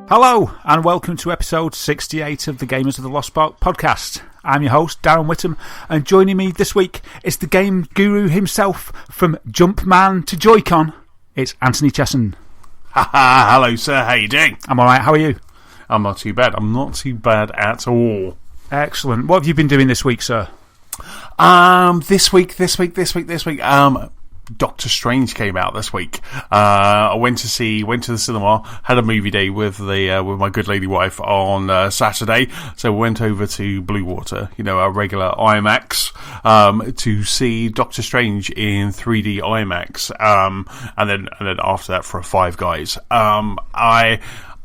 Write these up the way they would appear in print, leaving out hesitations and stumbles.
Hello, and welcome to episode 68 of the Gamers of the Lost Ark podcast. I'm your host, Darren Whittam, and joining me this week is the game guru himself, from Jumpman to Joy-Con. It's Anthony Chesson. Hello, sir. How you doing? I'm alright, how are you? I'm not too bad. I'm not too bad at all. Excellent. What have you been doing this week, sir? This week. Doctor Strange came out this week. I went to the cinema, had a movie day with my good lady wife on Saturday. So we went over to Bluewater, our regular IMAX, to see Doctor Strange in 3D IMAX. And then after that for a Five Guys. I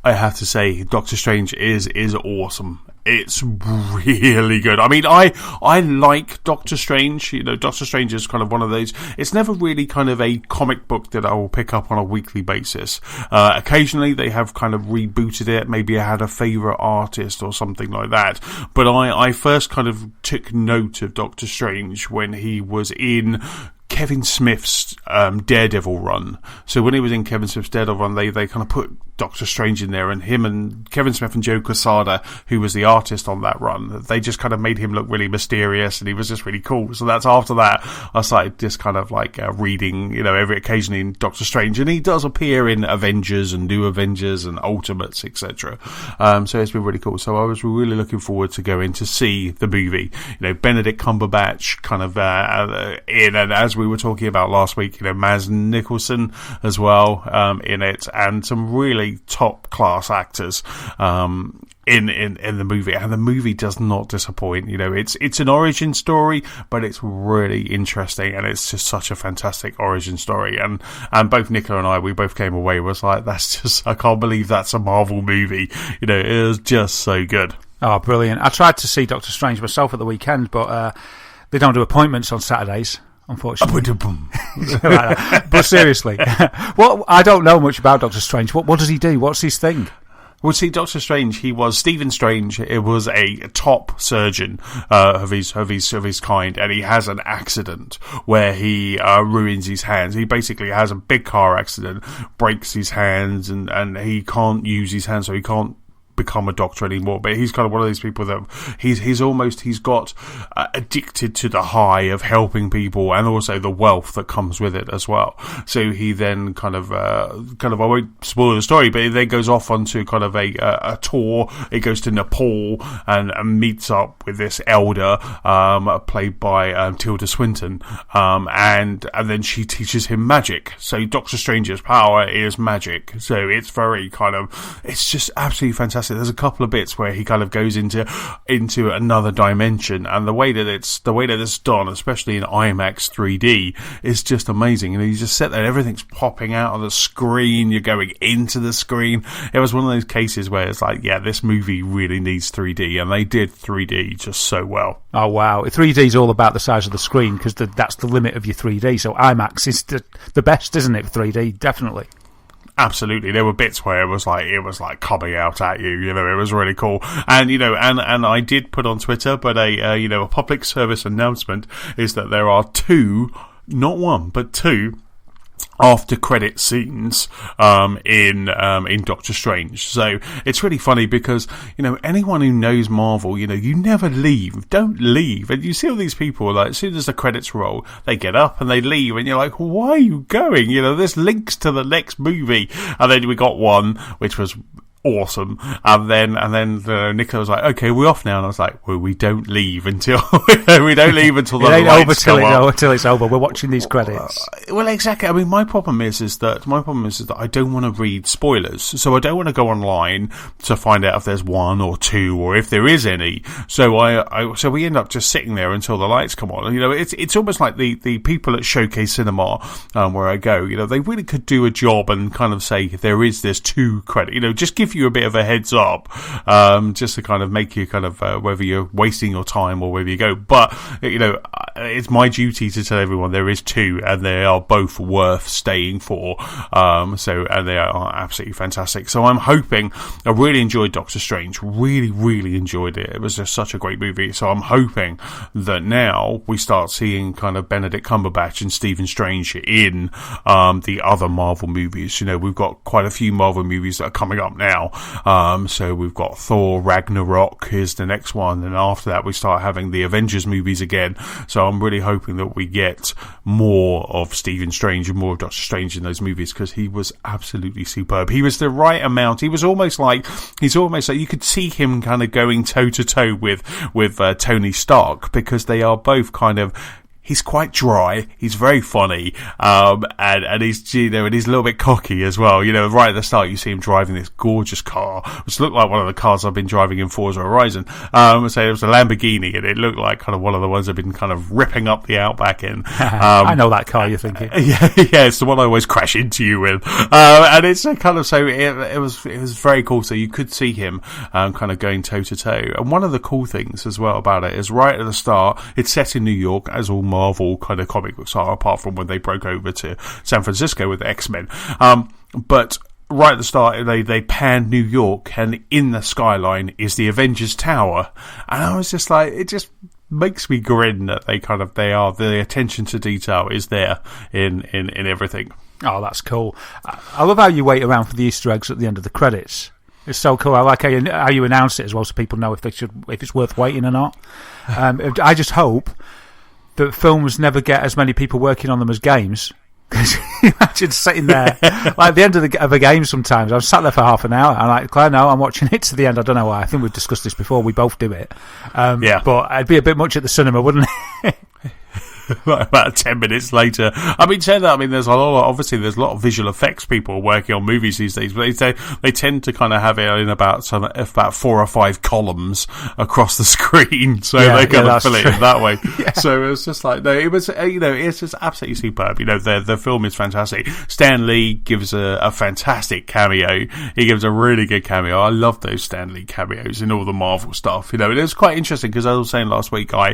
have to say, Doctor Strange is awesome. It's really good. I mean, I like Doctor Strange. Doctor Strange is kind of one of those. It's never really kind of a comic book that I will pick up on a weekly basis. Occasionally they have kind of rebooted it. Maybe I had a favourite artist or something like that. But I first kind of took note of Doctor Strange when he was in Kevin Smith's Daredevil run. So when he was in Kevin Smith's Daredevil run, they kind of put Doctor Strange in there, and him and Kevin Smith and Joe Quesada, who was the artist on that run, they just kind of made him look really mysterious, and he was just really cool. So that's after that I started just kind of like reading, every occasionally in Doctor Strange, and he does appear in Avengers and New Avengers and Ultimates, etc. So it's been really cool. So I was really looking forward to going to see the movie. Benedict Cumberbatch kind of in, and as we were talking about last week, Mads Nicholson as well in it, and some really top class actors in the movie, and the movie does not disappoint. It's an origin story, but it's really interesting, and it's just such a fantastic origin story. And both Nicola and I, we both came away was like, I can't believe that's a Marvel movie. It was just so good. Oh, brilliant. I tried to see Doctor Strange myself at the weekend, but they don't do appointments on Saturdays, unfortunately. But seriously, I don't know much about Doctor Strange. What does he do? What's his thing? Well, see, Doctor Strange, he was Stephen Strange. It was a top surgeon of his kind, and he has an accident where he ruins his hands. He basically has a big car accident, breaks his hands, and he can't use his hands, so he can't become a doctor anymore. But he's kind of one of these people that he's got addicted to the high of helping people, and also the wealth that comes with it as well. So he then kind of I won't spoil the story, but it then goes off onto kind of a tour. It goes to Nepal and meets up with this elder played by Tilda Swinton, and then she teaches him magic. So Doctor Strange's power is magic. So it's it's just absolutely fantastic. There's a couple of bits where he kind of goes into another dimension, and the way that it's done, especially in IMAX 3D, is just amazing. You just sit there, everything's popping out of the screen, you're going into the screen. It was one of those cases where it's like, yeah, this movie really needs 3D, and they did 3D just so well. Oh wow, 3D is all about the size of the screen, because that's the limit of your 3D. So IMAX is the best, isn't it, for 3D? Definitely. Absolutely, there were bits where it was like coming out at you. It was really cool, and and I did put on Twitter, but a public service announcement is that there are two, not one, but two after credit scenes in Doctor Strange. So it's really funny because anyone who knows Marvel, you never leave. Don't leave. And you see all these people, like, as soon as the credits roll, they get up and they leave, and you're like, why are you going? There's links to the next movie. And then we got one which was awesome, and then Nicola was like, okay, we're off now, and I was like, well, we don't leave until the lights come up. Till it's over. We're watching these credits. Well, exactly. I mean, my problem is that I don't want to read spoilers, so I don't want to go online to find out if there's one or two or if there is any. So so we end up just sitting there until the lights come on. It's almost like the people at Showcase Cinema where I go. They really could do a job and kind of say there is this two credit. Just give you a bit of a heads up, just to kind of make you kind of whether you're wasting your time or whether you go. But it's my duty to tell everyone there is two, and they are both worth staying for. And they are absolutely fantastic. So I'm hoping. I really enjoyed Doctor Strange. Really, really enjoyed it. It was just such a great movie. So I'm hoping that now we start seeing kind of Benedict Cumberbatch and Stephen Strange in the other Marvel movies. We've got quite a few Marvel movies that are coming up now. now. So we've got Thor Ragnarok is the next one, and after that we start having the Avengers movies again. So I'm really hoping that we get more of Stephen Strange and more of Doctor Strange in those movies, because he was absolutely superb. He was the right amount. He's almost like you could see him kind of going toe to toe with Tony Stark, because they are both kind of. He's quite dry. He's very funny, and he's and he's a little bit cocky as well. Right at the start, you see him driving this gorgeous car, which looked like one of the cars I've been driving in Forza Horizon. So it was a Lamborghini, and it looked like kind of one of the ones I've been kind of ripping up the Outback in. I know that car you're thinking. Yeah, it's the one I always crash into you with. And it's kind of it was very cool. So you could see him kind of going toe to toe. And one of the cool things as well about it is right at the start, it's set in New York, as all Marvel kind of comic books are, apart from when they broke over to San Francisco with the X-Men. But right at the start, they pan New York, and in the skyline is the Avengers Tower. And I was just like, it just makes me grin that the attention to detail is there in everything. Oh, that's cool. I love how you wait around for the Easter eggs at the end of the credits. It's so cool. I like how you announce it as well, so people know if it's worth waiting or not. I just hope that films never get as many people working on them as games. Because imagine sitting there, like at the end of a game sometimes, I've sat there for half an hour, I'm like, Claire, no, I'm watching it to the end. I don't know why. I think we've discussed this before. We both do it. But it'd be a bit much at the cinema, wouldn't it? About 10 minutes later. There's a lot of visual effects people working on movies these days, but they tend to kind of have it in about 4 or 5 columns across the screen, so they kind of fill it in that way. Yeah. So it was just like, no, it was, it's just absolutely superb. The film is fantastic. Stan Lee gives a fantastic cameo. He gives a really good cameo. I love those Stan Lee cameos in all the Marvel stuff. It was quite interesting, because I was saying last week, I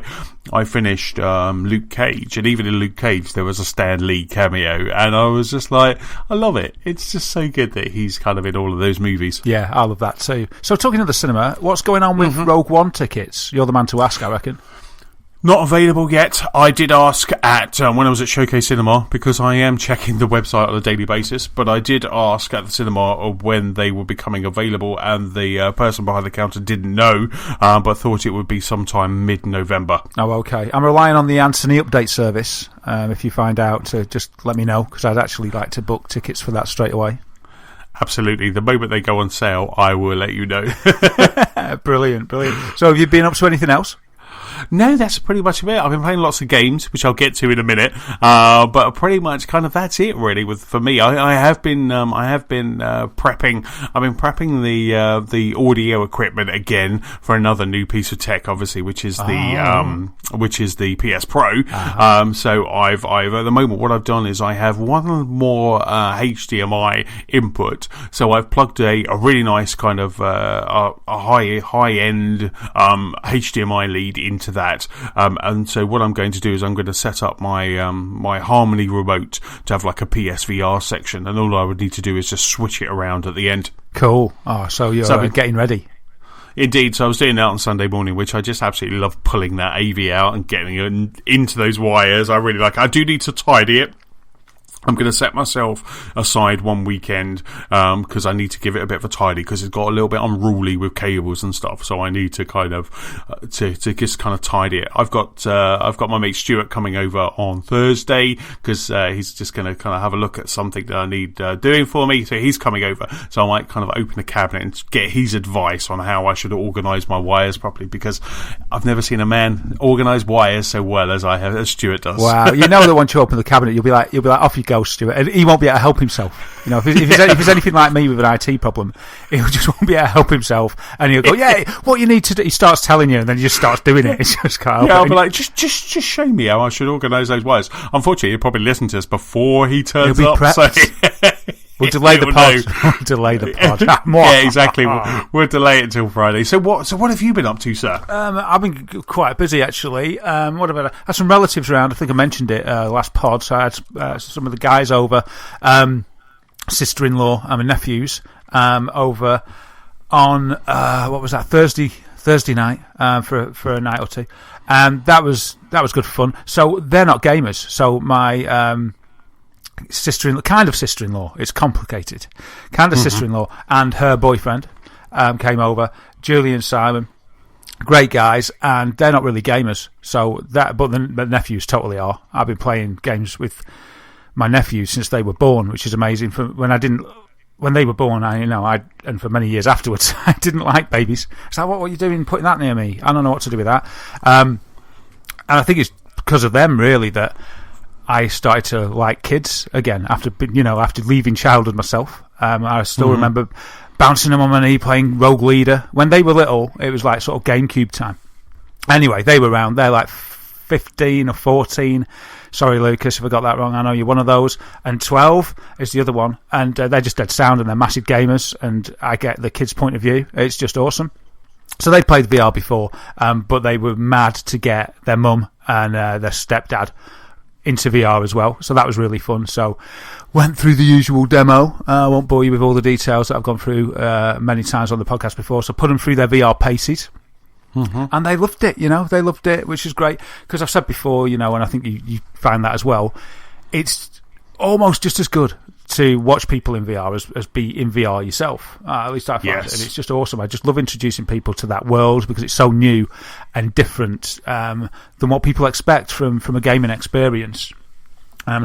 finished Luke Cage, and even in Luke Cage there was a Stan Lee cameo, and I was just like, I love it. It's just so good that he's kind of in all of those movies. Yeah, I love that too. So talking of the cinema, what's going on with Rogue One tickets? You're the man to ask, I reckon. Not available yet. I did ask at when I was at Showcase Cinema, because I am checking the website on a daily basis, but I did ask at the cinema when they were becoming available, and the person behind the counter didn't know, but thought it would be sometime mid-November. Oh, okay. I'm relying on the Anthony update service. If you find out, just let me know, because I'd actually like to book tickets for that straight away. Absolutely. The moment they go on sale, I will let you know. Brilliant. So have you been up to anything else? No, that's pretty much it. I've been playing lots of games, which I'll get to in a minute. But pretty much kind of that's it really for me. I have been prepping. I've been prepping the audio equipment again for another new piece of tech, obviously, which is the PS Pro. So I've at the moment what I've done is I have one more HDMI input. So I've plugged a really nice kind of a high end HDMI lead into that, and so what I'm going to do is I'm going to set up my my Harmony remote to have like a PSVR section, and all I would need to do is just switch it around at the end. Cool. So you're getting ready. Indeed, so I was doing that on Sunday morning, which I just absolutely love, pulling that AV out and getting it into those wires. I really like. I do need to tidy it. I'm going to set myself aside one weekend because I need to give it a bit of a tidy, because it's got a little bit unruly with cables and stuff. So I need to kind of to just kind of tidy it. I've got my mate Stuart coming over on Thursday, because he's just going to kind of have a look at something that I need doing for me. So he's coming over, so I might kind of open the cabinet and get his advice on how I should organise my wires properly, because I've never seen a man organise wires so well as as Stuart does. Wow, you know that once you open the cabinet, you'll be like off you go, Stuart, and he won't be able to help himself. If he's anything like me with an IT problem, he just won't be able to help himself, and he'll go, yeah, what you need to do. He starts telling you, and then he just starts doing it. It's just can't help it. I'll be like, just show me how I should organise those wires. Unfortunately, he'll probably listen to us before he turns up. So we'll delay the pod. We'll delay the pod. Yeah, exactly. We'll delay it until Friday. So what have you been up to, sir? I've been quite busy, actually. What about? I had some relatives around. I think I mentioned it last pod. So I had some of the guys over, sister-in-law and my nephews over on what was that, Thursday night for a night or two, and that was good fun. So they're not gamers. So my kind of sister-in-law. It's complicated. Kind of sister-in-law and her boyfriend came over. Julie and Simon, great guys, and they're not really gamers. But the nephews totally are. I've been playing games with my nephews since they were born, which is amazing. When they were born, and for many years afterwards, I didn't like babies. It's like, what are you doing putting that near me? I don't know what to do with that. And I think it's because of them, really, that I started to like kids again after leaving childhood myself. I still remember bouncing them on my knee, playing Rogue Leader. When they were little, it was like sort of GameCube time. Anyway, they were around. They're like 15 or 14. Sorry, Lucas, if I got that wrong. I know you're one of those. And 12 is the other one. And they're just dead sound, and they're massive gamers, and I get the kids' point of view. It's just awesome. So they'd played VR before, but they were mad to get their mum and their stepdad into VR as well. So that was really fun. So went through the usual demo. I won't bore you with all the details that I've gone through many times on the podcast before. So put them through their VR paces. And they loved it, they loved it, which is great. Because I've said before, and I think you find that as well, it's almost just as good to watch people in VR as be in VR yourself. At least I find it. And it's just awesome. I just love introducing people to that world because it's so new and different than what people expect from a gaming experience.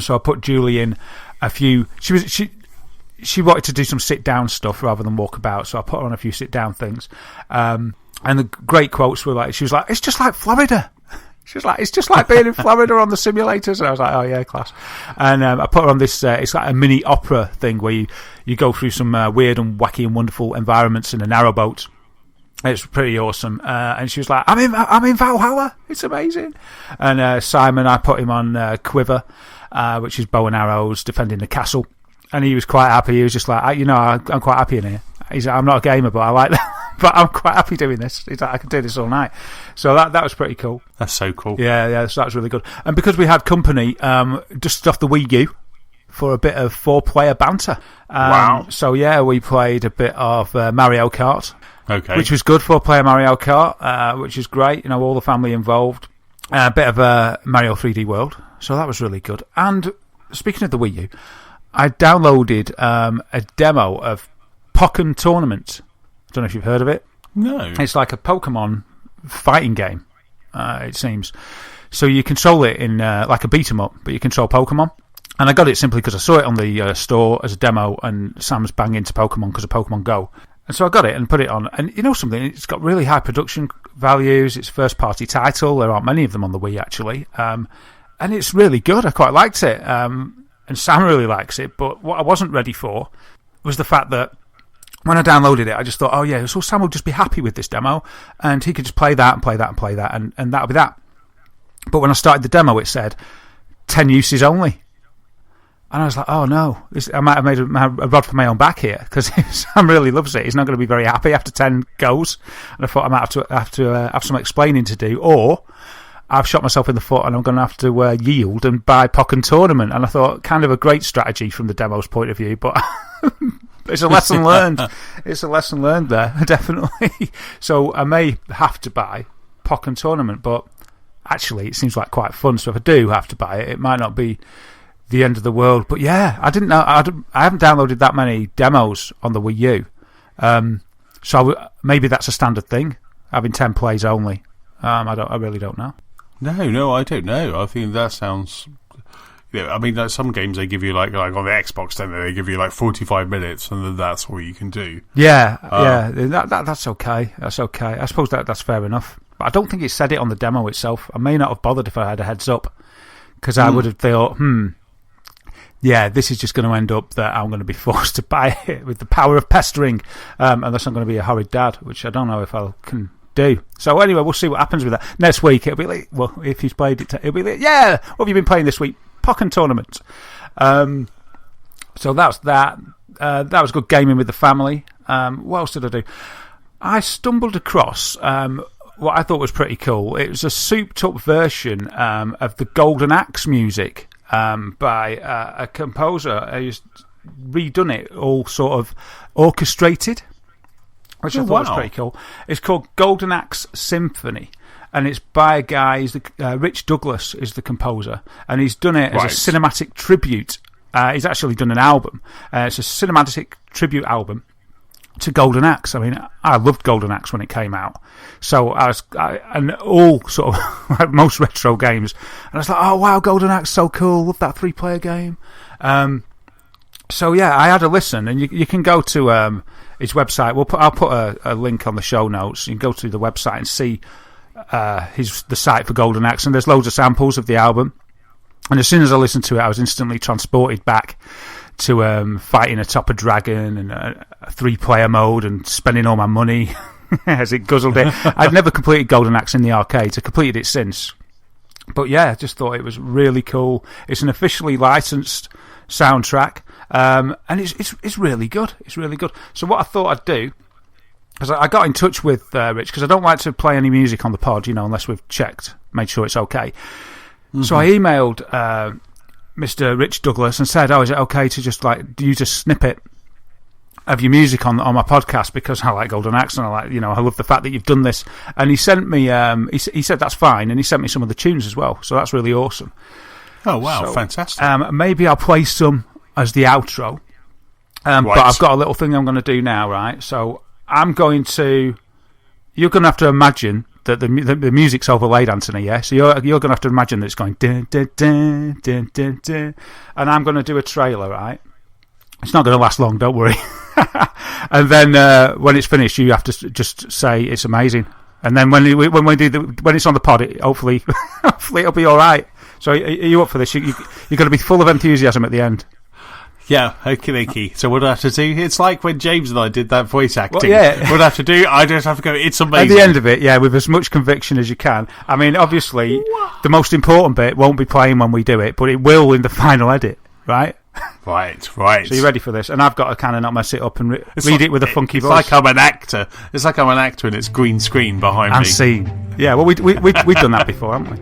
So I put Julie in a few... She wanted to do some sit-down stuff rather than walk about, so I put her on a few sit-down things. And the great quotes were like, she was like, it's just like Florida. She was like, it's just like being in Florida on the simulators. And I was like, oh yeah, class. And I put her on this, it's like a mini opera thing where you go through some weird and wacky and wonderful environments in a narrowboat. It's pretty awesome. And she was like, I'm in Valhalla. It's amazing. And Simon, I put him on Quiver, which is bow and arrows defending the castle. And he was quite happy. He was just like, I'm quite happy in here. He's like, I'm not a gamer, but I like that. But I'm quite happy doing this. He's like, I can do this all night. So that was pretty cool. That's so cool. Yeah, so that was really good. And because we had company, just off the Wii U for a bit of 4-player banter. Wow. So yeah, we played a bit of Mario Kart. Okay. Which was good, 4-player Mario Kart, which is great. All the family involved. A bit of Mario 3D World. So that was really good. And speaking of the Wii U, I downloaded a demo of Pokken Tournament. I don't know if you've heard of it. No. It's like a Pokemon fighting game, it seems. So you control it in like a beat-em-up, but you control Pokemon. And I got it simply because I saw it on the store as a demo, and Sam's banging into Pokemon because of Pokemon Go. And so I got it and put it on. And you know something? It's got really high production values. It's a first-party title. There aren't many of them on the Wii, actually. And it's really good. I quite liked it. And Sam really likes it. But what I wasn't ready for was the fact that when I downloaded it, I just thought, oh yeah, so Sam will just be happy with this demo, and he could just play that and play that and play that, and that'll be that. But when I started the demo, it said 10 uses only. And I was like, oh no, I might have made a rod for my own back here, because Sam really loves it. He's not going to be very happy after 10 goes. And I thought I might have to have some explaining to do, or I've shot myself in the foot and I'm going to have to yield and buy Pokken Tournament. And I thought, kind of a great strategy from the demo's point of view, but... It's a lesson learned. It's a lesson learned there, definitely. So I may have to buy Pokken Tournament, but actually it seems like quite fun. So if I do have to buy it, it might not be the end of the world. But yeah, I didn't know. I haven't downloaded that many demos on the Wii U. So maybe that's a standard thing, having 10 plays only. I really don't know. No, I don't know. I think that sounds... Yeah, I mean, like some games they give you like on the Xbox, don't they give you like 45 minutes, and then that's all you can do. Yeah, that's okay. That's okay. I suppose that's fair enough. But I don't think it said it on the demo itself. I may not have bothered if I had a heads up, because I would have thought, yeah, this is just going to end up that I'm going to be forced to buy it with the power of pestering, unless I'm going to be a horrid dad, which I don't know if I can do. So anyway, we'll see what happens with that. Next week, it'll be like, well, if he's played it, it'll be like, yeah, what have you been playing this week? Pokken Tournament. So that's that. That was good gaming with the family. What else did I do? I stumbled across what I thought was pretty cool. It was a souped-up version of the Golden Axe music by a composer who's redone it, all sort of orchestrated, which I thought was pretty cool. It's called Golden Axe Symphony. And it's by a guy, Rich Douglas is the composer, and he's done it as a cinematic tribute he's actually done an album. It's a cinematic tribute album to Golden Axe. I mean, I loved Golden Axe when it came out. So and all sort of like most retro games, and I was like, oh wow, Golden Axe, so cool. Love that 3-player game. So yeah, I had a listen, and you can go to his website. I'll put a link on the show notes. You can go to the website and see the site for Golden Axe, and there's loads of samples of the album. And as soon as I listened to it, I was instantly transported back to fighting atop a dragon and a 3-player mode and spending all my money as it guzzled it. I've never completed Golden Axe in the arcade. I've completed it since. But yeah, I just thought it was really cool. It's an officially licensed soundtrack, and it's really good. It's really good. So what I thought I'd do, because I got in touch with Rich, because I don't like to play any music on the pod, unless we've made sure it's okay. Mm-hmm. So I emailed Mr. Rich Douglas and said, is it okay to just use a snippet of your music on my podcast, because I like Golden Axe and I love the fact that you've done this. And he sent me, he said that's fine, and he sent me some of the tunes as well. So that's really awesome. Oh wow, so, fantastic. Maybe I'll play some as the outro. Right. But I've got a little thing I'm going to do now, right? So you're going to have to imagine that the music's overlaid, Anthony, yeah? So you're going to have to imagine that it's going dun, dun, dun, dun, dun, dun, and I'm going to do a trailer, right? It's not going to last long, don't worry. And then when it's finished, you have to just say it's amazing. And then when it's on the pod, hopefully it'll be all right. So are you up for this? You're going to be full of enthusiasm at the end. Yeah, okie. So what do I have to do? It's like when James and I did that voice acting. Well, yeah. What do I have to do? I just have to go, it's amazing. At the end of it, yeah, with as much conviction as you can. I mean, obviously, the most important bit won't be playing when we do it, but it will in the final edit, right? Right. So you're ready for this? And I've got to kind of not mess it up and read it with a funky voice. It's like I'm an actor. It's like I'm an actor and it's green screen behind me. And scene. Yeah, well, we've done that before, haven't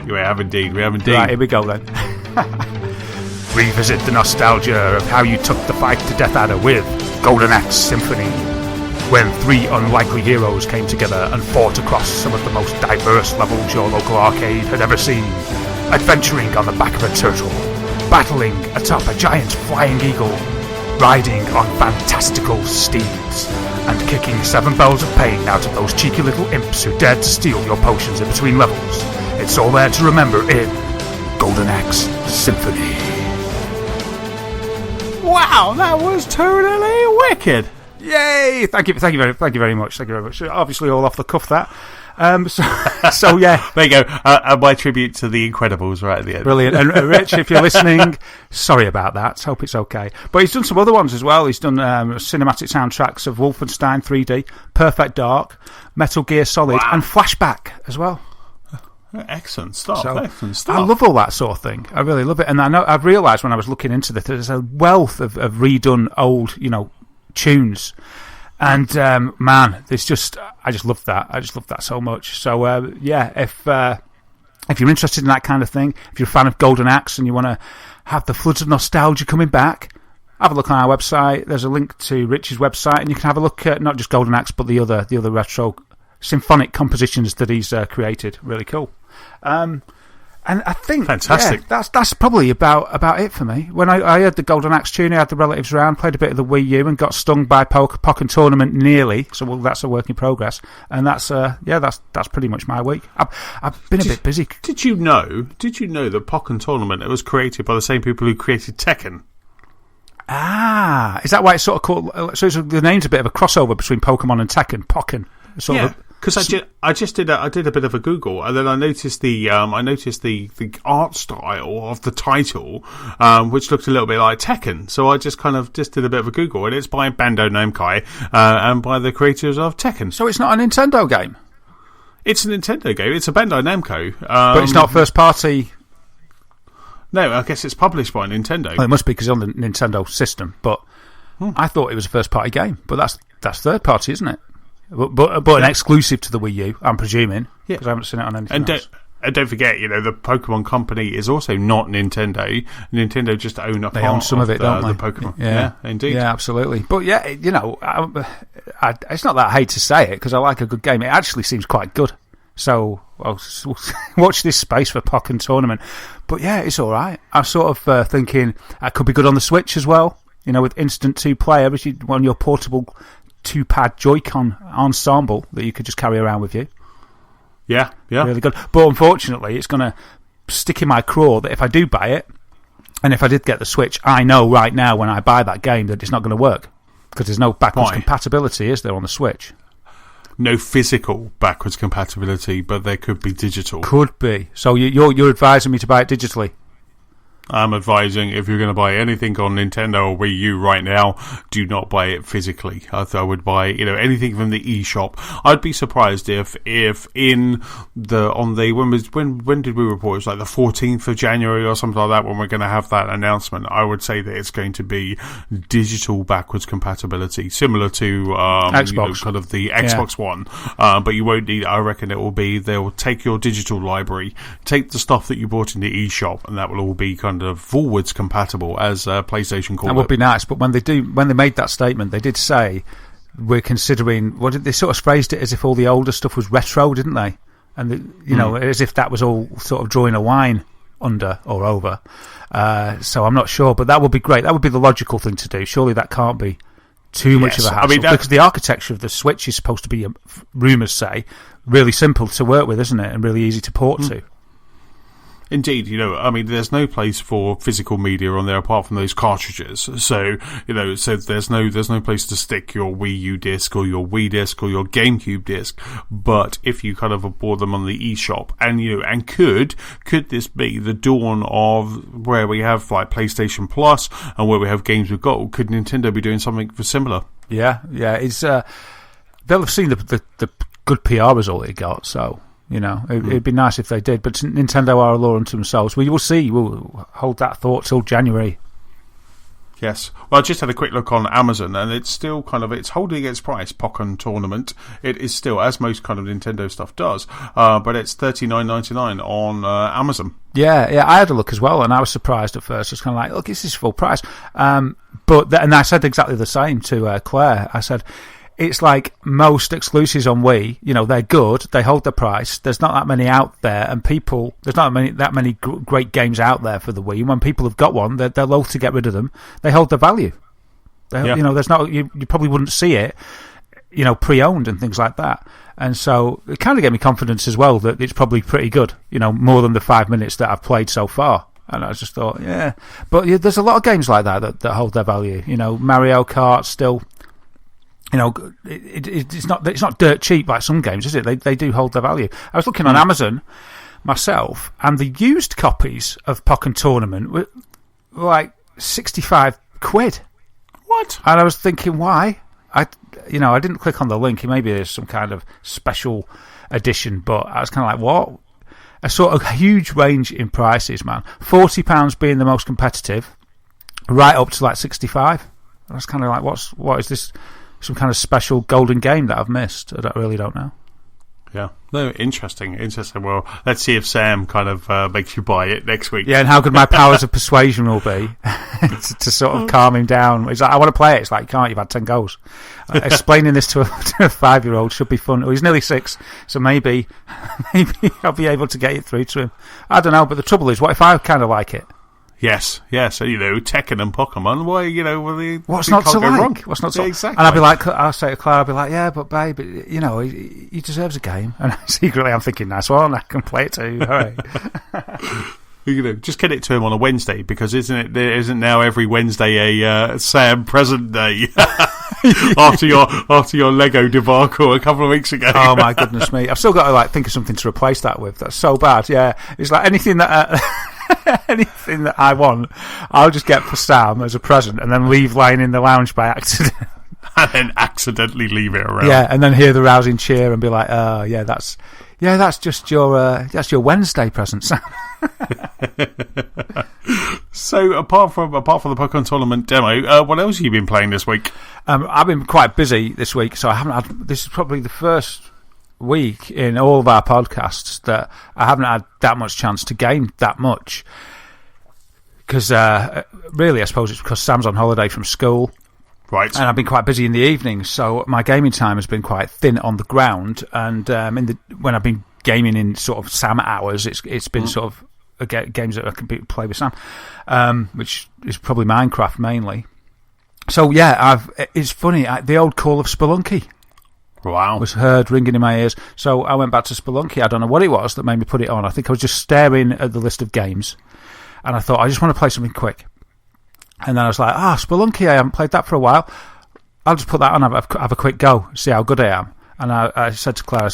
we? We have indeed. Right, here we go then. Revisit the nostalgia of how you took the fight to Death Adder with Golden Axe Symphony, when 3 unlikely heroes came together and fought across some of the most diverse levels your local arcade had ever seen, adventuring on the back of a turtle, battling atop a giant flying eagle, riding on fantastical steeds, and kicking 7 bells of pain out of those cheeky little imps who dared to steal your potions in between levels. It's all there to remember in Golden Axe Symphony. Wow, that was totally wicked! Yay! Thank you very much. Obviously, all off the cuff that. So yeah, there you go. My tribute to the Incredibles right at the end. Brilliant. And Rich, if you're listening, sorry about that. Hope it's okay. But he's done some other ones as well. He's done cinematic soundtracks of Wolfenstein 3D, Perfect Dark, Metal Gear Solid, and Flashback as well. Excellent stuff. I love all that sort of thing. I really love it. And I've realised when I was looking into this, there's a wealth of redone old, tunes. And man, I just love that. I just love that so much. So yeah, if you're interested in that kind of thing, if you're a fan of Golden Axe and you want to have the floods of nostalgia coming back, have a look on our website. There's a link to Rich's website, and you can have a look at not just Golden Axe but the other retro symphonic compositions that he's created. Really cool. And I think fantastic. Yeah, that's probably about it for me. When I heard the Golden Axe tune, I had the relatives round, played a bit of the Wii U, and got stung by Pokken Tournament nearly. So that's a work in progress, and that's pretty much my week. I've been a bit busy. Did you know that Pokken Tournament, it was created by the same people who created Tekken? Ah, is that why it's sort of called? So the name's a bit of a crossover between Pokemon and Tekken. Pokken, sort of. Because I did a bit of a Google, and then I noticed the art style of the title, which looked a little bit like Tekken. So I just did a bit of a Google, and it's by Bandai Namco and by the creators of Tekken. So it's not a Nintendo game. It's a Nintendo game. It's a Bandai Namco, but it's not first party. No, I guess it's published by Nintendo. Well, it must be because it's on the Nintendo system. But I thought it was a first party game. But that's third party, isn't it? But an exclusive to the Wii U, I'm presuming, because I haven't seen it on anything else. And don't forget, the Pokemon Company is also not Nintendo. Nintendo just own a part own some of it, don't they? The Pokemon. Yeah, indeed. Yeah, absolutely. But yeah, it's not that I hate to say it, because I like a good game. It actually seems quite good. So Well, watch this space for Pokken Tournament. But yeah, it's all right. I'm sort of thinking that could be good on the Switch as well. With instant 2-player, on your portable 2-pad Joy-Con ensemble that you could just carry around with you. Yeah. Really good. But unfortunately, it's going to stick in my craw that if I do buy it, and if I did get the Switch, I know right now when I buy that game that it's not going to work. Because there's no backwards compatibility, is there, on the Switch? No physical backwards compatibility, but there could be digital. Could be. So you're advising me to buy it digitally? I'm advising if you're going to buy anything on Nintendo or Wii U right now, do not buy it physically. I would buy, anything from the eShop. I'd be surprised if in the when did we report? It was like the 14th of January or something like that when we're going to have that announcement. I would say that it's going to be digital backwards compatibility, similar to Xbox, kind of the Xbox One. But you won't need. I reckon it will be. They'll take your digital library, take the stuff that you bought in the eShop, and that will all be kind of forwards compatible, as PlayStation called it. That would be nice, but when they made that statement, they did say we're considering. They sort of phrased it as if all the older stuff was retro, didn't they? And as if that was all sort of drawing a line under or over. So I'm not sure, but that would be great. That would be the logical thing to do. Surely that can't be too much of a hassle, because the architecture of the Switch is supposed to be, rumours say, really simple to work with, isn't it, and really easy to port to. Indeed, there's no place for physical media on there apart from those cartridges. So, so there's no place to stick your Wii U disc or your Wii disc or your GameCube disc. But if you kind of bought them on the eShop, and could this be the dawn of where we have like PlayStation Plus and where we have games with gold? Could Nintendo be doing something similar? Yeah. It's they'll have seen the good PR result it got, so. It'd be nice if they did, but Nintendo are a law unto themselves. We will see. We'll hold that thought till January. Yes. Well, I just had a quick look on Amazon, and it's still it's holding its price. Pokken Tournament. It is still, as most kind of Nintendo stuff does, but it's $39.99 on Amazon. Yeah. I had a look as well, and I was surprised at first. I was kind of like, look, this is full price. And I said exactly the same to Claire. I said, it's like most exclusives on Wii, they're good, they hold the price, there's not that many out there, and there's not that many great games out there for the Wii. When people have got one, they're loath to get rid of them. They hold the value. There's not, you probably wouldn't see it, pre-owned and things like that. And so it kind of gave me confidence as well that it's probably pretty good, more than the 5 minutes that I've played so far. And I just thought, yeah. But there's a lot of games like that hold their value. Mario Kart still... it's not dirt cheap like some games, is it? They do hold their value. I was looking on Amazon myself, and the used copies of Pokken Tournament were like £65. What? And I was thinking, why? I didn't click on the link. Maybe there's some kind of special edition, but I was kind of like, what? A sort of huge range in prices, man. £40 being the most competitive, right up to like 65. I was kind of like, what is this? Some kind of special golden game that I've missed. I really don't know. Yeah. No, interesting. Well, let's see if Sam kind of makes you buy it next week. Yeah, and how good my powers of persuasion will be to sort of calm him down. He's like, I want to play it. It's like, you can't, you've had 10 goals. Explaining this to a 5-year-old should be fun. Well, he's nearly 6, so maybe I'll be able to get it through to him. I don't know, but the trouble is, what if I kind of like it? Yes, Tekken and Pokemon. Why, what's not to like? Wrong. What's not to? Exactly. And I'll say to Claire, I'll be like, yeah, but babe, he deserves a game. And secretly, I'm thinking, nice one, I can play it too. Hooray! Just get it to him on a Wednesday, because isn't now every Wednesday a Sam present day? after your Lego debacle a couple of weeks ago. Oh my goodness me! I've still got to think of something to replace that with. That's so bad. Yeah, it's like anything that. Anything that I want, I'll just get for Sam as a present and then leave lying in the lounge by accident. And then accidentally leave it around. Yeah, and then hear the rousing cheer and be like, oh, that's just your Wednesday present, Sam. So apart from the Pokemon Tournament demo, what else have you been playing this week? I've been quite busy this week, so I haven't had. This is probably the first week in all of our podcasts that I haven't had that much chance to game that much, because really I suppose it's because Sam's on holiday from school, right, and I've been quite busy in the evenings, so my gaming time has been quite thin on the ground, and when I've been gaming in sort of Sam hours. It's been sort of games that I can play with Sam, which is probably Minecraft mainly. So yeah, it's funny. The old call of Spelunky was heard ringing in my ears. So I went back to Spelunky. I don't know what it was that made me put it on. I think I was just staring at the list of games, and I thought I just want to play something quick. And then I was like, Spelunky, I haven't played that for a while. I'll just put that on, have a quick go, see how good I am. And I said to Claire,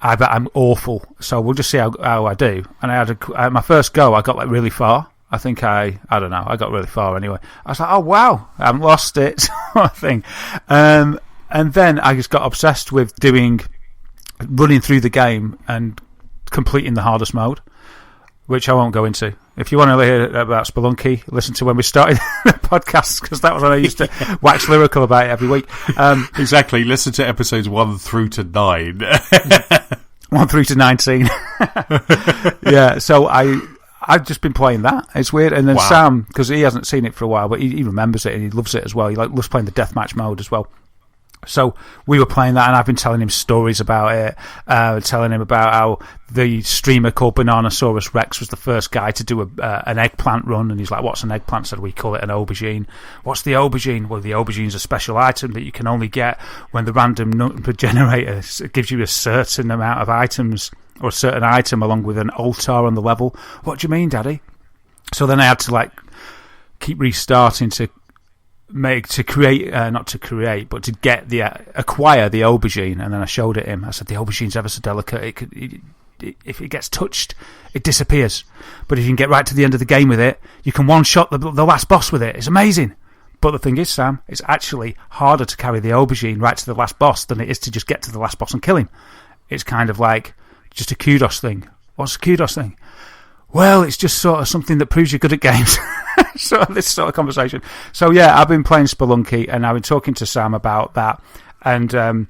I bet I'm awful, so we'll just see how I do. And I had my first go, I got like really far. I think I don't know, I got really far anyway. I was like, oh wow, I haven't lost it, sort of thing. And then I just got obsessed with running through the game and completing the hardest mode, which I won't go into. If you want to hear about Spelunky, listen to when we started the podcast, because that was when I used to wax lyrical about it every week. Exactly. Listen to episodes 1 through to 9. 1 through to 19. Yeah, so I've just been playing that. It's weird. And then Sam, because he hasn't seen it for a while, but he remembers it and he loves it as well. He loves playing the deathmatch mode as well. So we were playing that, and I've been telling him stories about it, telling him about how the streamer called Bananasaurus Rex was the first guy to do an eggplant run, and he's like, what's an eggplant? Said, we call it an aubergine. What's the aubergine? Well, the aubergine's a special item that you can only get when the random number generator gives you a certain amount of items, or a certain item along with an altar on the level. What do you mean, Daddy? So then I had to keep restarting to acquire the aubergine, and then I showed it him. I said, the aubergine's ever so delicate. If it gets touched, it disappears. But if you can get right to the end of the game with it, you can one-shot the last boss with it. It's amazing. But the thing is, Sam, it's actually harder to carry the aubergine right to the last boss than it is to just get to the last boss and kill him. It's kind of like just a kudos thing. What's a kudos thing? Well, it's just sort of something that proves you're good at games. So this sort of conversation. So yeah, I've been playing Spelunky, and I've been talking to Sam about that, and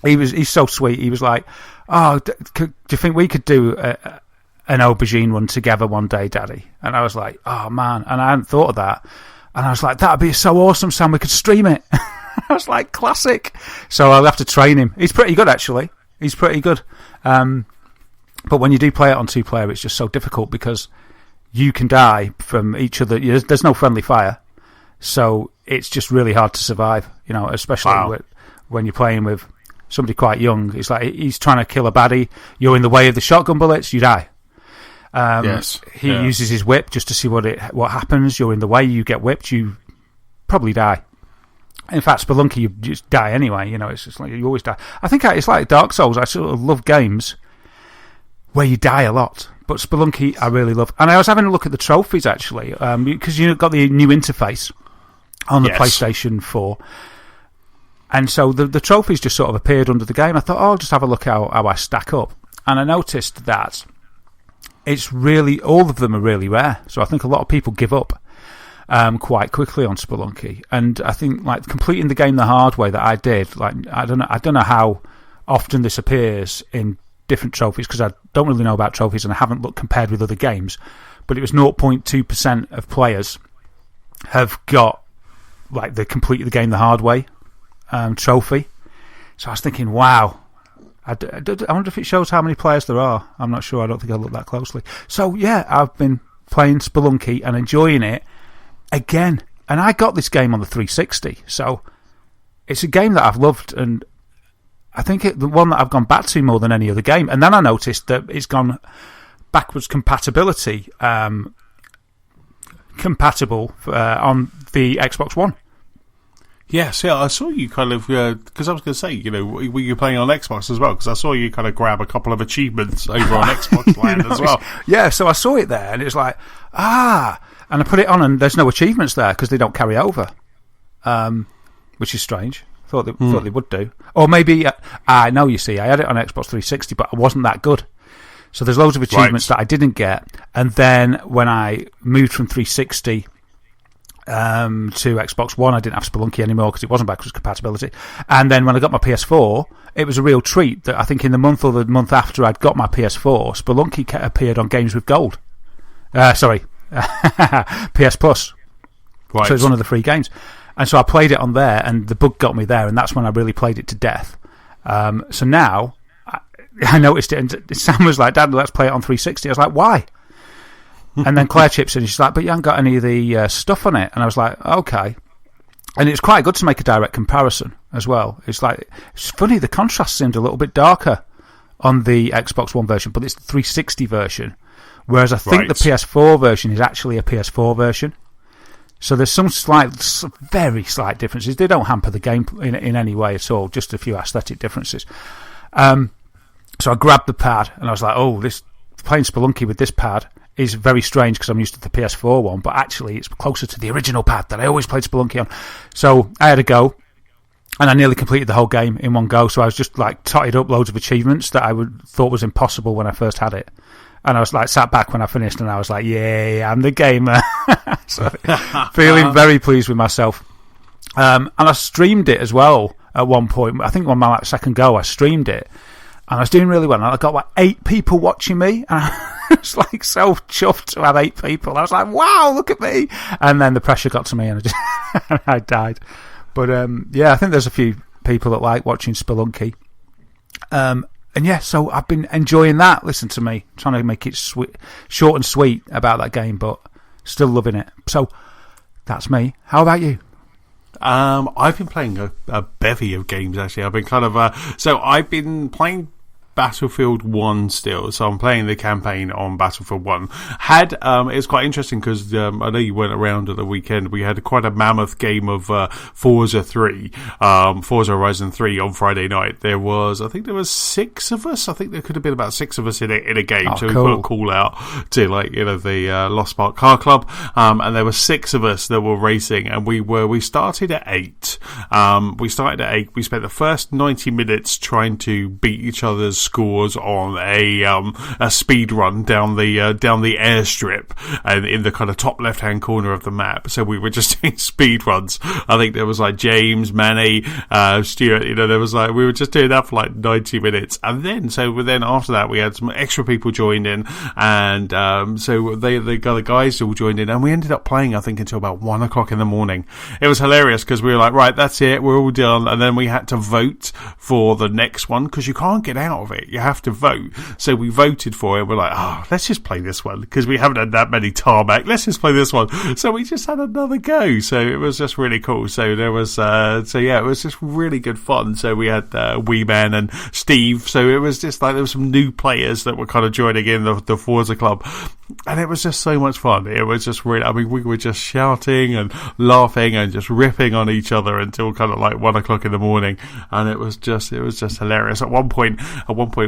he's so sweet. He was like, "Oh, do you think we could do an aubergine run together one day, Daddy?" And I was like, "Oh man," and I hadn't thought of that. And I was like, "That'd be so awesome, Sam. We could stream it." I was like, "Classic." So I'll have to train him. He's pretty good, actually. He's pretty good. But when you do play it on 2-player, it's just so difficult because you can die from each other. There's no friendly fire, so it's just really hard to survive. Especially when you're playing with somebody quite young. It's like he's trying to kill a baddie. You're in the way of the shotgun bullets. You die. Yes. He uses his whip just to see what happens. You're in the way. You get whipped. You probably die. In fact, Spelunky, you just die anyway. It's just like you always die. I think it's like Dark Souls. I sort of love games where you die a lot. But Spelunky, I really love. And I was having a look at the trophies, actually, because you've got the new interface on the PlayStation 4. And so the trophies just sort of appeared under the game. I thought, I'll just have a look how I stack up. And I noticed that all of them are really rare. So I think a lot of people give up quite quickly on Spelunky. And I think, completing the game the hard way that I did, I don't know how often this appears in different trophies, because I don't really know about trophies and I haven't looked compared with other games, but it was 0.2% of players have got they completed the game the hard way trophy. So I was thinking, wow, I wonder if it shows how many players there are. I'm not sure. I don't think I looked that closely. So yeah, I've been playing Spelunky and enjoying it again, and I got this game on the 360, so it's a game that I've loved, and I think the one that I've gone back to more than any other game. And then I noticed that it's gone backwards compatibility compatible on the Xbox One. Yes, yeah, I saw you kind of, because I was going to say, were you playing on Xbox as well? Because I saw you kind of grab a couple of achievements over on Xbox Land as well. Yeah, so I saw it there, and it was like, and I put it on, and there's no achievements there because they don't carry over, which is strange. Thought they would do. Or maybe, I know, you see, I had it on Xbox 360, but I wasn't that good. So there's loads of achievements that I didn't get. And then when I moved from 360 to Xbox One, I didn't have Spelunky anymore because it wasn't backwards compatibility. And then when I got my PS4, it was a real treat that I think in the month or the month after I'd got my PS4, Spelunky appeared on Games with Gold. PS Plus. Right. So it was one of the free games. And so I played it on there, and the bug got me there, and that's when I really played it to death. So now, I noticed it, and Sam was like, "Dad, let's play it on 360." I was like, "Why?" And then Claire chips in, and she's like, "But you haven't got any of the stuff on it." And I was like, "Okay." And it's quite good to make a direct comparison as well. It's funny, the contrast seemed a little bit darker on the Xbox One version, but it's the 360 version. Whereas I think the PS4 version is actually a PS4 version. So there's some very slight differences. They don't hamper the game in any way at all, just a few aesthetic differences. So I grabbed the pad, and I was like, playing Spelunky with this pad is very strange because I'm used to the PS4 one, but actually it's closer to the original pad that I always played Spelunky on. So I had a go, and I nearly completed the whole game in one go. So I was just totted up loads of achievements that I thought was impossible when I first had it. And I was sat back when I finished, and I was like, "Yay, I'm the gamer." So, feeling very pleased with myself. And I streamed it as well at one point. I think on my second go, I streamed it, and I was doing really well. And I got 8 people watching me, and I was so chuffed to have 8 people. I was like, "Wow, look at me!" And then the pressure got to me, and I died. But I think there's a few people that like watching Spelunky. And yeah, so I've been enjoying that. Listen to me, trying to make it short and sweet about that game, but still loving it. So that's me. How about you? I've been playing a bevy of games, actually. I've been I've been playing Battlefield 1 still, so I'm playing the campaign on Battlefield 1. It's quite interesting because I know you weren't around at the weekend. We had quite a mammoth game of Forza Horizon 3 on Friday night. I think there was 6 of us. I think there could have been about 6 of us in a game. Oh, so cool. We put a call out to the Lost Spark Car Club, and there were 6 of us that were racing, and we started at 8. We spent the first 90 minutes trying to beat each other's scores on a speed run down the airstrip and in the kind of top left hand corner of the map. So we were just doing speed runs. I think there was James, Manny, Stuart. There was we were just doing that for 90 minutes, and then after that we had some extra people joined in, and so the guys all joined in, and we ended up playing I think until about 1 o'clock in the morning. It was hilarious because we were like, right, that's it, we're all done, and then we had to vote for the next one because you can't get out of it. You have to vote. So we voted for it. We're like, let's just play this one because we haven't had that many tarmac. Let's just play this one. So we just had another go. So it was just really cool. So there was, it was just really good fun. So we had Wee Man and Steve. So it was just there were some new players that were kind of joining in the Forza Club. And it was just so much fun. It was just really, we were just shouting and laughing and just ripping on each other until kind of 1 o'clock in the morning. And it was just hilarious. At one point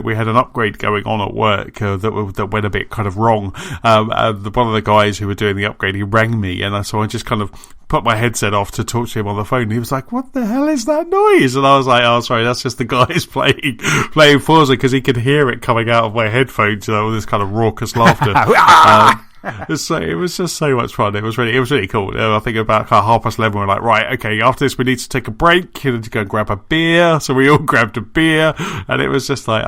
we had an upgrade going on at work that went a bit kind of wrong. One of the guys who were doing the upgrade, he rang me, and so I just kind of put my headset off to talk to him on the phone. He was like, "What the hell is that noise?" And I was like, "Oh, sorry, that's just the guys playing Forza," because he could hear it coming out of my headphones, all this kind of raucous laughter. It was just so much fun. It was really cool. I think about 11:30, we're like, right, okay, after this we need to take a break. You need to go and grab a beer. So we all grabbed a beer, and it was just I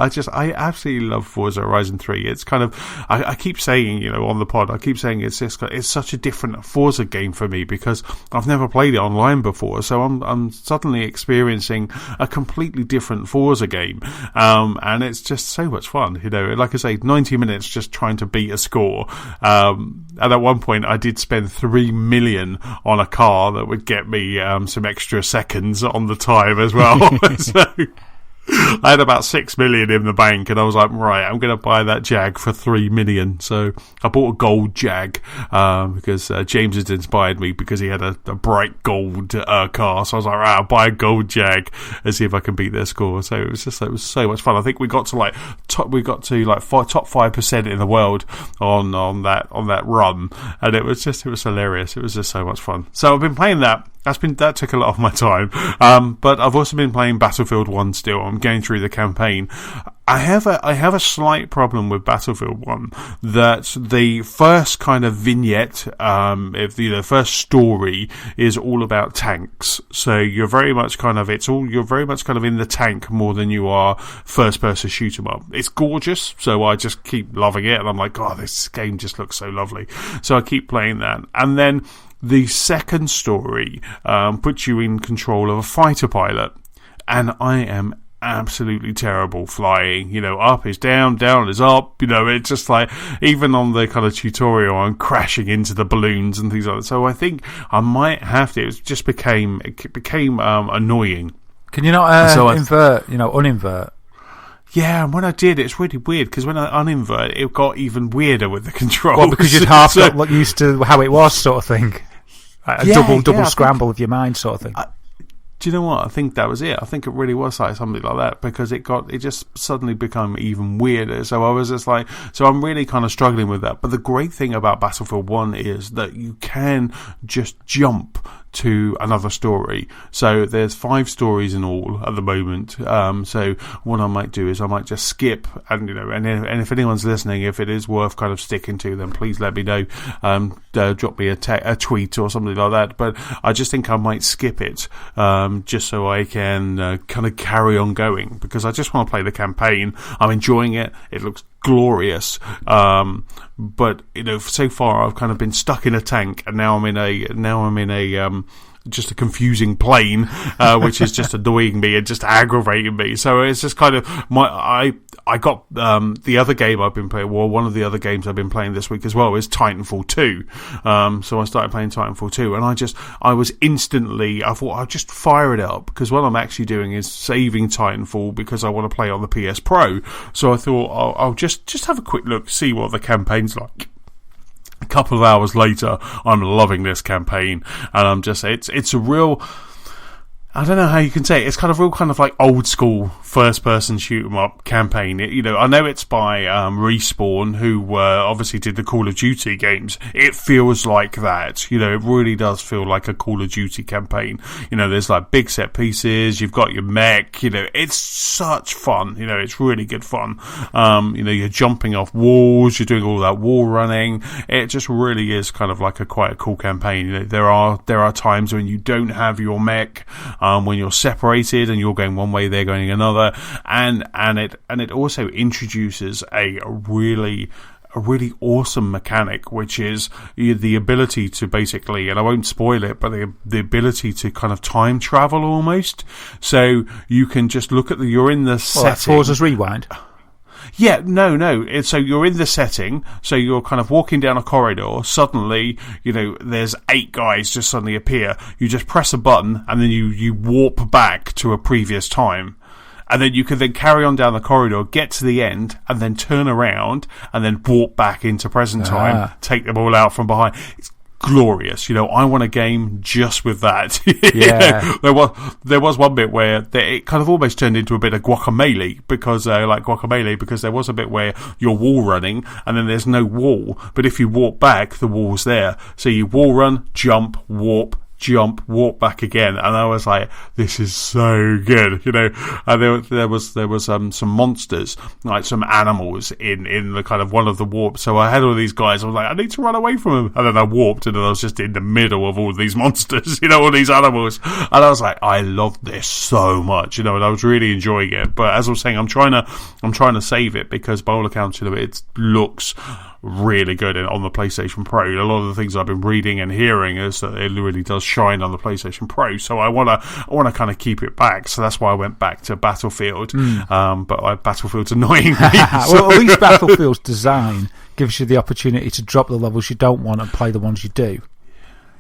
absolutely love Forza Horizon 3. It's kind of, I keep saying, on the pod, I keep saying it's such a different Forza game for me because I've never played it online before. So I'm suddenly experiencing a completely different Forza game, and it's just so much fun. Like I say, 90 minutes just trying to beat a score. And at one point I did spend 3 million on a car that would get me some extra seconds on the time as well. So I had about 6 million in the bank, and I was like, right, I'm going to buy that Jag for 3 million. So I bought a gold Jag because James had inspired me because he had a bright gold car. So I was like, right, I'll buy a gold Jag and see if I can beat their score. So it was so much fun. I think we got to top 5% in the world on that run, and it was hilarious. It was just so much fun. So I've been playing that. That took a lot of my time. But I've also been playing Battlefield 1 still. I'm going through the campaign. I have a slight problem with Battlefield 1 that the first kind of vignette, the first story is all about tanks. So you're very much kind of in the tank more than you are first person shoot 'em up. It's gorgeous, so I just keep loving it, and I'm like, oh, this game just looks so lovely. So I keep playing that, and then the second story puts you in control of a fighter pilot, and I am absolutely terrible flying. Up is down, down is up. It's just like, even on the kind of tutorial, I'm crashing into the balloons and things like that. So I think I might have to. It became annoying. Can you not uninvert? Yeah, and when I did, it's really weird, because when I uninvert, it got even weirder with the controls. Well, because you'd half got used to how it was, sort of thing. A double scramble of your mind, sort of thing. Do you know what? I think that was it. I think it really was like something like that, because it just suddenly became even weirder. So I was just like, so I'm really kind of struggling with that. But the great thing about Battlefield 1 is that you can just jump to another story. So there's 5 stories in all at the moment. So what I might do is I might just skip, and and if anyone's listening, if it is worth kind of sticking to, then please let me know. Drop me a tweet or something like that. But I just think I might skip it, just so I can kind of carry on going, because I just want to play the campaign. I'm enjoying it. It looks glorious, but so far I've kind of been stuck in a tank, and now I'm in a just a confusing plane, which is just annoying me and just aggravating me. So it's just kind of I got the other game I've been playing. Well, one of the other games I've been playing this week as well is Titanfall 2. So I started playing Titanfall 2, and I was instantly, I thought I'll just fire it up, because what I'm actually doing is saving Titanfall, because I want to play on the PS Pro. So I thought I'll just have a quick look, see what the campaign's like. A couple of hours later, I'm loving this campaign, and I'm just, it's a real, I don't know how you can say it. It's kind of real, kind of like old school first person shoot 'em up campaign. I know it's by Respawn, who obviously did the Call of Duty games. It feels like that. It really does feel like a Call of Duty campaign. There's like big set pieces. You've got your mech. It's such fun. It's really good fun. You're jumping off walls. You're doing all that wall running. It just really is kind of like quite a cool campaign. There are times when you don't have your mech. When you're separated and you're going one way, they're going another, and it also introduces a really awesome mechanic, which is the ability to basically, and I won't spoil it, but the ability to kind of time travel almost. So you can just look at you're in the setting. That pauses rewind. Yeah, no. So you're in the setting, so you're kind of walking down a corridor, suddenly, there's 8 guys just suddenly appear. You just press a button, and then you warp back to a previous time. And then you can then carry on down the corridor, get to the end, and then turn around, and then warp back into present time, take them all out from behind. It's glorious. I want a game just with that. Yeah. There was one bit where it kind of almost turned into a bit of guacamole, because there was a bit where you're wall running and then there's no wall, but if you walk back, the wall's there. So you wall run, jump, warp, walk back again, and I was like, this is so good. There was some monsters, like some animals in the kind of one of the warps. So I had all these guys, I was like, I need to run away from them, and then I warped, and then I was just in the middle of all these monsters, all these animals, and I was like, I love this so much, and I was really enjoying it. But as I was saying, I'm trying to save it, because by all accounts, it looks really good on the PlayStation Pro. A lot of the things I've been reading and hearing is that it really does shine on the PlayStation Pro. So I want to kind of keep it back. So that's why I went back to Battlefield. But Battlefield's annoying me. Well, at least Battlefield's design gives you the opportunity to drop the levels you don't want and play the ones you do.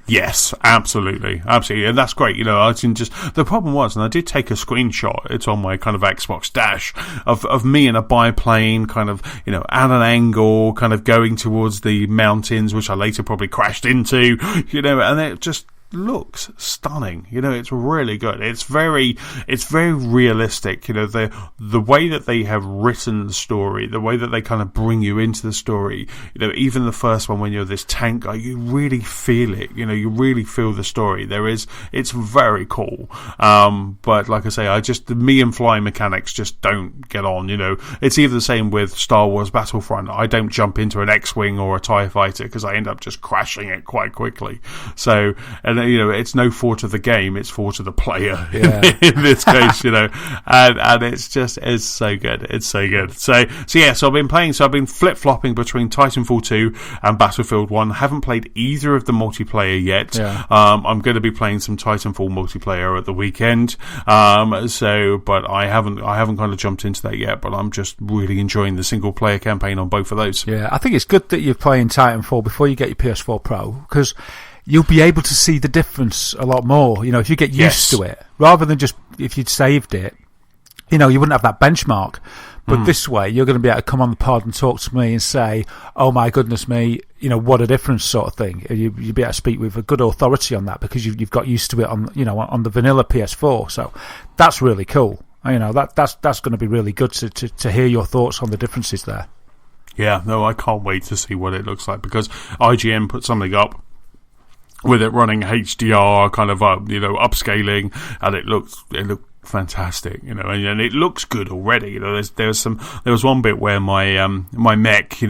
Yes, absolutely, and that's great. I can just, the problem was, and I did take a screenshot, it's on my kind of Xbox dash, of me in a biplane, kind of, at an angle, kind of going towards the mountains, which I later probably crashed into, and it just looks stunning. It's really good. It's very realistic. The way that they have written the story, the way that they kind of bring you into the story. Even the first one, when you're this tank guy, you really feel it. You really feel the story. It's very cool. But like I say, the me and flying mechanics just don't get on. It's either the same with Star Wars Battlefront. I don't jump into an X-Wing or a TIE fighter, because I end up just crashing it quite quickly. So, and and it's no fault of the game, it's fault of the player Yeah. in this case, and it's so good. It's so good. So I've been flip-flopping between Titanfall 2 and Battlefield 1. Haven't played either of the multiplayer yet. Yeah. I'm going to be playing some Titanfall multiplayer at the weekend. But I haven't kind of jumped into that yet, but I'm just really enjoying the single player campaign on both of those. Yeah, I think it's good that you're playing Titanfall before you get your PS4 Pro, because you'll be able to see the difference a lot more. If you get used to it, rather than just if you'd saved it, you wouldn't have that benchmark. But this way, you're going to be able to come on the pod and talk to me and say, "Oh my goodness me, what a difference," sort of thing. You'd be able to speak with a good authority on that because you've got used to it on the vanilla PS4. So that's really cool. That's going to be really good to hear your thoughts on the differences there. Yeah, no, I can't wait to see what it looks like, because IGN put something up with it running HDR, kind of upscaling, and it looked fantastic, and it looks good already. There was one bit where my mech,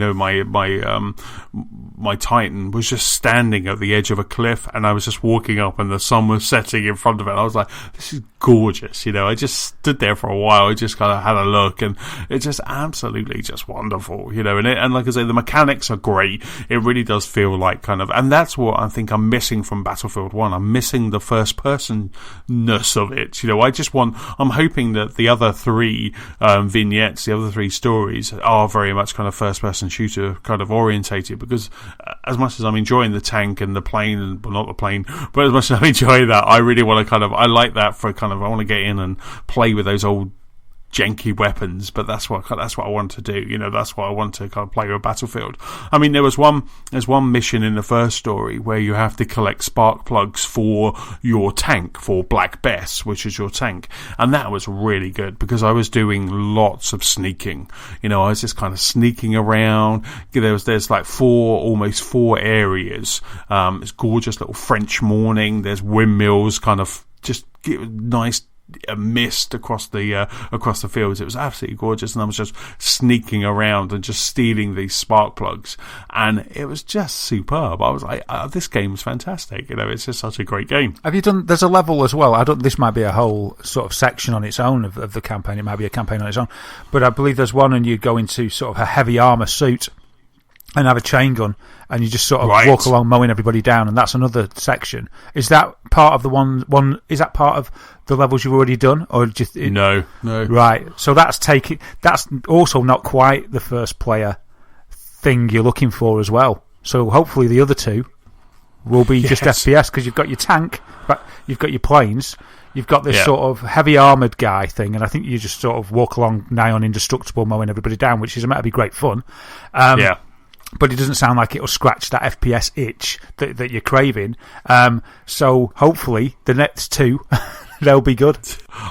my Titan was just standing at the edge of a cliff, and I was just walking up, and the sun was setting in front of it. I was like, this is gorgeous. I just stood there for a while. I just kind of had a look, and it's just absolutely just wonderful. And like I say, the mechanics are great. It really does feel like and that's what I think I'm missing from Battlefield 1. I'm missing the first person-ness of it. I'm hoping that the other three vignettes, the other three stories, are very much kind of first-person shooter kind of orientated, because as much as I'm enjoying the tank and the plane, and well, not the plane, but as much as I'm enjoying that, I really want to I like that for I want to get in and play with those old janky weapons, but that's what I want to do. That's what I want to kind of play with Battlefield. I mean, there's one mission in the first story where you have to collect spark plugs for your tank, for Black Bess, which is your tank, and that was really good because I was doing lots of sneaking. I was just kind of sneaking around. There's like almost four areas. It's gorgeous little French morning. There's windmills, kind of just nice mist across the fields. It was absolutely gorgeous, and I was just sneaking around and just stealing these spark plugs, and it was just superb. I was like, this game is fantastic. It's just such a great game. Have you done? There's a level as well. This might be a whole sort of section on its own of the campaign. It might be a campaign on its own, but I believe there's one, and you go into sort of a heavy armor suit and have a chain gun, and you just sort of walk along mowing everybody down, and that's another section. Is that part of the one? Is that part of the levels you've already done, or just no? Right. So that's also not quite the first player thing you're looking for as well. So hopefully the other two will be just FPS, because you've got your tank, but you've got your planes. You've got this sort of heavy armoured guy thing, and I think you just sort of walk along nigh on indestructible, mowing everybody down, which is meant to be great fun. But it doesn't sound like it'll scratch that FPS itch that you're craving. So hopefully the next two, they'll be good.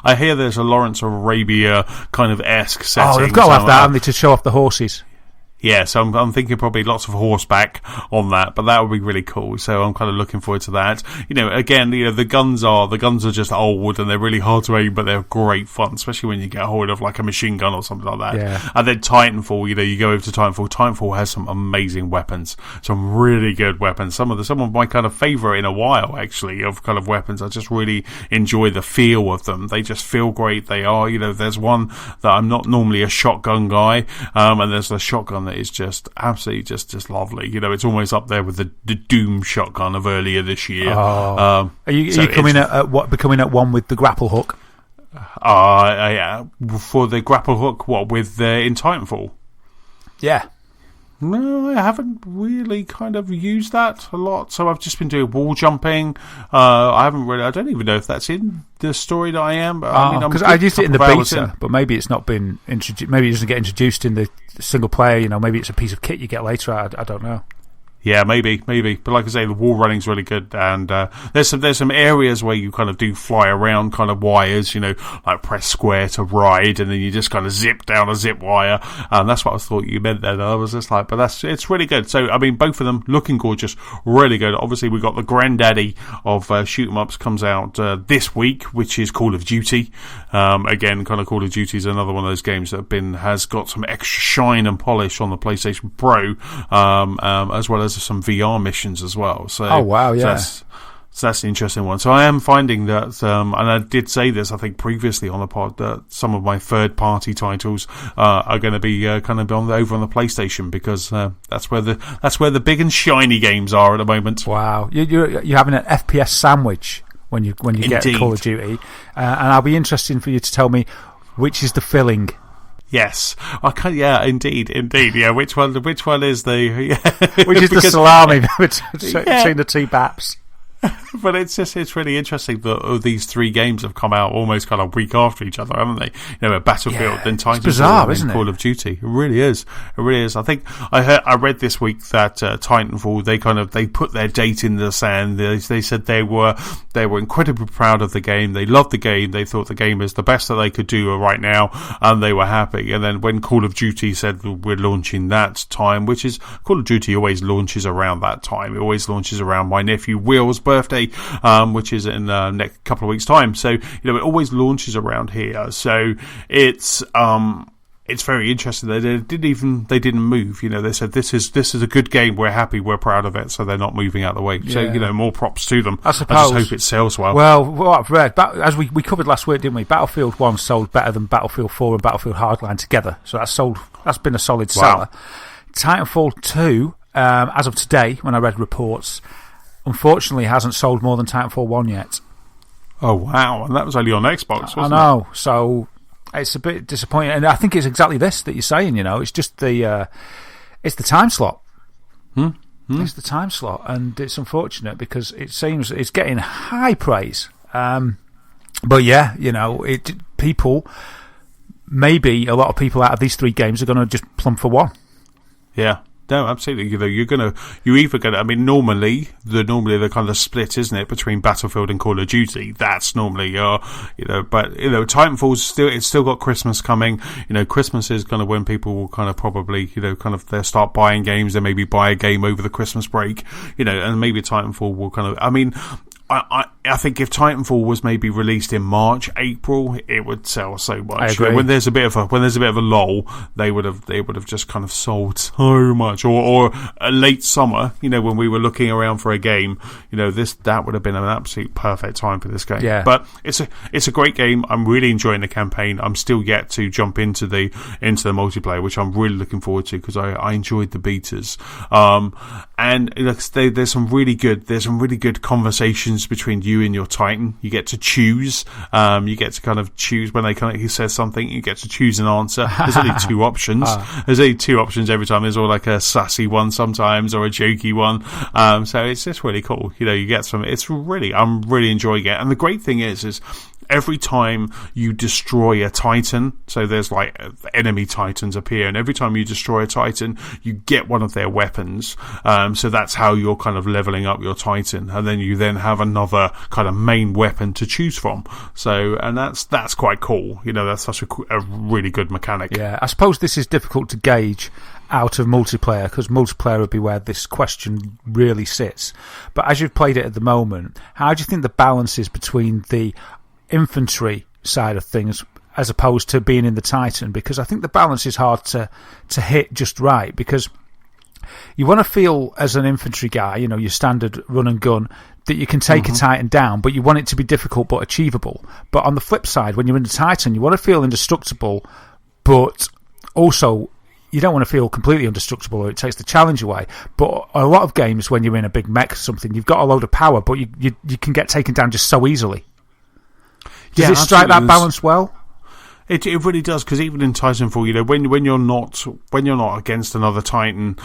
I hear there's a Lawrence of Arabia kind of esque setting. Oh, they've got to have that, haven't they, to show off the horses? Yeah, so I'm thinking probably lots of horseback on that, but that would be really cool. So I'm kind of looking forward to that. Again, the guns are just old and they're really hard to aim, but they're great fun, especially when you get hold of like a machine gun or something like that. Yeah. And then Titanfall, you go over to Titanfall. Titanfall has some amazing weapons, some really good weapons. Some of my kind of favourite in a while, actually, of kind of weapons. I just really enjoy the feel of them. They just feel great. They are, there's one that I'm not normally a shotgun guy, and there's a shotgun that is just absolutely just lovely. It's almost up there with the Doom shotgun of earlier this year. Are you becoming at one with the grapple hook? Yeah, for the grapple hook, with in Titanfall? Yeah. No, I haven't really kind of used that a lot. So I've just been doing wall jumping. I don't even know if that's in the story that I am. But because I used it in the beta, but maybe it's not been introduced. Maybe it doesn't get introduced in the single player. Maybe it's a piece of kit you get later. I don't know. Yeah, maybe. But like I say, the wall running's really good, and there's some areas where you kind of do fly around kind of wires, like press square to ride, and then you just kind of zip down a zip wire, and that's what I thought you meant then. I was just like, but it's really good. So, I mean, both of them looking gorgeous, really good. Obviously, we got the granddaddy of shoot 'em ups comes out this week, which is Call of Duty. Again, kind of Call of Duty is another one of those games that has got some extra shine and polish on the PlayStation Pro, as well as some VR missions as well. So, oh wow, yeah. So that's the interesting one. So I am finding that, and I did say this, I think, previously on the pod, that some of my third-party titles are going to be kind of over on the PlayStation, because that's where the big and shiny games are at the moment. Wow, you're having an FPS sandwich when you get Call of Duty, and I'll be interested for you to tell me which is the filling. Yes, I can. Yeah, indeed. Yeah, which one is the? Yeah. Which is the salami between the two baps? But it's really interesting that these three games have come out almost kind of week after each other, haven't they? Battlefield, then Titanfall, bizarre, isn't it? Call of Duty. It really is. I think I read this week that Titanfall, they put their date in the sand. They said they were incredibly proud of the game. They loved the game. They thought the game is the best that they could do right now, and they were happy. And then when Call of Duty said we're launching that time, which is Call of Duty always launches around that time. It always launches around my nephew Will's birthday, which is in the next couple of weeks' time. So it always launches around here. So it's very interesting. They didn't move. They said this is a good game. We're happy. We're proud of it. So they're not moving out of the way. Yeah. So more props to them. I suppose. I just hope it sells well. Well, what I've read, as we covered last week, didn't we? Battlefield 1 sold better than Battlefield 4 and Battlefield Hardline together. So that's been a solid seller. Titanfall 2, as of today, when I read reports, unfortunately hasn't sold more than Titanfall 1 yet. Oh, wow. And that was only on Xbox, wasn't it? I know. So it's a bit disappointing. And I think it's exactly this that you're saying, It's just it's the time slot. It's the time slot. And it's unfortunate because it seems it's getting high praise. But yeah, maybe a lot of people out of these three games are going to just plump for one. Yeah. No, absolutely. You're either gonna. I mean, normally the kind of split, isn't it, between Battlefield and Call of Duty? That's normally but Titanfall's still got Christmas coming. Christmas is kind of when people will kind of probably they'll start buying games. They maybe buy a game over the Christmas break. And maybe Titanfall will kind of. I mean, I think if Titanfall was maybe released in March, April, it would sell so much. I agree. When there's a bit of a lull, they would have just kind of sold so much. Or a late summer, when we were looking around for a game, that would have been an absolute perfect time for this game. Yeah. But it's a great game. I'm really enjoying the campaign. I'm still yet to jump into the multiplayer, which I'm really looking forward to because I enjoyed the betas. And there's some really good conversations between you and your Titan. You get to choose. You get to kind of choose when he says something. You get to choose an answer. There's only two options. There's only two options every time. There's all like a sassy one sometimes or a jokey one. So it's just really cool. You get some. I'm really enjoying it. And the great thing is every time you destroy a Titan, so there's like enemy Titans appear, and every time you destroy a Titan, you get one of their weapons. So that's how you're kind of leveling up your Titan, and then you have another kind of main weapon to choose from. So, and that's quite cool. That's such a really good mechanic. Yeah, I suppose this is difficult to gauge out of multiplayer, because multiplayer would be where this question really sits. But as you've played it at the moment, how do you think the balance is between the infantry side of things as opposed to being in the Titan? Because I think the balance is hard to hit just right, because you want to feel as an infantry guy, your standard run and gun, that you can take a Titan down, but you want it to be difficult but achievable. But on the flip side, when you're in the Titan, you want to feel indestructible, but also you don't want to feel completely indestructible or it takes the challenge away. But a lot of games, when you're in a big mech or something, you've got a load of power, but you can get taken down just so easily. Does it strike that balance well? It really does, because even in Titanfall, when you're not against another Titan,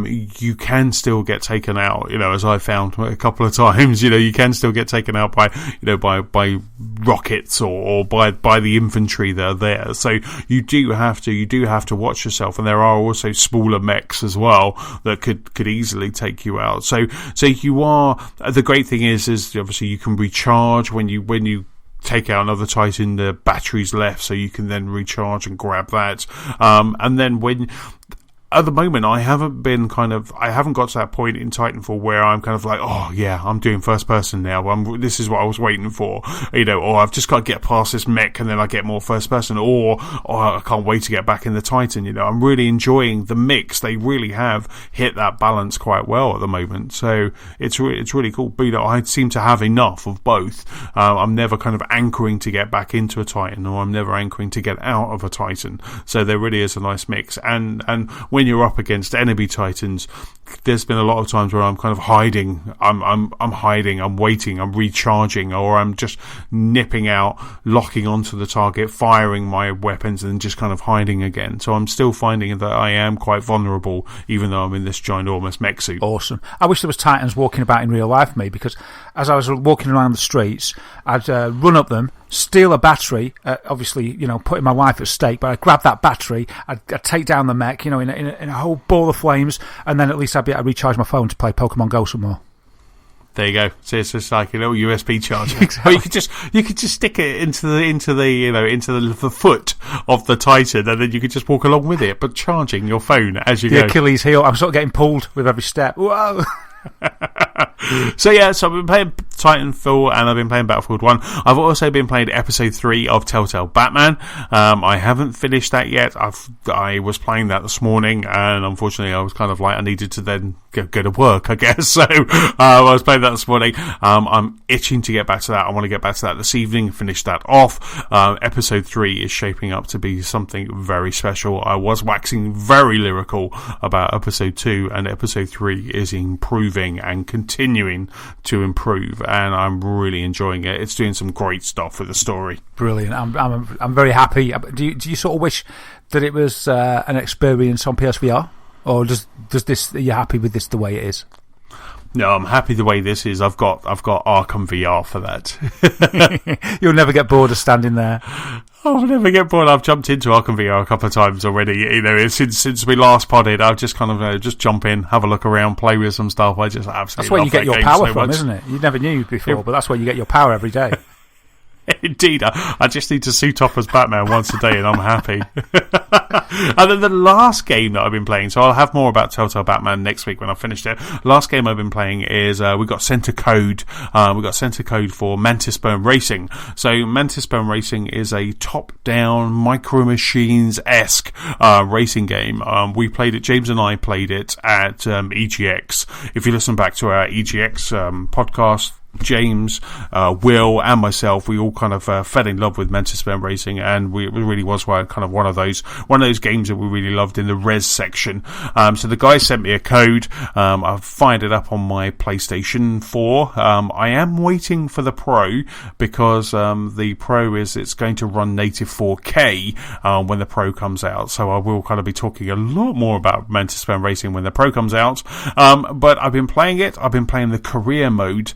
you can still get taken out. As I found a couple of times, you can still get taken out by rockets or by the infantry that are there. So you do have to watch yourself, and there are also smaller mechs as well that could easily take you out. So you are. The great thing is obviously you can recharge when you take out another Titan, the battery's left, so you can then recharge and grab that. And then when at the moment, I haven't got to that point in Titanfall where I'm kind of like, oh yeah, I'm doing first person now. This is what I was waiting for, or I've just got to get past this mech and then I get more first person, or I can't wait to get back in the Titan. I'm really enjoying the mix. They really have hit that balance quite well at the moment, so it's really cool. But I seem to have enough of both. I'm never kind of anchoring to get back into a Titan, or I'm never anchoring to get out of a Titan. So there really is a nice mix. And when you're up against enemy Titans, there's been a lot of times where I'm kind of hiding. I'm hiding. I'm waiting. I'm recharging, or I'm just nipping out, locking onto the target, firing my weapons, and just kind of hiding again. So I'm still finding that I am quite vulnerable, even though I'm in this ginormous mech suit. Awesome. I wish there was Titans walking about in real life, me, because as I was walking around the streets, I'd run up them, steal a battery, obviously, putting my life at stake, but I'd grab that battery, I'd take down the mech, in a whole ball of flames, and then at least I'd be able to recharge my phone to play Pokemon Go some more. There you go. So it's just like a little USB charger. Exactly. Or you could just stick it into the foot of the Titan, and then you could just walk along with it, but charging your phone as you go. The Achilles heel. I'm sort of getting pulled with every step. Whoa. So I've been playing Titanfall and I've been playing Battlefield 1. I've also been playing episode 3 of Telltale Batman. I haven't finished that yet. I was playing that this morning, and unfortunately I was kind of like, I needed to then go to work, I guess. So I was playing that this morning. I'm itching to get back to that. I want to get back to that this evening, finish that off. Episode 3 is shaping up to be something very special. I was waxing very lyrical about episode 2, and episode 3 is improving and continuing to improve, and I'm really enjoying it. It's doing some great stuff with the story. Brilliant. I'm very happy. Do you sort of wish that it was an experience on PSVR, or does this? Are you happy with this the way it is? No, I'm happy the way this is. I've got Arkham VR for that. You'll never get bored of standing there. I'll never get bored. I've jumped into Arkham VR a couple of times already. Since we last podded, I've just kind of just jump in, have a look around, play with some stuff. I just absolutely that's where love you get that your game power so from, much. isn't it? You never knew before, but that's where you get your power every day. Indeed, I just need to suit up as Batman once a day and I'm happy. And then the last game that I've been playing, so I'll have more about Telltale Batman next week when I've finished it. Last game I've been playing is we got Center Code. We got Center Code for Mantis Burn Racing. So Mantis Burn Racing is a top-down Micro Machines-esque racing game. We played it. James and I played it at EGX. If you listen back to our EGX podcast, James, Will, and myself, we all kind of fell in love with Mantis Burn Racing, and it really was kind of one of those games that we really loved in the res section. So the guy sent me a code. I've fired it up on my PlayStation 4. I am waiting for the Pro because the Pro it's going to run native 4K when the Pro comes out. So I will kind of be talking a lot more about Mantis Burn Racing when the Pro comes out. But I've been playing it. I've been playing the career mode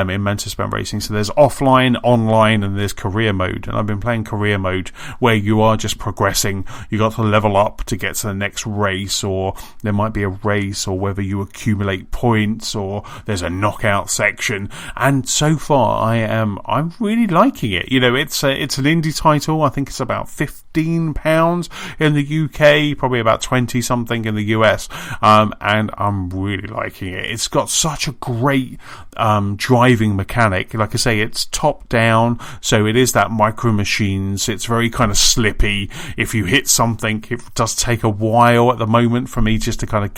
in Mantis Burn Racing. So there's offline, online, and there's career mode. And I've been playing career mode where you are just progressing. You got to level up to get to the next race, or there might be a race, or whether you accumulate points, or there's a knockout section. And so far, I'm really liking it. It's an indie title. I think it's about £15 in the UK, probably about 20 something in the US. And I'm really liking it. It's got such a great driving mechanic. Like I say, it's top down, so it is that Micro Machines. It's very kind of slippy. If you hit something, it does take a while at the moment for me just to kind of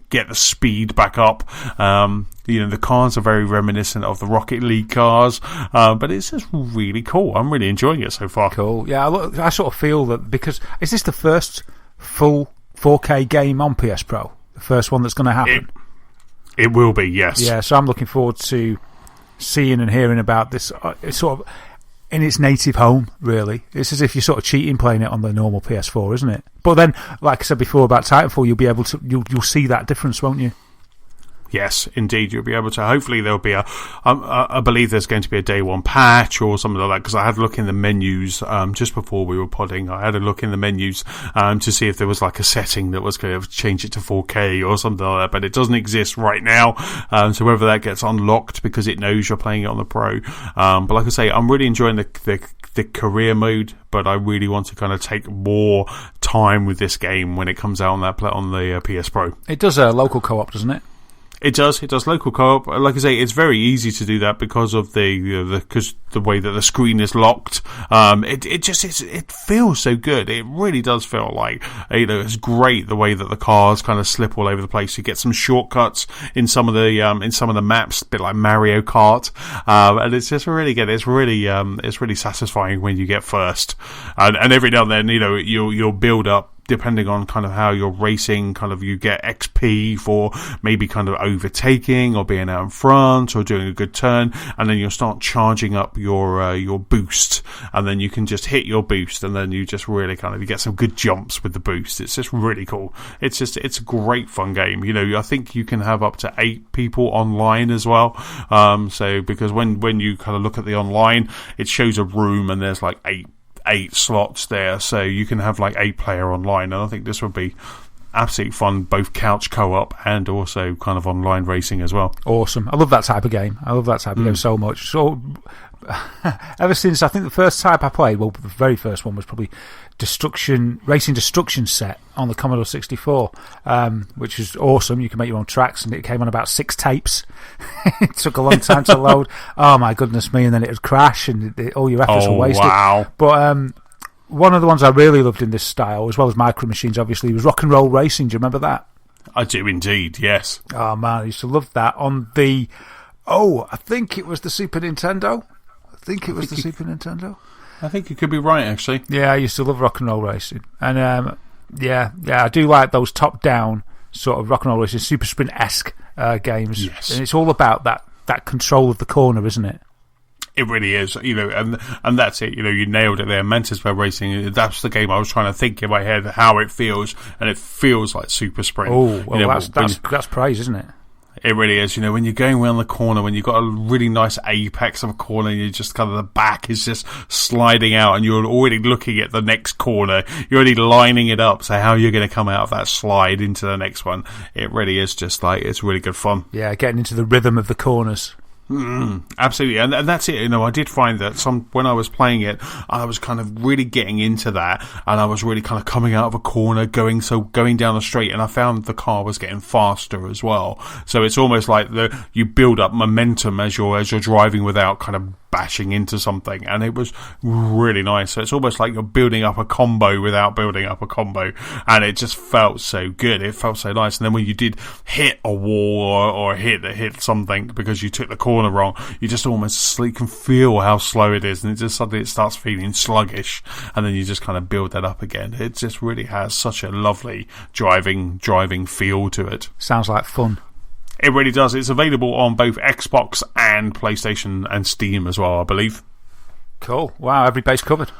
get the speed back up. The cars are very reminiscent of the Rocket League cars, but it's just really cool. I'm really enjoying it so far. Cool. Yeah, I sort of feel that because is this the first full 4K game on PS Pro? The first one that's going to happen? It will be, yes. Yeah, so I'm looking forward to seeing and hearing about this. It's sort of in its native home, really. It's as if you're sort of cheating playing it on the normal PS4, isn't it? But then, like I said before about Titanfall, you'll be able to you'll see that difference, won't you? Yes, indeed, you'll be able to. Hopefully there'll be I believe there's going to be a day one patch or something like that, because I had a look in the menus just before we were podding. I had a look in the menus to see if there was like a setting that was going to change it to 4K or something like that, but it doesn't exist right now. So whether that gets unlocked because it knows you're playing it on the Pro. But like I say, I'm really enjoying the career mode, but I really want to kind of take more time with this game when it comes out on the PS Pro. It does a local co-op, doesn't it? It does local co-op. Like I say, it's very easy to do that because of because the way that the screen is locked. It feels so good. It really does feel like, it's great the way that the cars kind of slip all over the place. You get some shortcuts in some of the maps, a bit like Mario Kart, and it's just really good. It's really satisfying when you get first, and every now and then, you'll build up. Depending on kind of how you're racing, kind of you get XP for maybe kind of overtaking or being out in front or doing a good turn, and then you'll start charging up your boost, and then you can just hit your boost, and then you just really kind of you get some good jumps with the boost. It's just really cool. It's a great fun game. I think you can have up to 8 people online as well. So because when you kind of look at the online, it shows a room and there's like 8 slots there, so you can have like 8 player online, and I think this would be absolutely fun, both couch co-op and also kind of online racing as well. Awesome. I love that type of game. Game so much. So ever since, I think the first type I played, well, the very first one was probably Racing Destruction set on the Commodore 64, which was awesome. You can make your own tracks, and it came on about 6 tapes. It took a long time to load. Oh my goodness me, and then it would crash, and all your efforts were wasted. Wow. But one of the ones I really loved in this style, as well as Micro Machines obviously, was Rock and Roll Racing. Do you remember that? I do indeed, yes. Oh man, I used to love that on the I think it was the Super Nintendo. Super Nintendo. I think you could be right, actually. Yeah, I used to love Rock and Roll Racing. And I do like those top-down sort of Rock and Roll Racing, Super Sprint-esque games. Yes. And it's all about that control of the corner, isn't it? It really is, and that's it. You nailed it there. Mantis Bell Racing. That's the game I was trying to think in my head how it feels, and it feels like Super Sprint. Oh, well, that's praise, isn't it? It really is. When you're going around the corner, when you've got a really nice apex of a corner, and you just kind of the back is just sliding out, and you're already looking at the next corner. You're already lining it up. So how you're going to come out of that slide into the next one? It really is just like it's really good fun. Yeah, getting into the rhythm of the corners. Absolutely, and that's it. I did find that when I was playing it, I was kind of really getting into that, and I was really kind of coming out of a corner, going down the straight, and I found the car was getting faster as well. So it's almost like you build up momentum as you're driving without kind of bashing into something, and it was really nice. So it's almost like you're building up a combo without building up a combo, and it just felt so good. It felt so nice. And then when you did hit a wall or hit something because you took the corner wrong, you just almost can feel how slow it is, and it just suddenly it starts feeling sluggish, and then you just kind of build that up again. It just really has such a lovely driving feel to it. Sounds like fun. It really does. It's available on both Xbox and PlayStation and Steam as well, I believe. Cool. Wow, every base covered.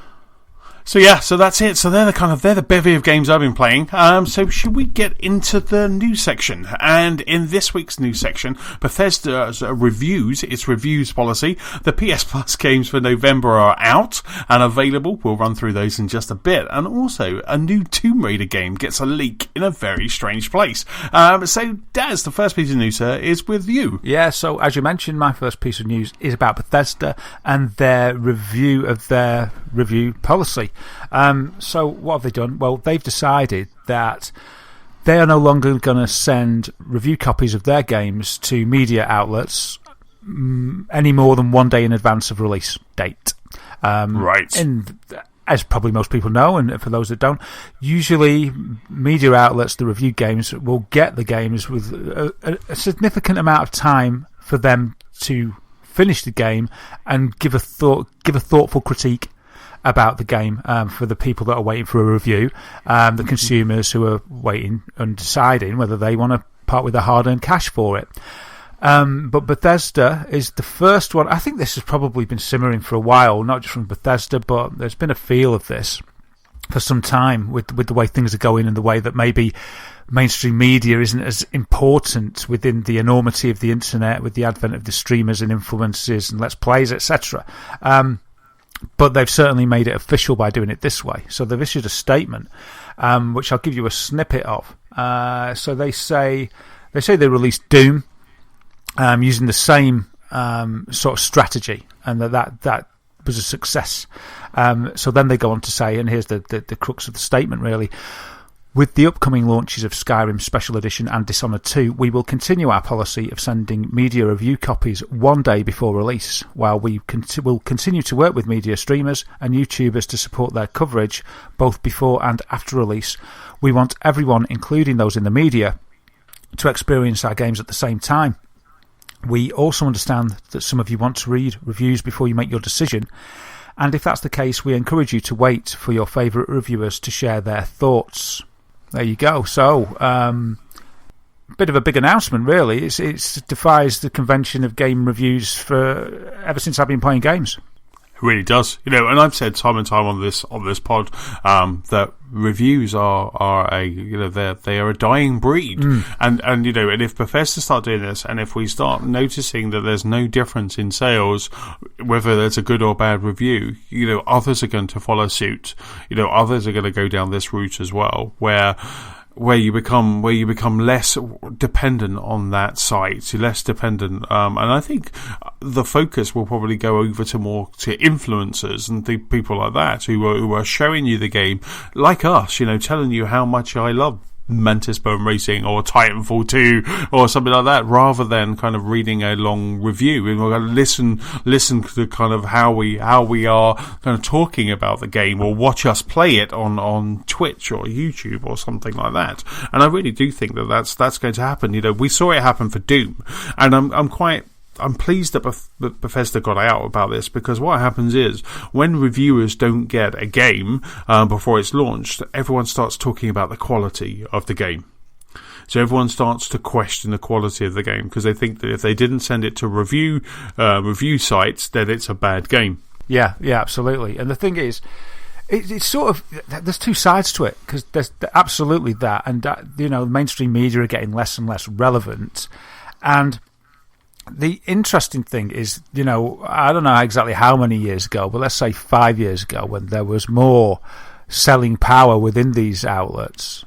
So that's it. So they're the bevy of games I've been playing. So should we get into the news section? And in this week's news section, Bethesda reviews its reviews policy. The PS Plus games for November are out and available. We'll run through those in just a bit. And also, a new Tomb Raider game gets a leak in a very strange place. So Daz, the first piece of news, sir, is with you. Yeah, so as you mentioned, my first piece of news is about Bethesda and their review of their review policy. So what have they done? Well, they've decided that they are no longer going to send review copies of their games to media outlets any more than 1 day in advance of release date. Right. And as probably most people know, and for those that don't, usually media outlets that review games will get the games with a significant amount of time for them to finish the game and give a thoughtful critique about the game for the people that are waiting for a review, the consumers who are waiting and deciding whether they want to part with their hard-earned cash for it. But Bethesda is the first one. I think this has probably been simmering for a while, not just from Bethesda, but there's been a feel of this for some time with the way things are going and the way that maybe mainstream media isn't as important within the enormity of the internet with the advent of the streamers and influencers and let's plays, etc. But they've certainly made it official by doing it this way. So they've issued a statement, which I'll give you a snippet of. So they say they released Doom using the same sort of strategy, and that was a success. So then they go on to say, and here's the crux of the statement really, with the upcoming launches of Skyrim Special Edition and Dishonored 2, we will continue our policy of sending media review copies one day before release, while we will continue to work with media streamers and YouTubers to support their coverage both before and after release. We want everyone, including those in the media, to experience our games at the same time. We also understand that some of you want to read reviews before you make your decision, and if that's the case, we encourage you to wait for your favourite reviewers to share their thoughts. There you go. So, bit of a big announcement, really. It defies the convention of game reviews for ever since I've been playing games. It really does, and I've said time and time on this pod that reviews are a dying breed, and if Bethesda start doing this, and if we start noticing that there's no difference in sales, whether there's a good or bad review, others are going to follow suit. Others are going to go down this route as well, where you become less dependent on that site, less dependent, and I think the focus will probably go over to more to influencers and people like that who are showing you the game, like us, telling you how much I love Mantis Bone Racing or Titanfall 2 or something like that, rather than kind of reading a long review. And we're going to listen to kind of how we are kind of talking about the game, or watch us play it on Twitch or YouTube or something like that. And I really do think that's going to happen. We saw it happen for Doom, and I'm pleased that Bethesda got out about this, because what happens is when reviewers don't get a game before it's launched, everyone starts talking about the quality of the game. So everyone starts to question the quality of the game, because they think that if they didn't send it to review sites, then it's a bad game. Yeah, absolutely. And the thing is, it's sort of, there's two sides to it, because there's absolutely that, and the mainstream media are getting less and less relevant, and the interesting thing is, I don't know exactly how many years ago, but let's say 5 years ago, when there was more selling power within these outlets,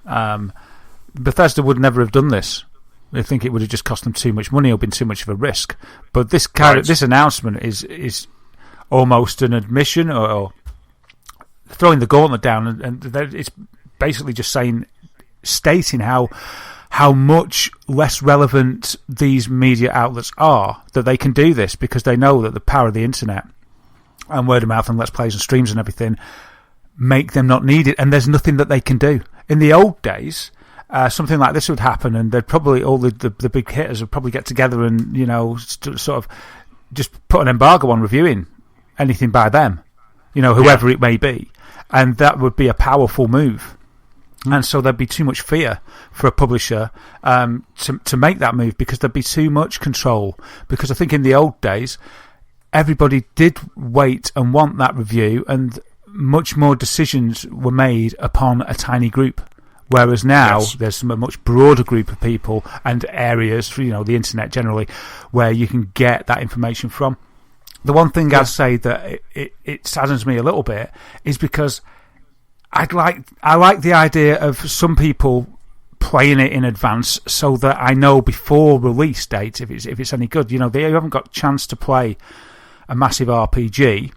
Bethesda would never have done this. I think it would have just cost them too much money or been too much of a risk. But this this announcement is almost an admission, or throwing the gauntlet down, and it's basically just stating how much less relevant these media outlets are, that they can do this because they know that the power of the internet and word of mouth and let's plays and streams and everything make them not need it, and there's nothing that they can do. In the old days, something like this would happen, and they'd probably, all the big hitters would probably get together and sort of just put an embargo on reviewing anything by them, whoever it may be, and that would be a powerful move. And so there'd be too much fear for a publisher to make that move, because there'd be too much control. Because I think in the old days, everybody did wait and want that review, and much more decisions were made upon a tiny group. Whereas now, there's a much broader group of people and areas, the internet generally, where you can get that information from. The one thing I'd say that it saddens me a little bit is because I like the idea of some people playing it in advance, so that I know before release date if it's any good. They haven't got a chance to play a massive RPG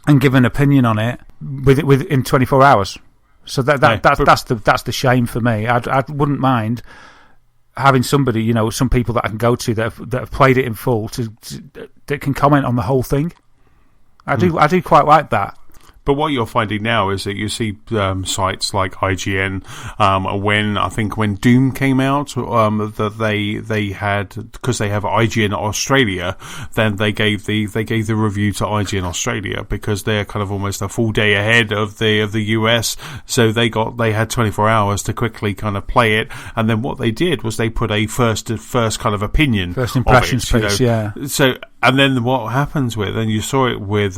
and give an opinion on it within 24 hours. So that's the shame for me. I wouldn't mind having somebody, some people that I can go to that have played it in full that can comment on the whole thing. I do quite like that. But what you're finding now is that you see sites like IGN, when Doom came out, that they had, because they have IGN Australia, then they gave the review to IGN Australia, because they're kind of almost a full day ahead of the US, so they had 24 hours to quickly kind of play it, and then what they did was they put a first kind of opinion, first impressions piece, yeah. So. And then what happens and you saw it with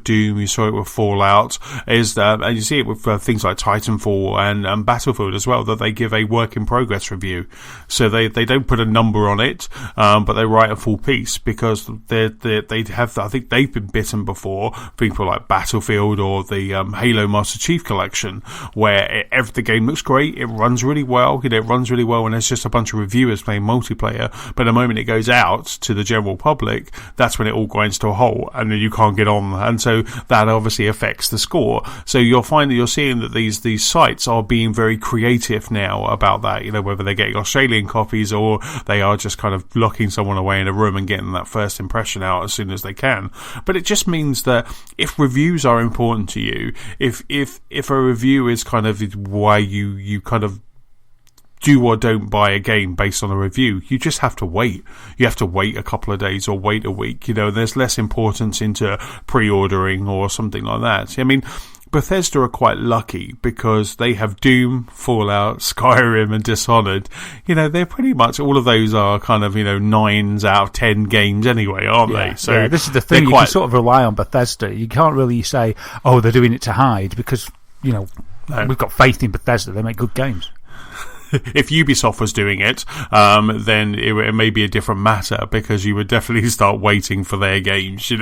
Doom, you saw it with Fallout, is that, and you see it with things like Titanfall and Battlefield as well, that they give a work in progress review. So they don't put a number on it, but they write a full piece, because they have, I think they've been bitten before, people like Battlefield or the Halo Master Chief Collection, where the game looks great, it runs really well, it runs really well, and there's just a bunch of reviewers playing multiplayer, but the moment it goes out to the general public, that's when it all grinds to a halt, and then you can't get on, and so that obviously affects the score. So you're seeing that these sites are being very creative now about that, whether they're getting Australian copies or they are just kind of locking someone away in a room and getting that first impression out as soon as they can. But it just means that if reviews are important to you, if a review is kind of why you kind of do or don't buy a game based on a review, you just have to wait. You have to wait a couple of days or wait a week. There's less importance into pre-ordering or something like that. I mean, Bethesda are quite lucky because they have Doom, Fallout, Skyrim and Dishonored. They're pretty much, all of those are kind of, 9s out of 10 games anyway, aren't they? So this is the thing, you can sort of rely on Bethesda. You can't really say, oh, they're doing it to hide, because, we've got faith in Bethesda. They make good games. If Ubisoft was doing it, then it may be a different matter, because you would definitely start waiting for their games,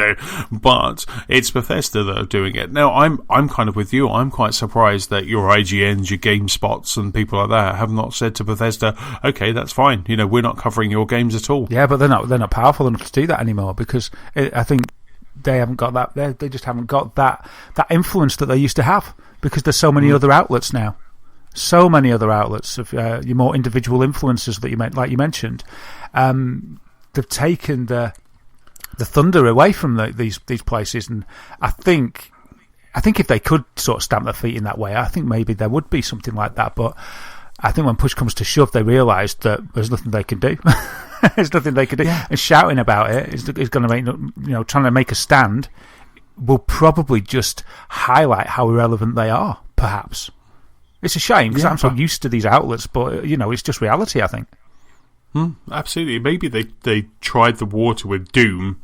But it's Bethesda that are doing it. Now, I'm kind of with you. I'm quite surprised that your IGNs, your GameSpots, and people like that have not said to Bethesda, "Okay, that's fine. We're not covering your games at all." Yeah, but they're not powerful enough to do that anymore, because I think they haven't got that. They just haven't got that influence that they used to have, because there's so many other outlets now. So many other outlets of your more individual influencers that like you mentioned. They've taken the thunder away from these places, and I think if they could sort of stamp their feet in that way, I think maybe there would be something like that. But I think when push comes to shove, they realised that there's nothing they can do. There's nothing they can do, and shouting about it is going to make trying to make a stand will probably just highlight how irrelevant they are, perhaps. It's a shame, because I'm so used to these outlets, but, it's just reality, I think. Absolutely. Maybe they tried the water with Doom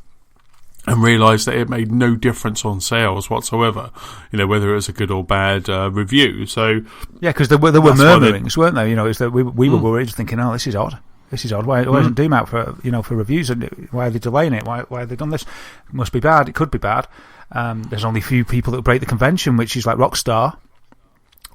and realised that it made no difference on sales whatsoever, whether it was a good or bad review. So yeah, because there were murmurings, weren't there? It's that we were worried, thinking, oh, this is odd. This is odd. Why isn't Doom out for reviews? And why are they delaying it? Why have they done this? It must be bad. It could be bad. There's only a few people that break the convention, which is like Rockstar.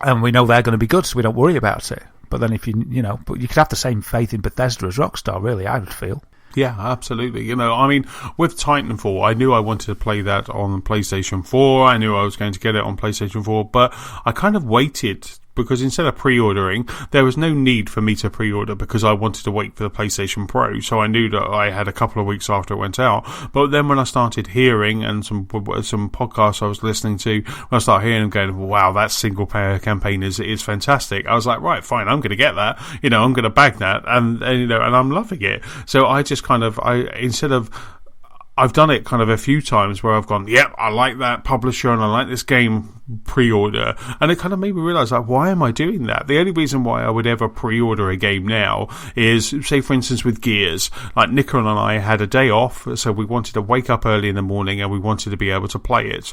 And we know they're going to be good, so we don't worry about it. But then if but you could have the same faith in Bethesda as Rockstar, really, I would feel. Yeah, absolutely. I mean, with Titanfall, I knew I wanted to play that on PlayStation 4. I knew I was going to get it on PlayStation 4, but I kind of waited, because instead of pre-ordering, there was no need for me to pre-order, because I wanted to wait for the PlayStation Pro, so I knew that I had a couple of weeks after it went out. But then when I started hearing, and some podcasts I was listening to, when I started hearing them going, wow, that single-player campaign is fantastic, I was like, right, fine, I'm going to get that, I'm going to bag that, and I'm loving it. So I just kind of, I've done it kind of a few times where I've gone, yep, I like that publisher and I like this game, pre-order. And it kind of made me realise, like, why am I doing that? The only reason why I would ever pre-order a game now is, say, for instance, with Gears. Like, Nicola and I had a day off, so we wanted to wake up early in the morning and we wanted to be able to play it.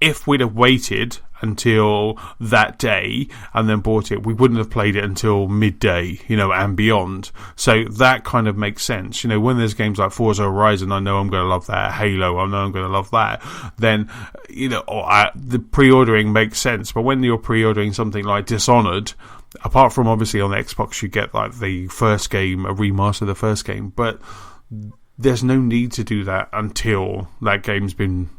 If we'd have waited until that day and then bought it, we wouldn't have played it until midday, and beyond. So that kind of makes sense. When there's games like Forza Horizon, I know I'm going to love that. Halo, I know I'm going to love that. Then, the pre-ordering makes sense. But when you're pre-ordering something like Dishonored, apart from obviously on the Xbox, you get like the first game, a remaster of the first game, but there's no need to do that until that game's been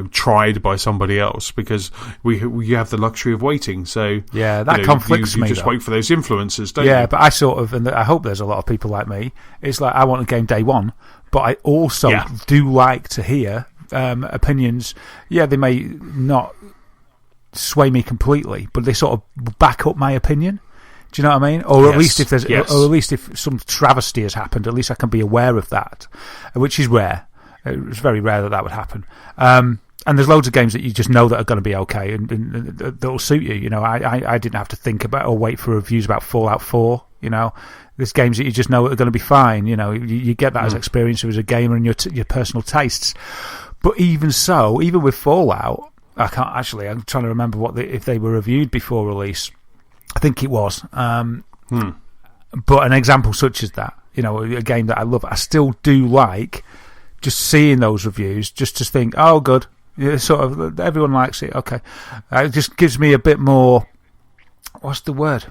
tried by somebody else, because we have the luxury of waiting. So yeah, that conflicts me. You just though. wait for those influences, don't you? Yeah, but I sort of, and I hope there's a lot of people like me. It's like, I want a game day one, but I also do like to hear opinions. Yeah, they may not sway me completely, but they sort of back up my opinion. Do you know what I mean? Or at least if some travesty has happened, at least I can be aware of that, which is rare. It's very rare that would happen. And there's loads of games that you just know that are going to be okay and that'll suit you. I didn't have to think about or wait for reviews about Fallout 4. There's games that you just know are going to be fine. You get that as experience as a gamer and your personal tastes. But even so, even with Fallout, I'm trying to remember if they were reviewed before release. I think it was. But an example such as that, a game that I love, I still do like just seeing those reviews, just to think, oh, good. Yeah, sort of, everyone likes it. Okay. It just gives me a bit more, what's the word?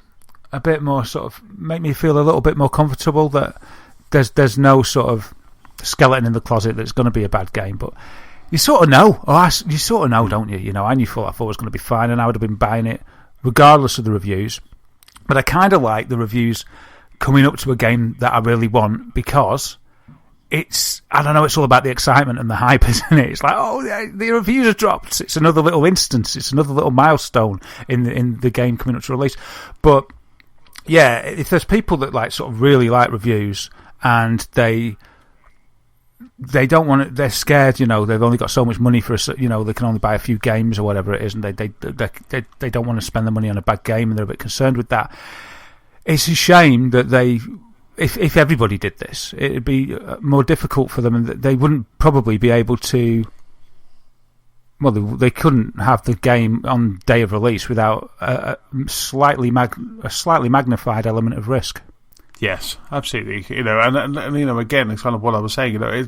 A bit more sort of, make me feel a little bit more comfortable that there's no sort of skeleton in the closet that's going to be a bad game, but you sort of know. You sort of know, don't you? You know, I thought it was going to be fine, and I would have been buying it regardless of the reviews. But I kind of like the reviews coming up to a game that I really want, because it's, I don't know, it's all about the excitement and the hype, isn't it? It's like, oh, the reviews have dropped. It's another little instance. It's another little milestone in the game coming up to release. But yeah, if there's people that like sort of really like reviews and they don't want it, they're scared, you know, they've only got so much money for you know, they can only buy a few games or whatever it is, and they don't want to spend the money on a bad game, and they're a bit concerned with that. It's a shame that if everybody did this, it'd be more difficult for them, and they wouldn't probably be able to. Well, they couldn't have the game on day of release without a slightly magnified element of risk. Yes, absolutely. You know, and you know, again, it's kind of what I was saying. You know,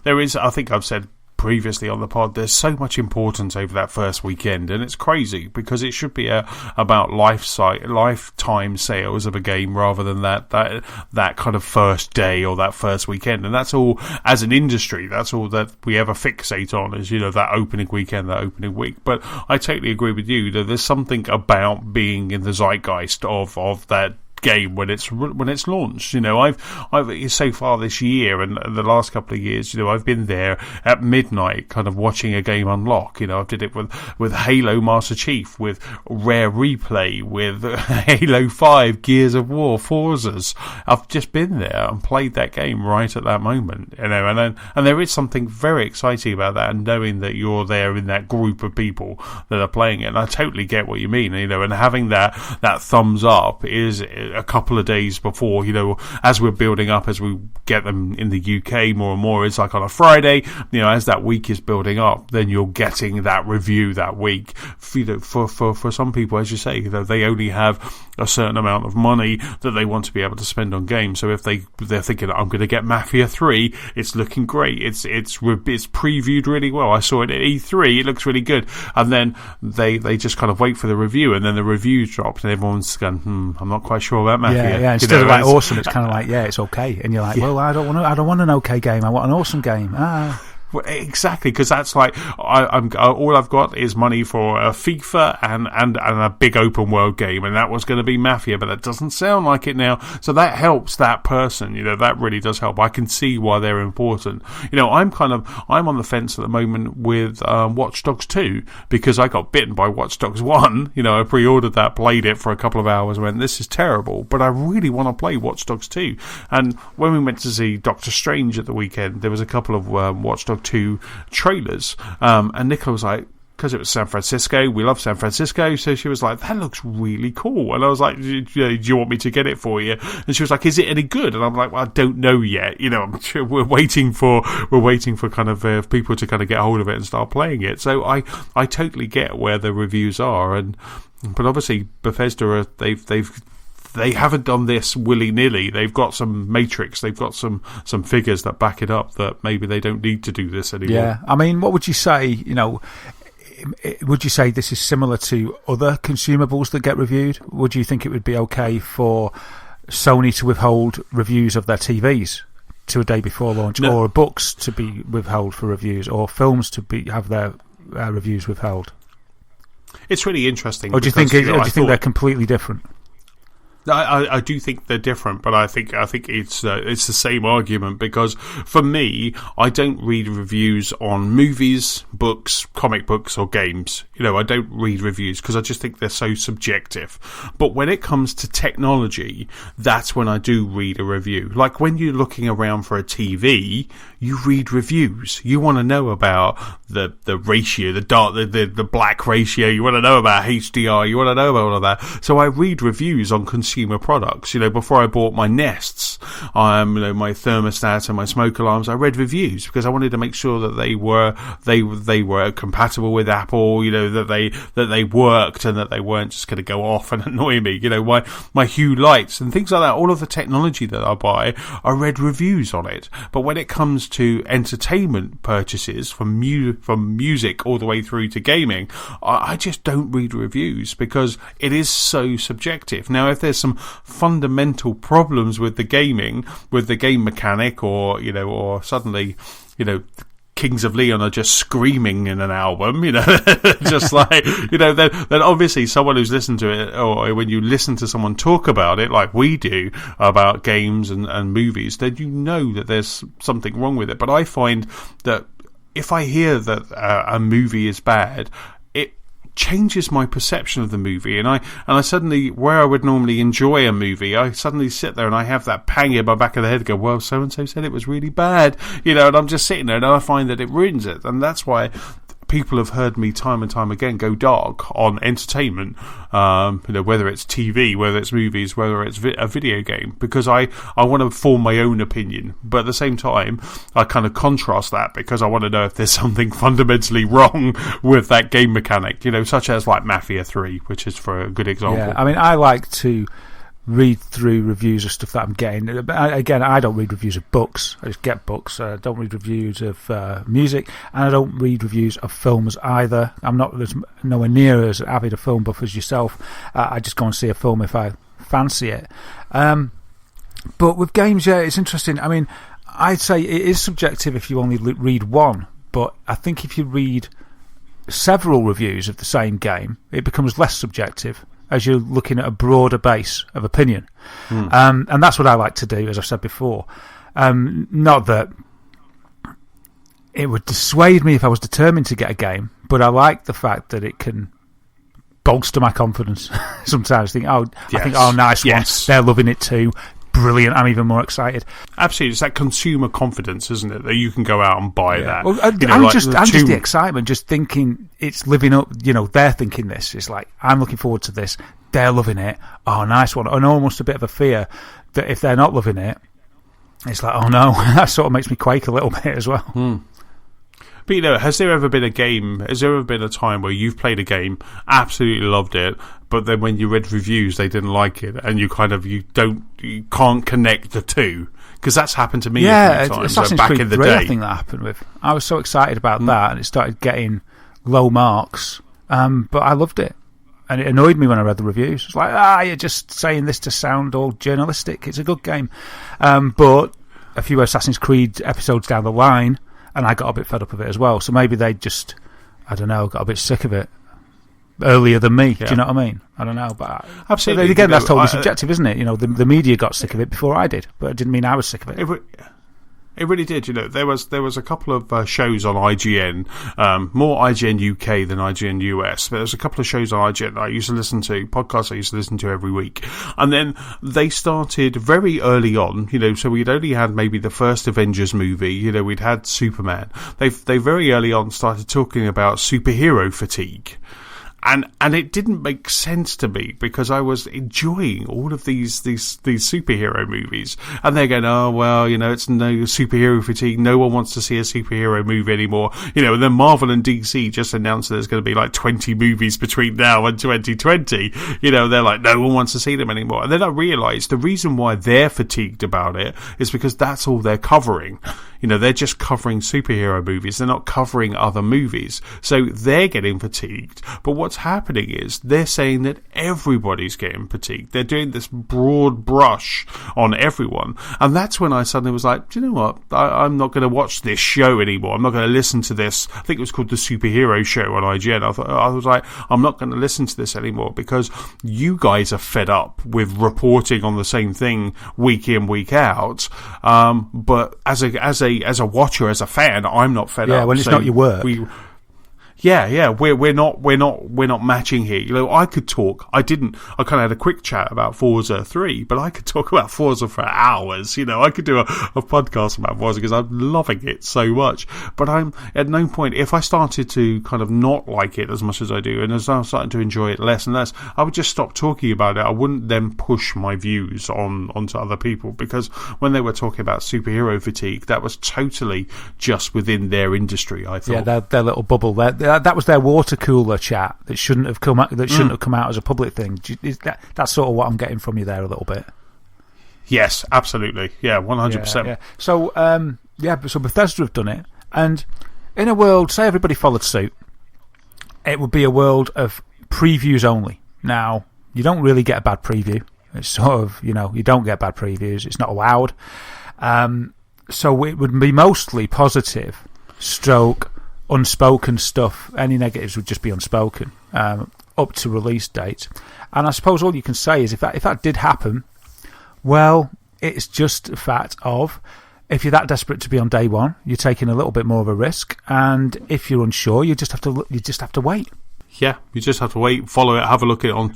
there is. I think I've said previously on the pod, there's so much importance over that first weekend, and it's crazy because it should be about lifetime sales of a game rather than that kind of first day or that first weekend. And that's all, as an industry, that's all that we ever fixate on, is, you know, that opening weekend, that opening week. But I totally agree with you that there's something about being in the zeitgeist of that game when it's launched. You know, I've so far this year and the last couple of years, you know, I've been there at midnight kind of watching a game unlock. You know, I did it with Halo Master Chief, with Rare Replay, with Halo 5, Gears of War, Forzas. I've just been there and played that game right at that moment, you know, and there is something very exciting about that, and knowing that you're there in that group of people that are playing it. And I totally get what you mean, you know, and having that thumbs up is a couple of days before, you know, as we're building up, as we get them in the UK more and more, it's like on a Friday, you know, as that week is building up, then you're getting that review that week. You know, for some people, as you say, you know, they only have a certain amount of money that they want to be able to spend on games. So if they're thinking, I'm going to get Mafia 3, it's looking great. It's previewed really well. I saw it at E3. It looks really good. And then they just kind of wait for the review, and then the review drops, and everyone's going, I'm not quite sure about Mafia. Yeah. Instead of like awesome, it's kind of like, yeah, it's okay. And you're like, well, I don't want an okay game. I want an awesome game. Well, exactly, because that's like I'm all I've got is money for a FIFA and a big open world game, and that was going to be Mafia, but that doesn't sound like it now. So that helps that person, you know, that really does help. I can see why they're important. You know, I'm on the fence at the moment with Watch Dogs 2, because I got bitten by Watch Dogs 1. You know, I pre-ordered that, played it for a couple of hours, and went, this is terrible, but I really want to play Watch Dogs 2. And when we went to see Doctor Strange at the weekend, there was a couple of Watch Dogs 2 trailers, and Nicola was like, because it was San Francisco, we love San Francisco, so she was like, that looks really cool. And I was like, do you want me to get it for you? And she was like, is it any good? And I'm like, well, I don't know yet, you know, we're waiting for kind of people to kind of get hold of it and start playing it. So I totally get where the reviews are, but obviously Bethesda, they haven't done this willy-nilly. They've got some matrix. They've got some figures that back it up, that maybe they don't need to do this anymore. Yeah, I mean, what would you say, you know, would you say this is similar to other consumables that get reviewed? Would you think it would be okay for Sony to withhold reviews of their TVs to a day before launch, or books to be withheld for reviews, or films to have their reviews withheld? It's really interesting. Or do you think they're completely different? I do think they're different, but I think it's the same argument, because for me, I don't read reviews on movies, books, comic books, or games. You know, I don't read reviews because I just think they're so subjective. But when it comes to technology, that's when I do read a review. Like when you're looking around for a TV, you read reviews. You want to know about the ratio, the black ratio. You want to know about HDR. You want to know about all of that. So I read reviews on consumer products. You know, before I bought my Nests, you know, my thermostat and my smoke alarms, I read reviews because I wanted to make sure that they were compatible with Apple. You know, that they worked and that they weren't just going to go off and annoy me. My Hue lights and things like that. All of the technology that I buy, I read reviews on it. But when it comes to entertainment purchases from music all the way through to gaming, I just don't read reviews because it is so subjective. Now, if there's some fundamental problems with the gaming, with the game mechanic, or suddenly, Kings of Leon are just screaming in an album, just like, then obviously someone who's listened to it, or when you listen to someone talk about it, like we do, about games and movies, then that there's something wrong with it. But I find that if I hear that a movie is bad, it changes my perception of the movie, and I suddenly, where I would normally enjoy a movie, I suddenly sit there and I have that pang in my back of the head, go, well, so and so said it was really bad, and I'm just sitting there and I find that it ruins it. And that's why people have heard me time and time again go dark on entertainment, whether it's TV, whether it's movies, whether it's a video game, because I want to form my own opinion. But at the same time, I kind of contrast that because I want to know if there's something fundamentally wrong with that game mechanic, such as like Mafia 3, which is for a good example. Yeah, I mean, I like to read through reviews of stuff that I'm getting. Again, I don't read reviews of books. I just get books. I don't read reviews of music, and I don't read reviews of films either. I'm not nowhere near as avid a film buff as yourself. I just go and see a film if I fancy it. But with games, yeah, it's interesting. I mean, I'd say it is subjective if you only read one, but I think if you read several reviews of the same game, it becomes less subjective, as you're looking at a broader base of opinion. And that's what I like to do, as I've said before. Not that it would dissuade me if I was determined to get a game, but I like the fact that it can bolster my confidence. Sometimes nice one, they're loving it too. Brilliant, I'm even more excited. Absolutely, it's that consumer confidence, isn't it, that you can go out and buy that. Well, just the excitement, just thinking it's living up, they're thinking this. It's like, I'm looking forward to this, they're loving it, oh, nice one. And almost a bit of a fear that if they're not loving it, it's like, oh no, that sort of makes me quake a little bit as well. But has there ever been a time where you've played a game, absolutely loved it, but then when you read reviews they didn't like it, and you can't connect the two? Because that's happened to me a few times. Assassin's back Creed in the 3, day. I think that happened with. I was so excited about that, and it started getting low marks, but I loved it. And it annoyed me when I read the reviews. It's like, you're just saying this to sound all journalistic. It's a good game. But a few Assassin's Creed episodes down the line, and I got a bit fed up of it as well. So maybe they just, I don't know, got a bit sick of it earlier than me. Yeah. Do you know what I mean? I don't know. But absolutely. Again, that's totally subjective, isn't it? The media got sick of it before I did, but it didn't mean I was sick of it. It really did. There was a couple of shows on IGN, more IGN UK than IGN US. But there was a couple of shows on IGN that I used to listen to, podcasts I used to listen to every week. And then they started very early on, so we'd only had maybe the first Avengers movie, we'd had Superman. They very early on started talking about superhero fatigue. And it didn't make sense to me because I was enjoying all of these superhero movies, and they're going, oh well, it's no superhero fatigue. No one wants to see a superhero movie anymore. And then Marvel and DC just announced that there's going to be like 20 movies between now and 2020. They're like, no one wants to see them anymore. And then I realised the reason why they're fatigued about it is because that's all they're covering. They're just covering superhero movies. They're not covering other movies. So they're getting fatigued. But what's happening is they're saying that everybody's getting fatigued. They're doing this broad brush on everyone. And that's when I suddenly was like, do you know what? I'm not going to watch this show anymore. I'm not going to listen to this. I think it was called The Superhero Show on IGN. I was like, I'm not going to listen to this anymore because you guys are fed up with reporting on the same thing week in, week out. But as a watcher, as a fan, I'm not fed up. Yeah, when it's not your work. We're not matching here. I could talk. I kind of had a quick chat about Forza 3, but I could talk about Forza for hours. I could do a podcast about Forza because I'm loving it so much. But I'm at no point, if I started to kind of not like it as much as I do, and as I'm starting to enjoy it less and less, I would just stop talking about it. I wouldn't then push my views onto other people, because when they were talking about superhero fatigue, that was totally just within their industry, I thought. Yeah, their little bubble. that was their water cooler chat that shouldn't have come out, as a public thing. That's sort of what I'm getting from you there a little bit. Yes, absolutely. Yeah, 100%. Yeah. So, so Bethesda have done it, and in a world, say everybody followed suit, it would be a world of previews only. Now, you don't really get a bad preview. It's sort of, you don't get bad previews. It's not allowed. So it would be mostly positive, stroke, unspoken stuff. Any negatives would just be unspoken, up to release date. And I suppose all you can say is if that did happen, well, it's just a fact of, if you're that desperate to be on day one, you're taking a little bit more of a risk, and if you're unsure, you just have to wait. Yeah, you just have to wait, follow it, have a look at it on.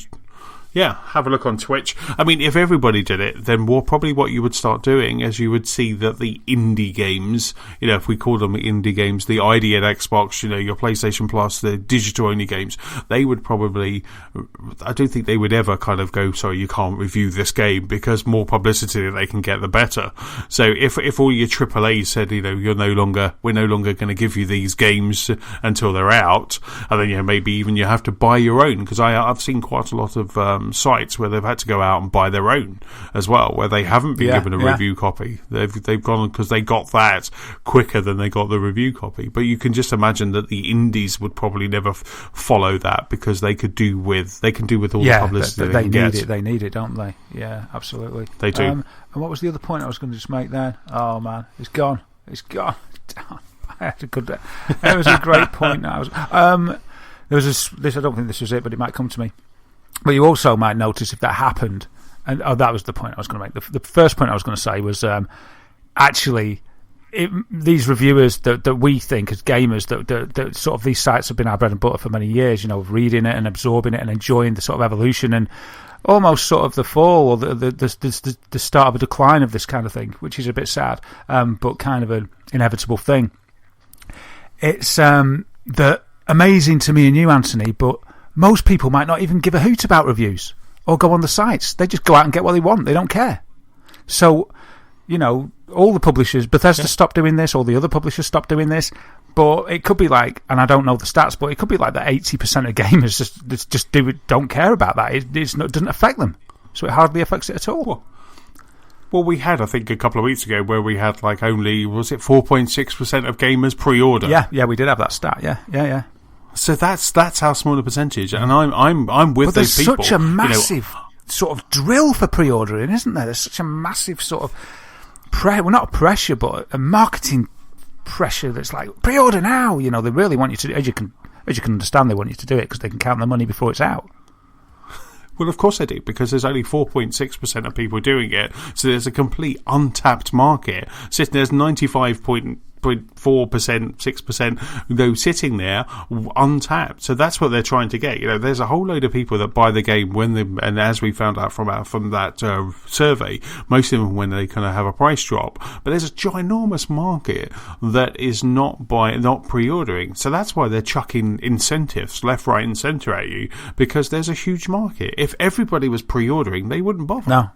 Yeah, have a look on Twitch. I mean, if everybody did it, then probably what you would start doing is you would see that the indie games, if we call them indie games, the ID at Xbox, your PlayStation Plus, the digital-only games, they would probably, I don't think they would ever kind of go, sorry, you can't review this game, because more publicity that they can get, the better. So if all your AAA said, we're no longer going to give you these games until they're out, and then, maybe even you have to buy your own, because I've seen quite a lot of sites where they've had to go out and buy their own as well, where they haven't been given a review copy. They've gone because they got that quicker than they got the review copy. But you can just imagine that the indies would probably never follow that, because they can do with all the publicity they can get. They need it, don't they? Yeah, absolutely. They do. And what was the other point I was going to just make then? Oh man, it's gone. I had a good. It was a great point. There was this. I don't think this was it, but it might come to me. But you also might notice if that happened, and that was the point I was going to make. The first point I was going to say was actually these reviewers that we think as gamers that sort of these sites have been our bread and butter for many years. Reading it and absorbing it and enjoying the sort of evolution and almost sort of the fall or the start of a decline of this kind of thing, which is a bit sad, but kind of an inevitable thing. It's the amazing to me and you, Anthony, but most people might not even give a hoot about reviews or go on the sites. They just go out and get what they want. They don't care. So, all the publishers, Bethesda stopped doing this, all the other publishers stopped doing this, but it could be like, and I don't know the stats, but it could be like that 80% of gamers just don't care about that. It doesn't affect them. So it hardly affects it at all. Well, we had, I think, a couple of weeks ago where we had only, was it 4.6% of gamers pre-order? Yeah, we did have that stat. Yeah. So that's how small a percentage, and I'm with those people. There's such a massive sort of drill for pre-ordering, isn't there? There's such a massive sort of not pressure, but a marketing pressure that's like pre-order now. They really want you to. As you can understand, they want you to do it because they can count the money before it's out. Well, of course they do, because there's only 4.6% of people doing it, so there's a complete untapped market. So there's 95.4%, 6%, sitting there untapped. So that's what they're trying to get. There's a whole load of people that buy the game and as we found out from that survey, most of them when they kind of have a price drop. But there's a ginormous market that is not pre-ordering. So that's why they're chucking incentives left, right, and centre at you, because there's a huge market. If everybody was pre-ordering, they wouldn't bother. No,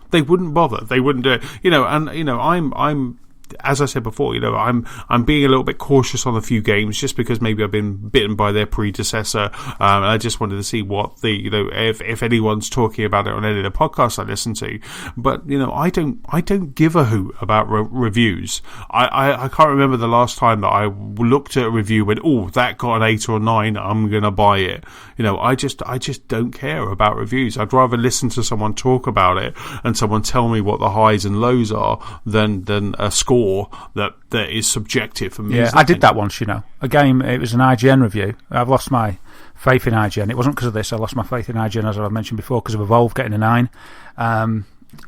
they wouldn't bother. They wouldn't do it. I'm. As I said before, I'm being a little bit cautious on a few games just because maybe I've been bitten by their predecessor. And I just wanted to see what if anyone's talking about it on any of the podcasts I listen to. But I don't give a hoot about reviews. I can't remember the last time that I looked at a review and went, oh, that got an 8 or a 9, I'm gonna buy it. I just don't care about reviews. I'd rather listen to someone talk about it and someone tell me what the highs and lows are than a score that is subjective for me. Yeah, I did that once, a game, it was an IGN review. I've lost my faith in IGN. It wasn't because of this, I lost my faith in IGN, as I've mentioned before, because of Evolve getting a 9. And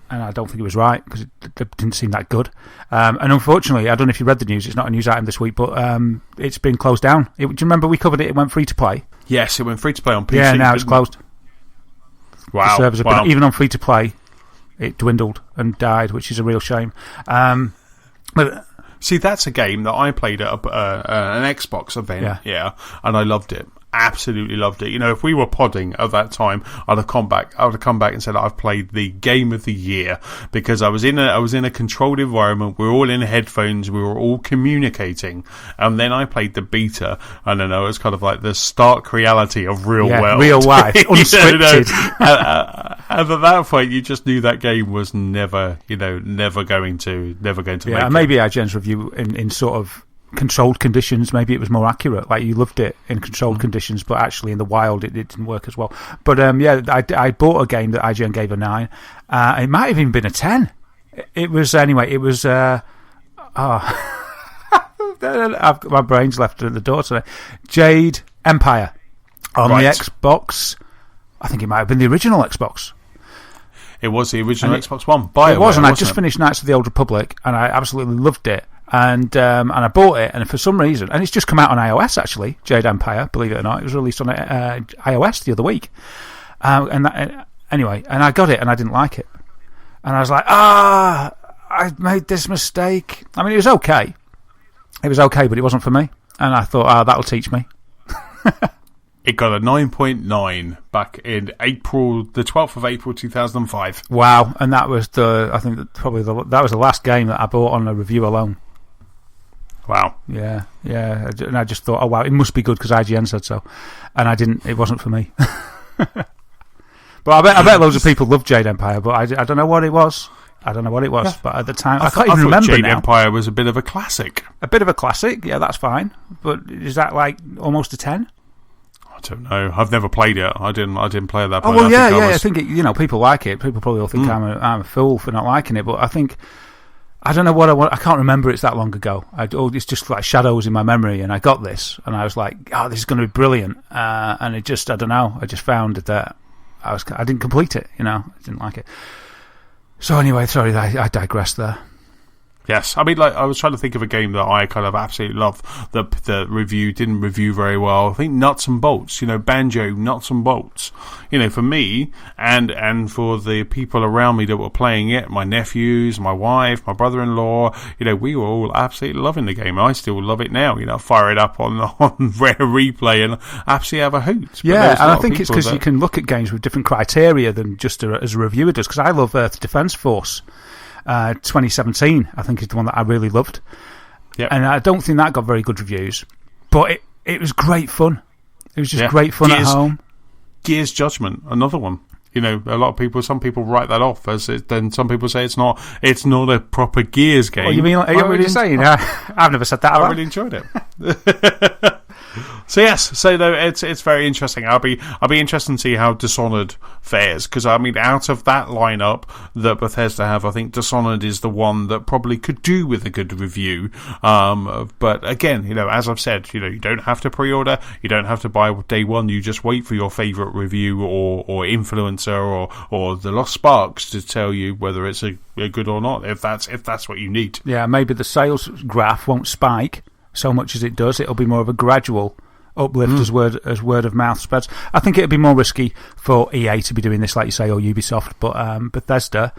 I don't think it was right, because it didn't seem that good. And unfortunately, I don't know if you read the news, it's not a news item this week, but it's been closed down. Do you remember we covered it? It went free to play. Yes, it went free to play on PC. Yeah, now it's closed. Wow. The servers have been, even on free to play, it dwindled and died, which is a real shame. See, that's a game that I played at an Xbox event, and I loved it. absolutely loved it. You know, if we were podding at that time, I would have come back and said I've played the game of the year, because I was in a controlled environment. We were all in headphones. We were all communicating, and then I played the beta. I don't know. It was kind of like the stark reality of real world, real life, unscripted. And at that point, you just knew that game was never going to make it. Maybe IGN's review in sort of controlled conditions, maybe it was more accurate. Like, you loved it in controlled conditions, but actually in the wild it didn't work as well. But I bought a game that IGN gave a 9. It might have even been a 10. My brain's left at the door today. Jade Empire on the Xbox. I think it might have been the original Xbox. It was the original Xbox One. It was, and I just finished Knights of the Old Republic, and I absolutely loved it. And I bought it, and for some reason, and it's just come out on iOS actually, Jade Empire, believe it or not, it was released on iOS the other week. Anyway, and I got it, and I didn't like it, and I was like, I made this mistake. I mean, it was okay, but it wasn't for me, and I thought, that'll teach me. It got a 9.9 back in April, the 12th of April 2005. Wow, and that was that was the last game that I bought on a review alone. Wow. Yeah, and I just thought, oh wow, it must be good because IGN said so, and I didn't. It wasn't for me. But I bet loads of people loved Jade Empire, but I don't know what it was. Yeah. But at the time, I can't even remember Jade now. Empire was a bit of a classic. A bit of a classic, yeah, that's fine. But is that like almost a 10? I don't know. I've never played it. I didn't play at that point. Oh well, I think people like it. People probably will think I'm a fool for not liking it, but I think. I don't know what I want. I can't remember. It's that long ago. It's just like shadows in my memory, and I got this, and I was like, "Oh, this is going to be brilliant." And it just, I don't know. I just found that I didn't complete it. I didn't like it. So anyway, sorry, I digressed there. Yes, I mean, like, I was trying to think of a game that I kind of absolutely love that the review didn't review very well. I think Nuts and Bolts, Banjo, Nuts and Bolts. For me and for the people around me that were playing it, my nephews, my wife, my brother-in-law, we were all absolutely loving the game. I still love it now. Fire it up on Rare Replay and absolutely have a hoot. Yeah, and I think it's because you can look at games with different criteria than just as a reviewer does. Because I love Earth Defense Force. 2017, I think, is the one that I really loved. Yep. And I don't think that got very good reviews, but it was great fun. It was just great fun at home. Gears Judgment, another one. A lot of people, some people write that off as it, then some people say it's not a proper Gears game. What you mean? Are you really saying? I've never said that. I really enjoyed it. So yes, though it's very interesting. I'll be interested to see how Dishonored fares, because I mean, out of that lineup that Bethesda have, I think Dishonored is the one that probably could do with a good review. But again, as I've said, you don't have to pre-order, you don't have to buy day one. You just wait for your favourite review or influencer or the Lost Sparks to tell you whether it's a good or not. If that's what you need. Yeah, maybe the sales graph won't spike so much as it does. It'll be more of a gradual uplift as word of mouth spreads. I think it'd be more risky for EA to be doing this, like you say, or Ubisoft, but Bethesda,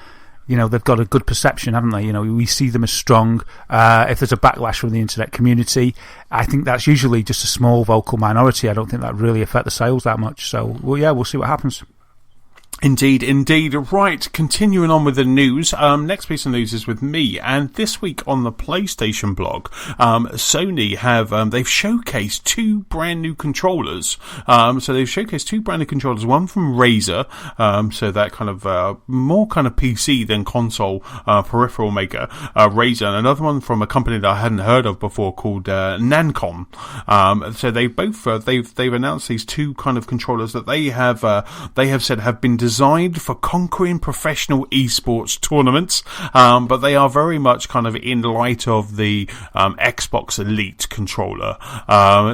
they've got a good perception, haven't they? We see them as strong. If there's a backlash from the internet community, I think that's usually just a small vocal minority. I don't think that really affect the sales that much. So, we'll see what happens. Indeed. Right, continuing on with the news. Next piece of news is with me, and this week on the PlayStation blog, Sony have they've showcased two brand new controllers. So they've showcased two brand new controllers. One from Razer, so that kind of more kind of PC than console peripheral maker, Razer, and another one from a company that I hadn't heard of before called Nancom. So they both they've announced these two kind of controllers that they have said have been designed for conquering professional esports tournaments, but they are very much kind of in light of the Xbox Elite controller.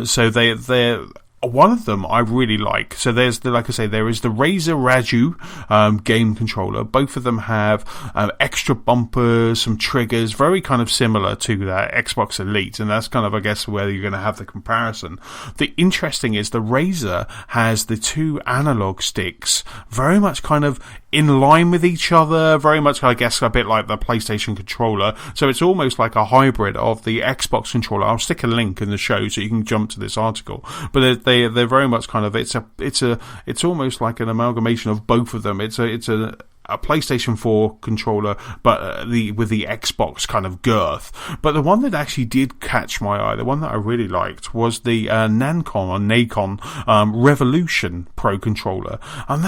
So they're one of them I really like. So there's like I say, there is the Razer Raju game controller. Both of them have extra bumpers, some triggers, very kind of similar to that Xbox Elite, and that's kind of, I guess, where you're going to have the comparison. The interesting is the Razer has the two analog sticks very much kind of in line with each other, very much, I guess, a bit like the PlayStation controller. So it's almost like a hybrid of the Xbox controller. I'll stick a link in the show so you can jump to this article. But they're very much kind of it's almost like an amalgamation of both of them. It's a PlayStation 4 controller, but with the Xbox kind of girth. But the one that actually did catch my eye, the one that I really liked, was the Nacon Revolution Pro controller, and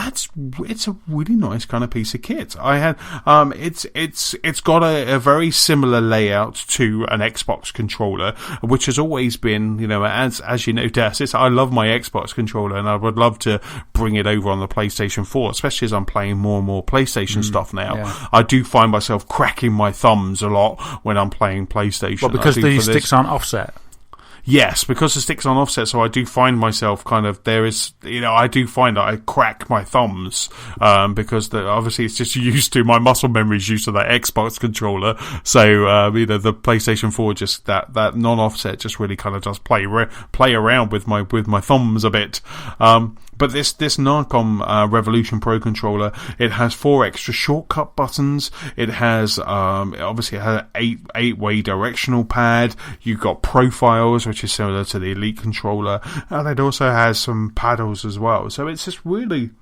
it's a really nice kind of piece of kit. I had it's got a very similar layout to an Xbox controller, which has always been, as you know, Des, I love my Xbox controller, and I would love to bring it over on the PlayStation 4, especially as I'm playing more and more PlayStation stuff now. Yeah. I do find myself cracking my thumbs a lot when I'm playing PlayStation. Well, because the sticks aren't offset. Yes, because the sticks aren't offset, so I do find myself I do find that I crack my thumbs, because obviously it's just used to, my muscle memory is used to that Xbox controller, so, the PlayStation 4, just that non-offset just really kind of does play around with my thumbs a bit. But this Nacon Revolution Pro controller, it has 4 extra shortcut buttons. It has obviously it has an 8-way directional pad. You've got profiles, which is similar to the Elite controller, and it also has some paddles as well. So it's just really.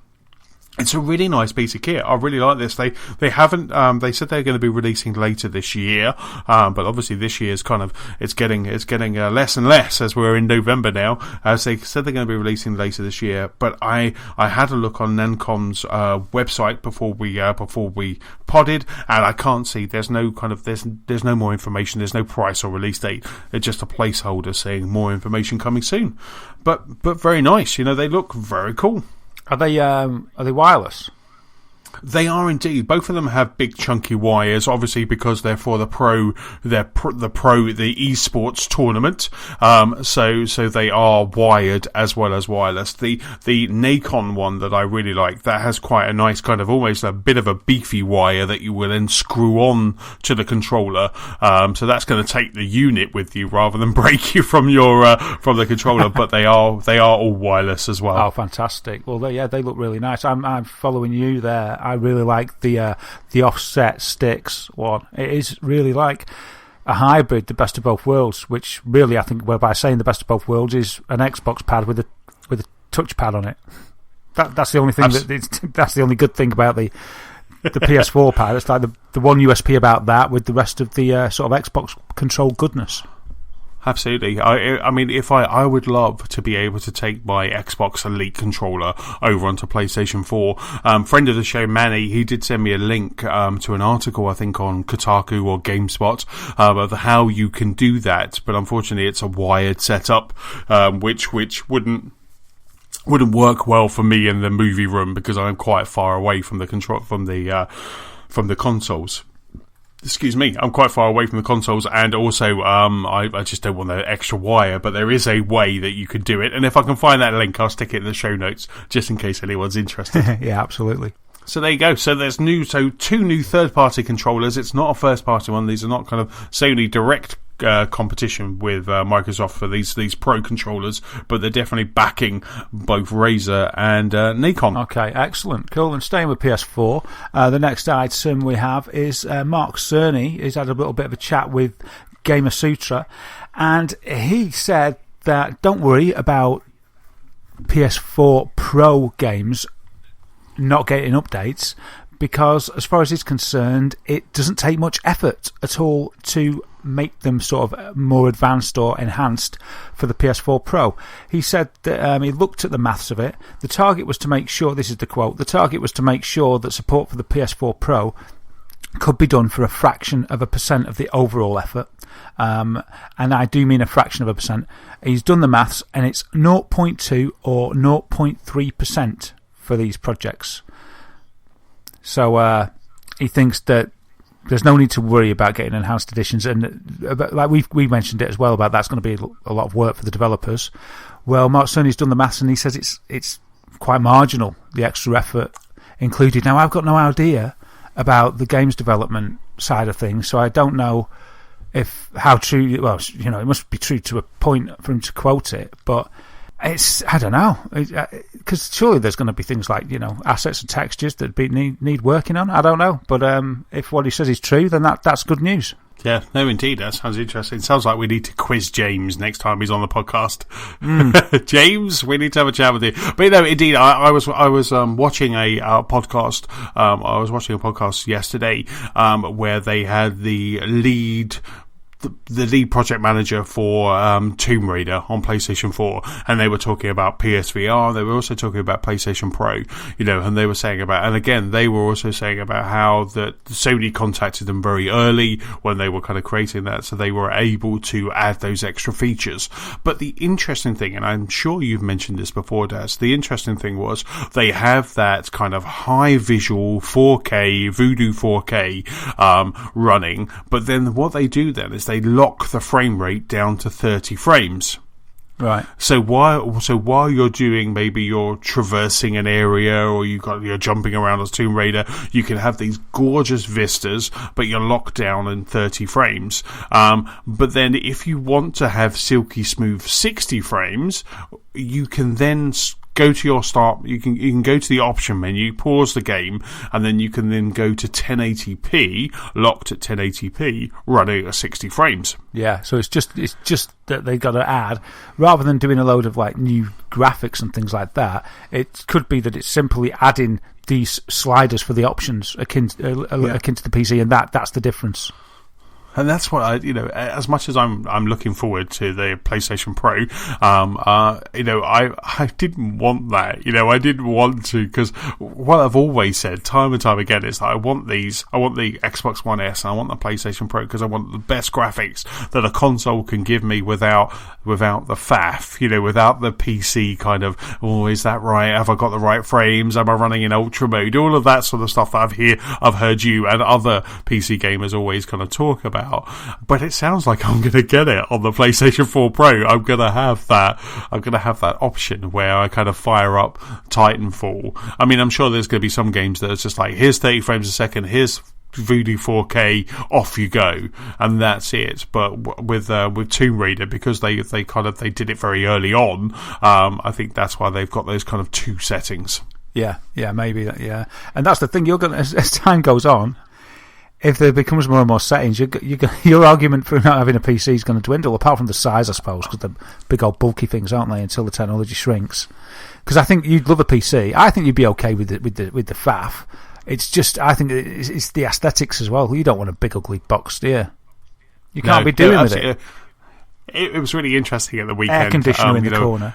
It's a really nice piece of kit. I really like this. They haven't. They said they're going to be releasing later this year, but obviously this year is it's getting less and less as we're in November now. As they said they're going to be releasing later this year. But I had a look on Nancon's website before we podded, and I can't see. There's no more information. There's no price or release date. It's just a placeholder saying more information coming soon. But very nice. They look very cool. Are they wireless? They are indeed. Both of them have big chunky wires, obviously because they're for the esports tournament. So they are wired as well as wireless. The Nacon one that I really like, that has quite a nice kind of almost a bit of a beefy wire that you will then screw on to the controller. So that's going to take the unit with you rather than break you from the controller. But they are all wireless as well. Oh, fantastic! Well, they look really nice. I'm following you there. I really like the offset sticks one. It is really like a hybrid, the best of both worlds, which really I think, by saying the best of both worlds, is an Xbox pad with a touchpad on it. That's the only thing that's the only good thing about the PS4 pad. It's like the one USP about that with the rest of the sort of Xbox control goodness. Absolutely. I mean, I would love to be able to take my Xbox Elite controller over onto PlayStation 4. Friend of the show, Manny, he did send me a link to an article, I think, on Kotaku or GameSpot, of how you can do that. But unfortunately, it's a wired setup, which wouldn't work well for me in the movie room because I'm quite far away from the consoles. Excuse me, I'm quite far away from the consoles, and also I just don't want the extra wire, but there is a way that you can do it, and if I can find that link, I'll stick it in the show notes, just in case anyone's interested. Yeah, absolutely. So there you go. So there's two new third-party controllers. It's not a first-party one. These are not kind of Sony direct competition with Microsoft for these Pro controllers, but they're definitely backing both Razer and Nacon. Okay, excellent, cool. And staying with PS4, the next item we have is Mark Cerny. He's had a little bit of a chat with Gamer Sutra, and he said that don't worry about PS4 Pro games not getting updates, because as far as he's concerned, it doesn't take much effort at all to make them sort of more advanced or enhanced for the PS4 Pro. He said that he looked at the maths of it. The target was to make sure, this is the quote, the target was to make sure that support for the PS4 Pro could be done for a fraction of a percent of the overall effort. And I do mean a fraction of a percent. He's done the maths, and it's 0.2 or 0.3% for these projects. So he thinks that there's no need to worry about getting enhanced editions, and like we mentioned it as well about that's going to be a lot of work for the developers. Well, Mark Cerny's done the maths, and he says it's quite marginal, the extra effort included. Now, I've got no idea about the games development side of things, so I don't know how true. Well, it must be true to a point for him to quote it, but I don't know, because surely there's going to be things like assets and textures that need working on. I don't know, but if what he says is true, then that's good news. Yeah, no, indeed, that sounds interesting. Sounds like we need to quiz James next time he's on the podcast. James, we need to have a chat with you. But no, indeed, I was watching a podcast. I was watching a podcast yesterday where they had the lead project manager for Tomb Raider on PlayStation 4, and they were talking about PSVR. They were also talking about PlayStation Pro, and they were saying about, and again, they were also saying about how that Sony contacted them very early when they were kind of creating that, so they were able to add those extra features. But the interesting thing, and I'm sure you've mentioned this before, Daz, the interesting thing was they have that kind of high visual 4K, Voodoo 4K running, but then what they do then is they lock the frame rate down to 30 frames. Right. So while you're doing, maybe you're traversing an area or you're jumping around as Tomb Raider, you can have these gorgeous vistas, but you're locked down in 30 frames. But then if you want to have silky smooth 60 frames, you can then go to your start. You can go to the option menu, pause the game, and then you can then go to 1080p, locked at 1080p, running at 60 frames. Yeah, so it's just that they got to add, rather than doing a load of like new graphics and things like that. It could be that it's simply adding these sliders for the options akin to the PC, and that's the difference. And that's what as much as I'm looking forward to the PlayStation Pro, I didn't want that. I didn't want to, because what I've always said time and time again is that I want the Xbox One S and I want the PlayStation Pro because I want the best graphics that a console can give me without the faff, without the PC kind of, is that right? Have I got the right frames? Am I running in ultra mode? All of that sort of stuff that I've heard you and other PC gamers always kind of talk about. But it sounds like I'm going to get it on the PlayStation 4 Pro. I'm going to have that option where I kind of fire up Titanfall. I mean, I'm sure there's going to be some games that are just like, here's 30 frames a second, here's Voodoo 4K, off you go, and that's it. But with Tomb Raider, because they did it very early on, I think that's why they've got those kind of two settings. Yeah, maybe that. Yeah, and that's the thing. You're going as time goes on, if there becomes more and more settings, your argument for not having a PC is going to dwindle, apart from the size, I suppose, because they're big old bulky things, aren't they, until the technology shrinks. Because I think you'd love a PC. I think you'd be okay with the faff. It's just, I think it's the aesthetics as well. You don't want a big ugly box, do you? You can't be doing with it. It was really interesting at the weekend. Air conditioner in the corner.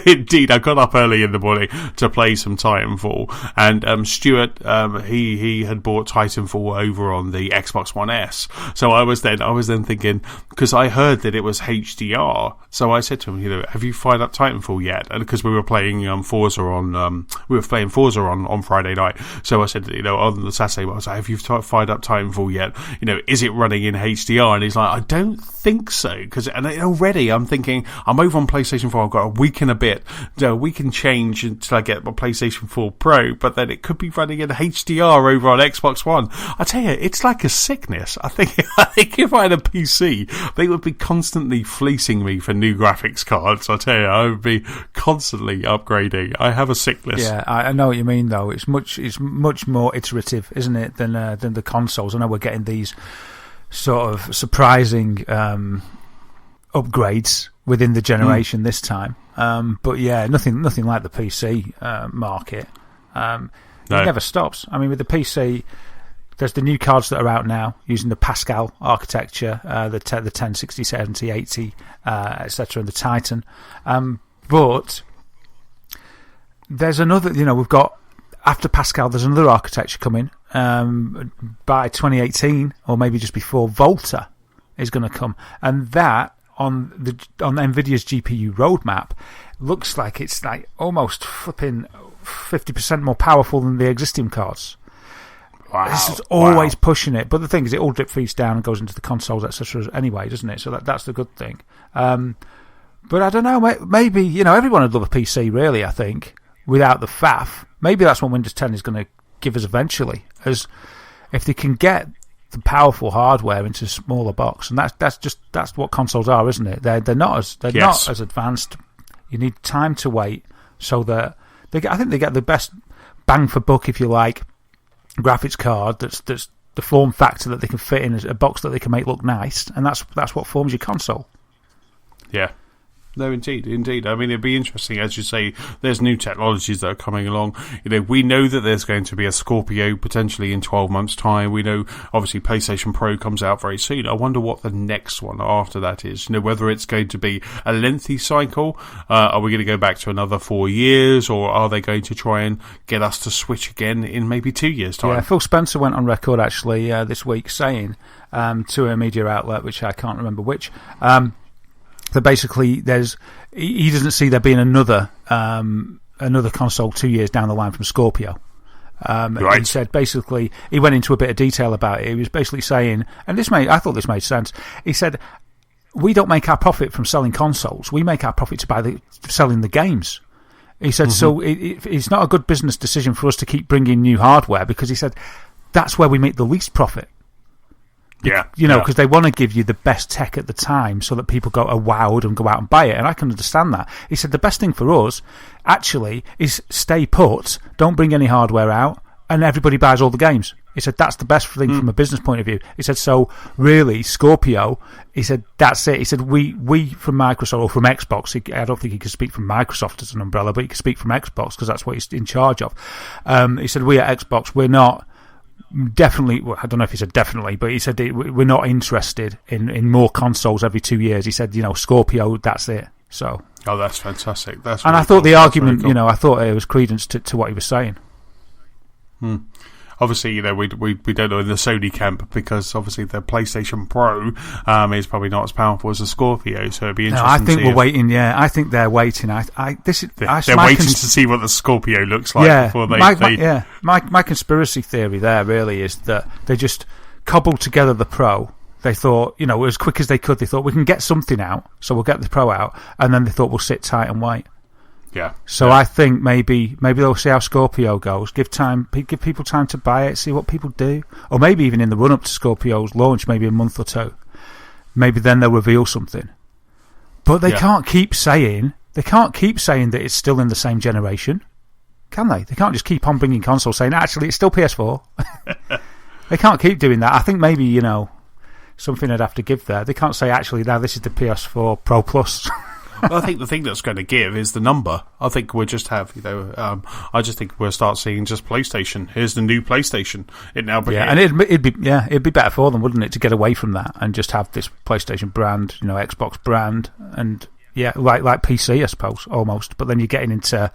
Indeed, I got up early in the morning to play some Titanfall, and Stuart, he had bought Titanfall over on the Xbox One S. So I was then thinking, because I heard that it was HDR, so I said to him, have you fired up Titanfall yet? And because we were playing Forza on Friday night, so I said, on the Saturday, I was like, have you fired up Titanfall yet? Is it running in HDR? And he's like, I don't think so. And already I'm thinking, I'm over on PlayStation 4, I've got a week and a bit, we can change until I get my PlayStation 4 Pro, but then it could be running in HDR over on Xbox One. I tell you, it's like a sickness. I think if I had a PC, they would be constantly fleecing me for new graphics cards. I tell you, I would be constantly upgrading. I have a sickness. Yeah, I know what you mean, though. It's much more iterative, isn't it, than the consoles. I know we're getting these sort of surprising upgrades within the generation this time, but yeah, nothing like the PC market. It never stops. I mean, with the PC, there's the new cards that are out now using the Pascal architecture, the 1060, 70, 80, etc., and the Titan. But there's another. We've got, after Pascal, there's another architecture coming by 2018, or maybe just before. Volta is going to come, and that on NVIDIA's GPU roadmap looks like it's like almost flipping 50% more powerful than the existing cards. Wow. This is always pushing it, but the thing is, it all drip feeds down and goes into the consoles, etc. anyway, doesn't it? So that's the good thing. But I don't know, maybe everyone would love a PC, really. I think without the faff, maybe that's what Windows 10 is going to give us eventually, as if they can get the powerful hardware into a smaller box, and that's what consoles are, isn't it? They're not as advanced. You need time to wait, so that I think they get the best bang for buck, if you like, graphics card that's the form factor that they can fit in a box that they can make look nice, and that's what forms your console. Yeah. No, indeed. I mean, it'd be interesting, as you say, there's new technologies that are coming along. We know that there's going to be a Scorpio potentially in 12 months' time. We know, obviously, PlayStation Pro comes out very soon. I wonder what the next one after that is. Whether it's going to be a lengthy cycle. Are we going to go back to another 4 years, or are they going to try and get us to switch again in maybe 2 years' time? Yeah, Phil Spencer went on record, actually, this week saying to a media outlet, which I can't remember which, that basically he doesn't see there being another console 2 years down the line from Scorpio. Right. He said basically, he went into a bit of detail about it. He was basically saying, and I thought this made sense. He said, we don't make our profit from selling consoles. We make our profit by selling the games. He said, so it's not a good business decision for us to keep bringing new hardware, because he said that's where we make the least profit. Yeah, because they want to give you the best tech at the time so that people go wowed and go out and buy it, and I can understand that. He said the best thing for us, actually, is stay put, don't bring any hardware out, and everybody buys all the games. He said that's the best thing from a business point of view. He said, so really, Scorpio, he said, that's it. He said, we from Microsoft, or from Xbox, I don't think he could speak from Microsoft as an umbrella, but he could speak from Xbox, because that's what he's in charge of. He said, we at Xbox, we're not definitely, well, I don't know if he said definitely, but he said we're not interested in more consoles every 2 years. He said, Scorpio, that's it. So, oh, that's fantastic. And really I thought the argument, cool. I thought it was credence to what he was saying. Obviously, we don't know in the Sony camp, because obviously the PlayStation Pro is probably not as powerful as the Scorpio, so it'd be interesting. No, I think we're waiting. Yeah, I think they're waiting. They're waiting to see what the Scorpio looks like before they. My conspiracy theory there really is that they just cobbled together the Pro. They thought, as quick as they could. They thought we can get something out, so we'll get the Pro out, and then they thought we'll sit tight and wait. Yeah. So I think maybe they'll see how Scorpio goes. Give people time to buy it, see what people do, or maybe even in the run up to Scorpio's launch, maybe a month or two. Maybe then they'll reveal something. But they can't keep saying that it's still in the same generation, can they? They can't just keep on bringing consoles saying actually it's still PS4. They can't keep doing that. I think maybe something would have to give there. They can't say actually now this is the PS4 Pro Plus. Well, I think the thing that's going to give is the number. I think we'll just have, I just think we'll start seeing just PlayStation. Here's the new PlayStation. It now became... Yeah, and it'd be better for them, wouldn't it, to get away from that and just have this PlayStation brand, Xbox brand, and like PC, I suppose, almost. But then you're getting into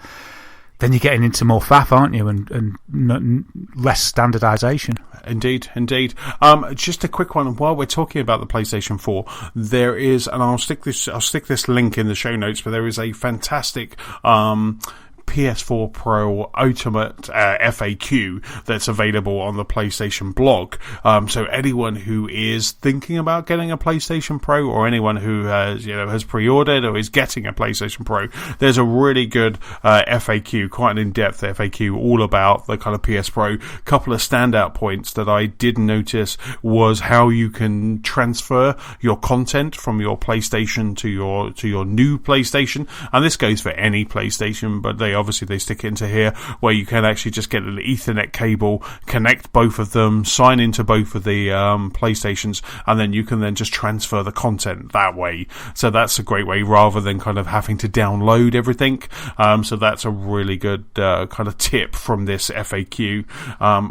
more faff, aren't you, and less standardisation. Indeed. Just a quick one. While we're talking about the PlayStation 4, there is, and I'll stick this link in the show notes, but there is a fantastic PS4 Pro Ultimate FAQ that's available on the PlayStation blog. So anyone who is thinking about getting a PlayStation Pro, or anyone who has pre-ordered or is getting a PlayStation Pro, there's a really good FAQ, quite an in-depth FAQ, all about the kind of PS Pro. Couple of standout points that I did notice was how you can transfer your content from your PlayStation to your new PlayStation, and this goes for any PlayStation, but they stick it into here, where you can actually just get an Ethernet cable, connect both of them, sign into both of the PlayStations, and then you can then just transfer the content that way. So that's a great way, rather than kind of having to download everything. So that's a really good kind of tip from this FAQ.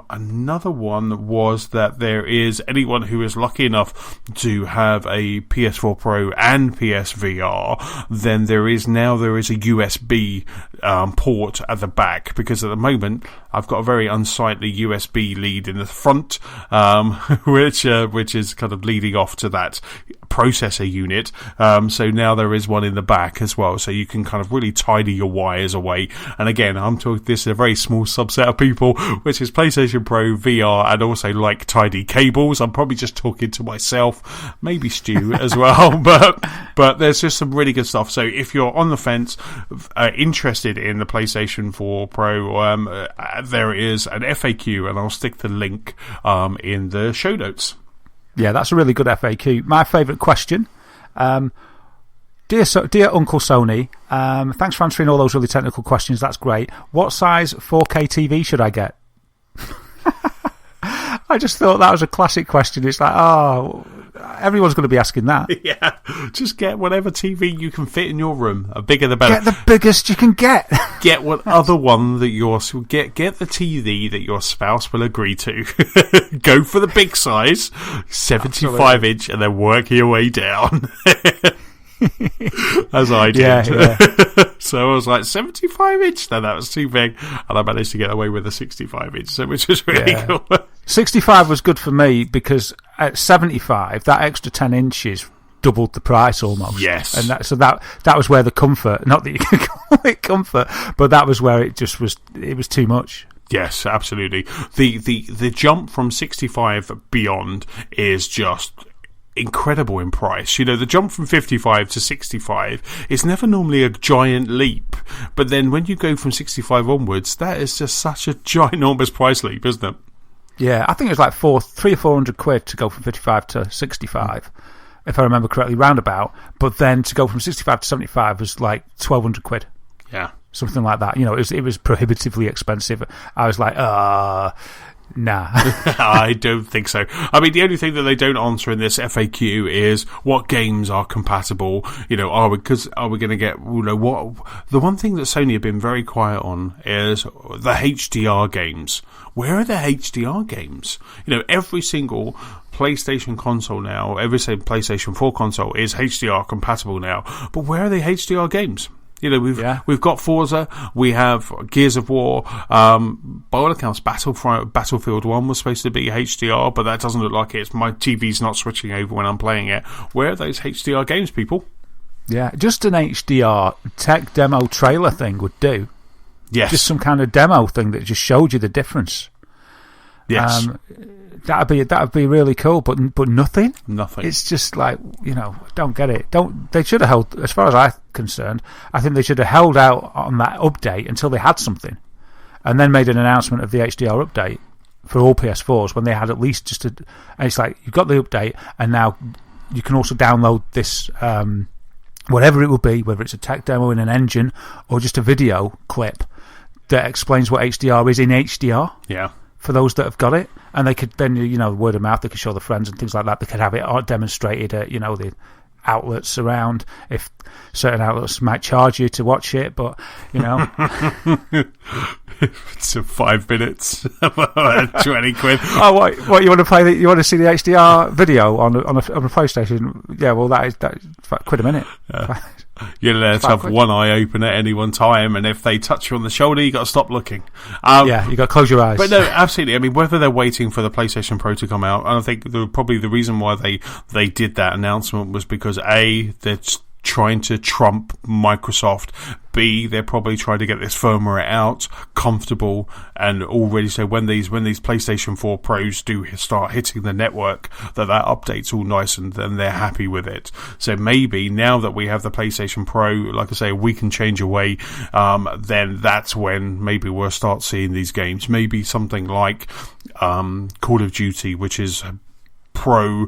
Another one was that there is anyone who is lucky enough to have a PS4 Pro and PSVR, then there is a USB port at the back, because at the moment I've got a very unsightly USB lead in the front, which is kind of leading off to that processor unit. So now there is one in the back as well, so you can kind of really tidy your wires away. And again, I'm talking, this is a very small subset of people, which is PlayStation Pro, VR, and also like tidy cables. I'm probably just talking to myself, maybe Stu as well, but there's just some really good stuff. So if you're on the fence, interested in the PlayStation 4 Pro, there is an FAQ, and I'll stick the link in the show notes. Yeah, that's a really good FAQ. My favourite question, dear Uncle Sony, thanks for answering all those really technical questions. That's great. What size 4K TV should I get? I just thought that was a classic question. It's like, everyone's going to be asking that. Yeah, just get whatever TV you can fit in your room. The bigger the better. Get the biggest you can get. Get what other one that get the TV that your spouse will agree to. Go for the big size, 75 inch, and then work your way down. As I did. Yeah. So I was like, 75 inch? No, that was too big. And I managed to get away with a 65 inch, which was really cool. 65 was good for me because at 75, that extra 10 inches doubled the price almost. Yes. And that was where the comfort, not that you can call it comfort, but that was where it was too much. Yes, absolutely. The jump from 65 beyond is just incredible in price. The jump from 55 to 65 is never normally a giant leap, but then when you go from 65 onwards, that is just such a ginormous price leap, isn't it? Yeah, I think it was like £300 or £400 to go from 55 to 65, if I remember correctly, roundabout. But then to go from 65 to 75 was like £1,200. Yeah, something like that. It was prohibitively expensive. I was like, nah. I don't think so. I mean, the only thing that they don't answer in this FAQ is what games are compatible. Are we going to get, what? The one thing that Sony have been very quiet on is the HDR games. Where are the HDR games? Every single PlayStation console now, every PlayStation 4 console is HDR compatible now. But where are the HDR games? We've got Forza, we have Gears of War, by all accounts Battlefield 1 was supposed to be HDR, but that doesn't look like it. My TV's not switching over when I'm playing it. Where are those HDR games, people? Yeah, just an HDR tech demo trailer thing would do. Yes. Just some kind of demo thing that just showed you the difference. Yes. That'd be really cool, but nothing. Nothing. It's just like, don't get it. They should have held, as far as I'm concerned, I think they should have held out on that update until they had something, and then made an announcement of the HDR update for all PS4s when they had at least just and it's like, you've got the update, and now you can also download this, whatever it will be, whether it's a tech demo in an engine or just a video clip that explains what HDR is in HDR. Yeah. For those that have got it, and they could then, word of mouth, they could show their friends and things like that. They could have it demonstrated at, the outlets around. If certain outlets might charge you to watch it, but it's 5 minutes, 20 quid. Oh, what you want to play? You want to see the HDR video on a PlayStation? Yeah, well, that's £5 a minute. Yeah. You're allowed to have one eye open at any one time, and if they touch you on the shoulder, you got to stop looking. Yeah, you got to close your eyes. But no, absolutely. I mean, whether they're waiting for the PlayStation Pro to come out, and I think probably the reason why they did that announcement was because A, they're trying to trump Microsoft. B, they're probably trying to get this firmware out, comfortable, and already so when these PlayStation 4 Pros do start hitting the network, that update's all nice and then they're happy with it. So maybe now that we have the PlayStation Pro, like I say, we can change away, then that's when maybe we'll start seeing these games. Maybe something like Call of Duty, which is Pro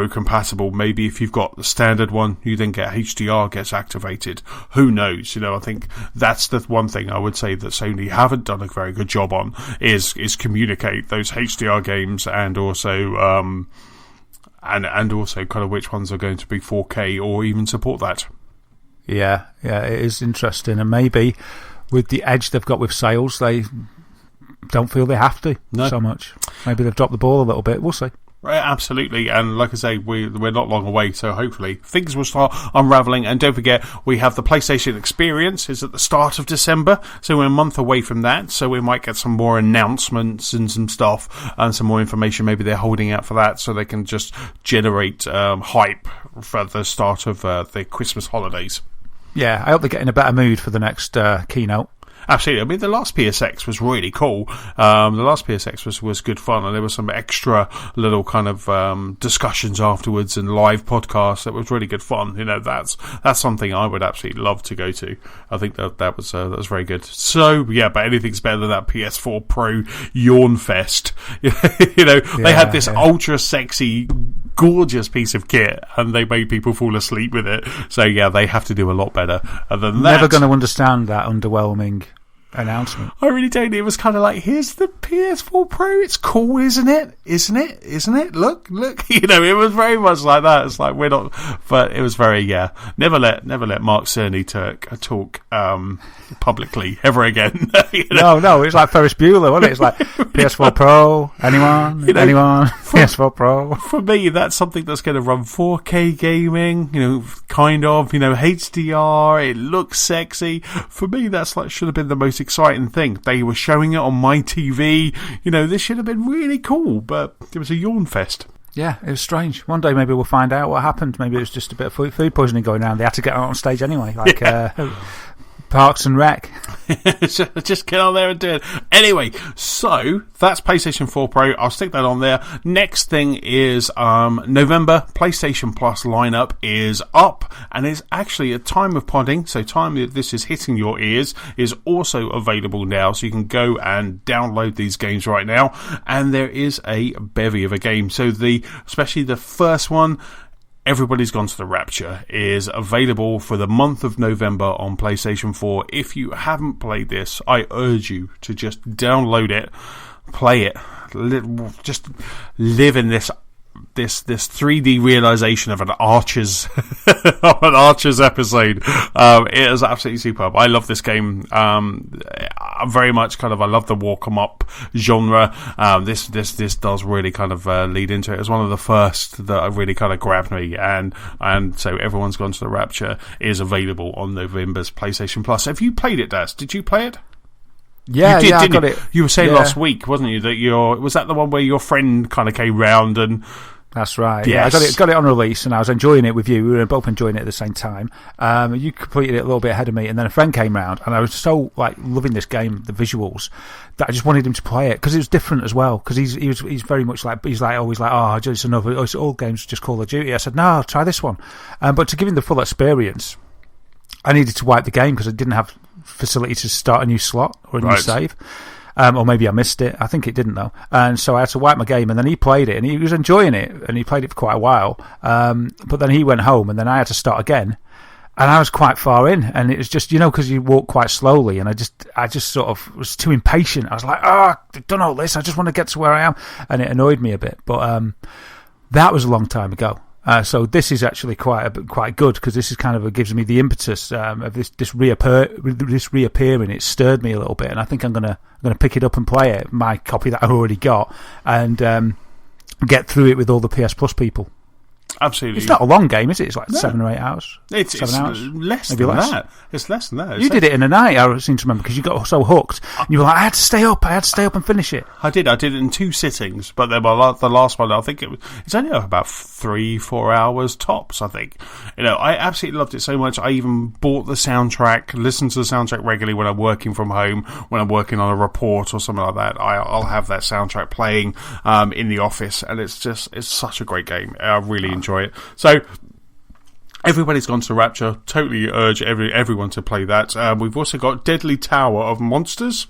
compatible. Maybe if you've got the standard one, you then get HDR gets activated. Who knows? I think that's the one thing I would say that Sony haven't done a very good job on is communicate those HDR games, and also and also kind of which ones are going to be 4K or even support that. Yeah, it is interesting, and maybe with the edge they've got with sales, they don't feel they have to so much. Maybe they've dropped the ball a little bit. We'll see. Right, absolutely, and like I say, we're not long away, so hopefully things will start unravelling. And don't forget, we have the PlayStation Experience is at the start of December, so we're a month away from that, so we might get some more announcements and some stuff and some more information. Maybe they're holding out for that so they can just generate hype for the start of the Christmas holidays. Yeah, I hope they get in a better mood for the next keynote. Absolutely. I mean, the last PSX was really cool. The last PSX was good fun, and there was some extra little kind of discussions afterwards and live podcasts that was really good fun. That's something I would absolutely love to go to. I think that was very good. So yeah, but anything's better than that PS4 Pro yawn fest. They had this ultra sexy, gorgeous piece of kit, and they made people fall asleep with it. So yeah, they have to do a lot better. Other than that, never going to understand that underwhelming announcement. I really don't. It was kind of like, here's the PS4 Pro, it's cool, isn't it? Isn't it? Look. It was very much like that. It's like, we're not, but it was very, never let Mark Cerny talk publicly ever again. No, it's like Ferris Bueller, wasn't it? It's like PS4 Pro, anyone? PS4 Pro. For me, that's something that's going to run 4K gaming, kind of, HDR, it looks sexy. For me, that's should have been the most exciting thing. They were showing it on my TV. This should have been really cool, but it was a yawn fest. Yeah, it was strange. One day maybe we'll find out what happened. Maybe it was just a bit of food poisoning going around. They had to get out on stage anyway, Parks and Rec. Just get on there and do it. Anyway, so that's PlayStation 4 Pro. I'll stick that on there. Next thing is November. PlayStation Plus lineup is up, and is actually a time of podding. So time that this is hitting your ears is also available now. So you can go and download these games right now. And there is a bevy of a game. So especially the first one, Everybody's Gone to the Rapture, is available for the month of November on PlayStation 4. If you haven't played this, I urge you to just download it, play it, just live in this 3D realization of an Archer's episode. It is absolutely superb. I love this game. I'm very much I love the walk 'em up genre. This does really lead into it. It's one of the first that really grabbed me, and so Everyone's Gone to the Rapture is available on November's PlayStation Plus. Have you played it, Daz? Did you play it? Yeah, you did, I got it. You were saying last week, wasn't you, that was that the one where your friend came round and... That's right. Yes. Yeah, I got it on release, and I was enjoying it with you. We were both enjoying it at the same time. You completed it a little bit ahead of me, and then a friend came round, and I was so loving this game, the visuals, that I just wanted him to play it because it was different as well. Because he's very much always it's another. It's all games just Call of Duty. I said no, try this one, but to give him the full experience, I needed to wipe the game because I didn't have facility to start a new slot or a new save. Or maybe I missed it. I think it didn't, though. And so I had to wipe my game, and then he played it, and he was enjoying it, and he played it for quite a while. But then he went home, and then I had to start again, and I was quite far in, and it was just, because you walk quite slowly, and I just sort of was too impatient. I was like, I've done all this, I just want to get to where I am, and it annoyed me a bit. But that was a long time ago. So this is actually quite good because this is gives me the impetus of this reappearing. It stirred me a little bit, and I think I'm gonna pick it up and play it. My copy that I already got, and get through it with all the PS Plus people. Absolutely. It's not a long game, is it? It's 7 or 8 hours. It's 7 hours. Less than that. It's less than that. You did it in a night, I seem to remember, because you got so hooked. And you were like, I had to stay up and finish it. I did it in 2 sittings, but then the last one, I think it's only about 3-4 hours tops, I think. I absolutely loved it so much. I even bought the soundtrack, listened to the soundtrack regularly when I'm working from home, when I'm working on a report or something like that. I'll have that soundtrack playing in the office, and it's such a great game. I really enjoy it. So Everybody's Gone to Rapture. Totally urge everyone to play that. We've also got Deadly Tower of Monsters.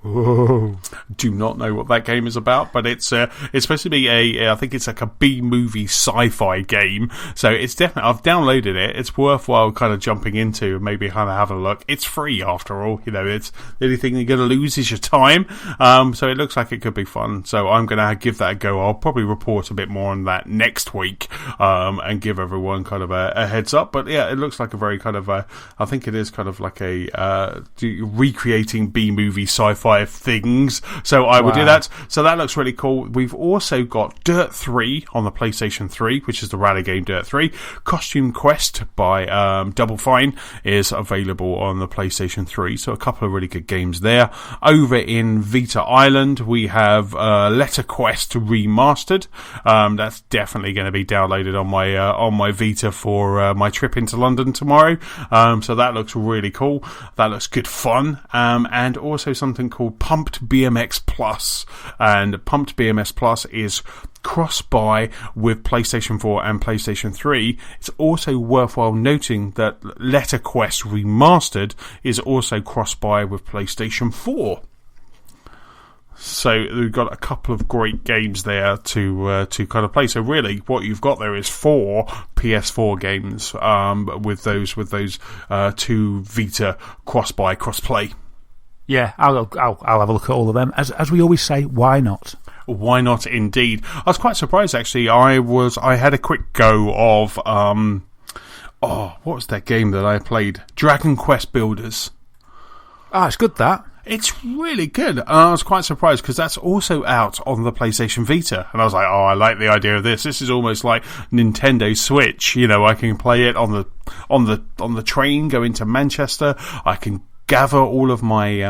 Whoa. Do not know what that game is about, but it's supposed to be I think it's like a B-movie sci-fi game. So it's definitely, I've downloaded it. It's worthwhile jumping into and maybe having a look. It's free after all. It's the only thing you're going to lose is your time. So it looks like it could be fun. So I'm going to give that a go. I'll probably report a bit more on that next week, and give everyone a heads up. But yeah, it looks like a very I think it is like a recreating B-movie sci-fi things, so I will do that. So that looks really cool. We've also got Dirt 3 on the PlayStation 3, which is the rally game Dirt 3. Costume Quest by Double Fine is available on the PlayStation 3, so a couple of really good games there. Over in Vita Island, we have Letter Quest Remastered. That's definitely going to be downloaded on my Vita for my trip into London tomorrow. So that looks really cool. That looks good fun. And also something called Pumped BMX Plus, and Pumped BMX Plus is cross-buy with PlayStation 4 and PlayStation 3. It's also worthwhile noting that Letter Quest Remastered is also cross-buy with PlayStation 4. So we've got a couple of great games there to play. So really, what you've got there is 4 PS4 games with those 2 Vita cross-buy, cross-play. Yeah, I'll have a look at all of them. As we always say, why not? Why not, indeed? I was quite surprised, actually. I had a quick go of what was that game that I played? Dragon Quest Builders. Ah, it's good, that. It's really good. I was quite surprised because that's also out on the PlayStation Vita, and I was like, "Oh, I like the idea of this. This is almost like Nintendo Switch. You know, I can play it on the train going to Manchester. I can gather all of my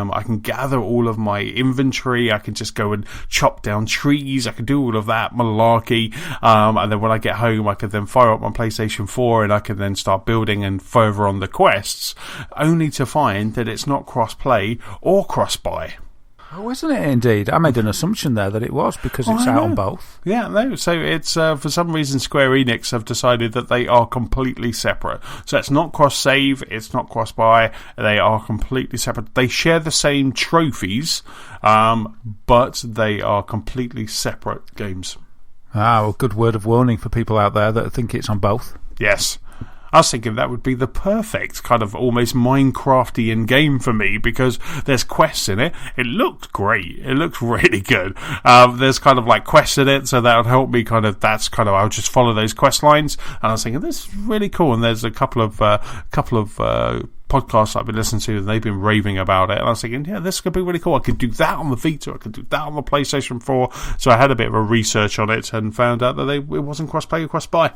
inventory. I can just go and chop down trees. I can do all of that malarkey. And then when I get home, I can then fire up my PlayStation 4 and I can then start building and further on the quests, only to find that it's not cross-play or cross-buy. Oh, isn't it indeed? I made an assumption there that it was because it's out on both. Yeah, no. So it's for some reason Square Enix have decided that they are completely separate. So it's not cross-save, it's not cross-buy. They are completely separate. They share the same trophies, but they are completely separate games. Ah, well, good word of warning for people out there that think it's on both. Yes. I was thinking that would be the perfect kind of almost Minecraftian game for me because there's quests in it. It looked great. It looked really good. There's kind of like quests in it, so that would help me I'll just follow those quest lines. And I was thinking, this is really cool. And there's a couple of podcasts I've been listening to and they've been raving about it. And I was thinking, yeah, this could be really cool. I could do that on the Vita. I could do that on the PlayStation 4. So I had a bit of a research on it and found out that it wasn't cross-play or cross-buy.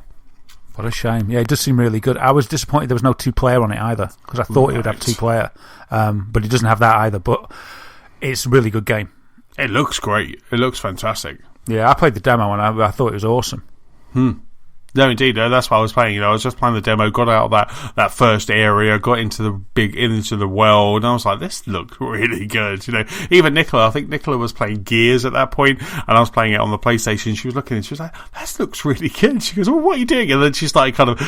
What a shame. Yeah, it does seem really good. I was disappointed there was no 2-player on it either, because I thought it would have 2-player. But it doesn't have that either. But it's a really good game. It looks great. It looks fantastic. Yeah, I played the demo and I thought it was awesome. No, indeed. That's what I was playing. I was just playing the demo, got out of that first area, got into the world, and I was like, this looked really good. Even Nicola, I think Nicola was playing Gears at that point, and I was playing it on the PlayStation. She was looking and she was like, this looks really good. She goes, well, what are you doing? And then she started kind of,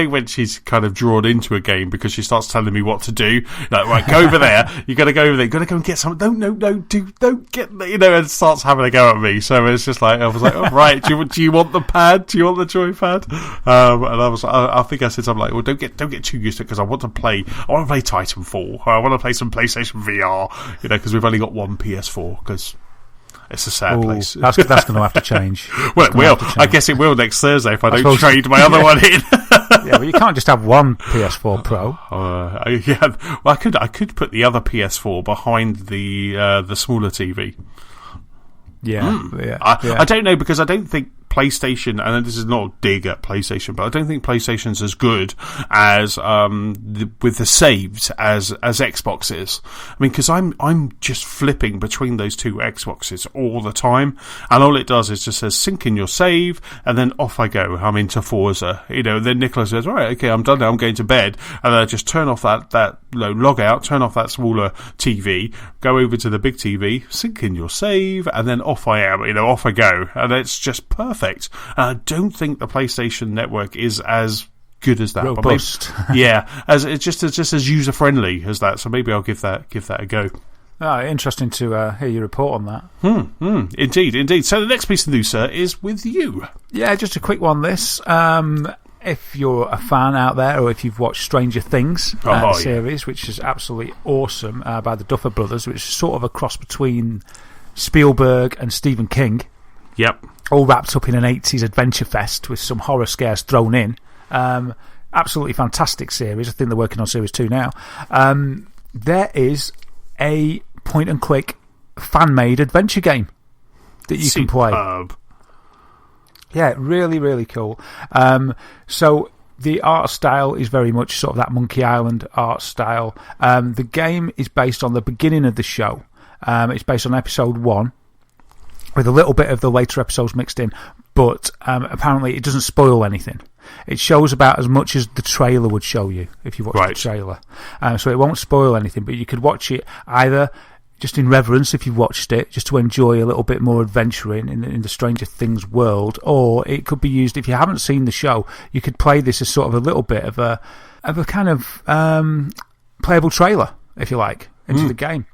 when she's kind of drawn into a game because she starts telling me what to do. Like, right, go over there. You got to go over there. You got to go and get some. Don't get, and starts having a go at me. So it's just like, I was like, oh, right, do you want the pad? Do you want the joypad? And I think I said something like, well, don't get too used to it because I want to play Titanfall. I want to play some PlayStation VR, because we've only got one PS4 because it's a sad place. That's going to have to change. Well, it will. I guess it will next Thursday if I don't trade my other one in. Yeah, well, you can't just have one PS4 Pro. Yeah, well, I could put the other PS4 behind the smaller TV. Yeah, I don't know because I don't think PlayStation, and this is not a dig at PlayStation, but I don't think PlayStation's as good as with the saves as Xbox is. I mean, because I'm just flipping between those two Xboxes all the time, and all it does is just says sync in your save, and then off I go. I'm into Forza, Then Nicola says, "All right, okay, I'm done now. I'm going to bed," and then I just turn off that log out, turn off that smaller TV, go over to the big TV, sync in your save, and then off I am. Off I go, and it's just perfect. And I don't think the PlayStation Network is as good as that. Robust. But maybe, yeah, as it's just as user friendly as that. So maybe I'll give that a go. Oh, interesting to hear your report on that. Indeed. So the next piece of news, sir, is with you. Yeah, just a quick one. This. If you're a fan out there, or if you've watched Stranger Things series, which is absolutely awesome, by the Duffer Brothers, which is sort of a cross between Spielberg and Stephen King. Yep. All wrapped up in an 80s adventure fest with some horror scares thrown in. Absolutely fantastic series. I think they're working on series 2 now. There is a point-and-click fan-made adventure game that you can play. Yeah, really, really cool. So the art style is very much sort of that Monkey Island art style. The game is based on the beginning of the show. It's based on episode 1. With a little bit of the later episodes mixed in, but apparently it doesn't spoil anything. It shows about as much as the trailer would show you if you watched the trailer. So it won't spoil anything, but you could watch it either just in reverence if you've watched it, just to enjoy a little bit more adventuring in the Stranger Things world, or it could be used, if you haven't seen the show, you could play this as sort of a little bit of a kind of playable trailer, if you like, into the game.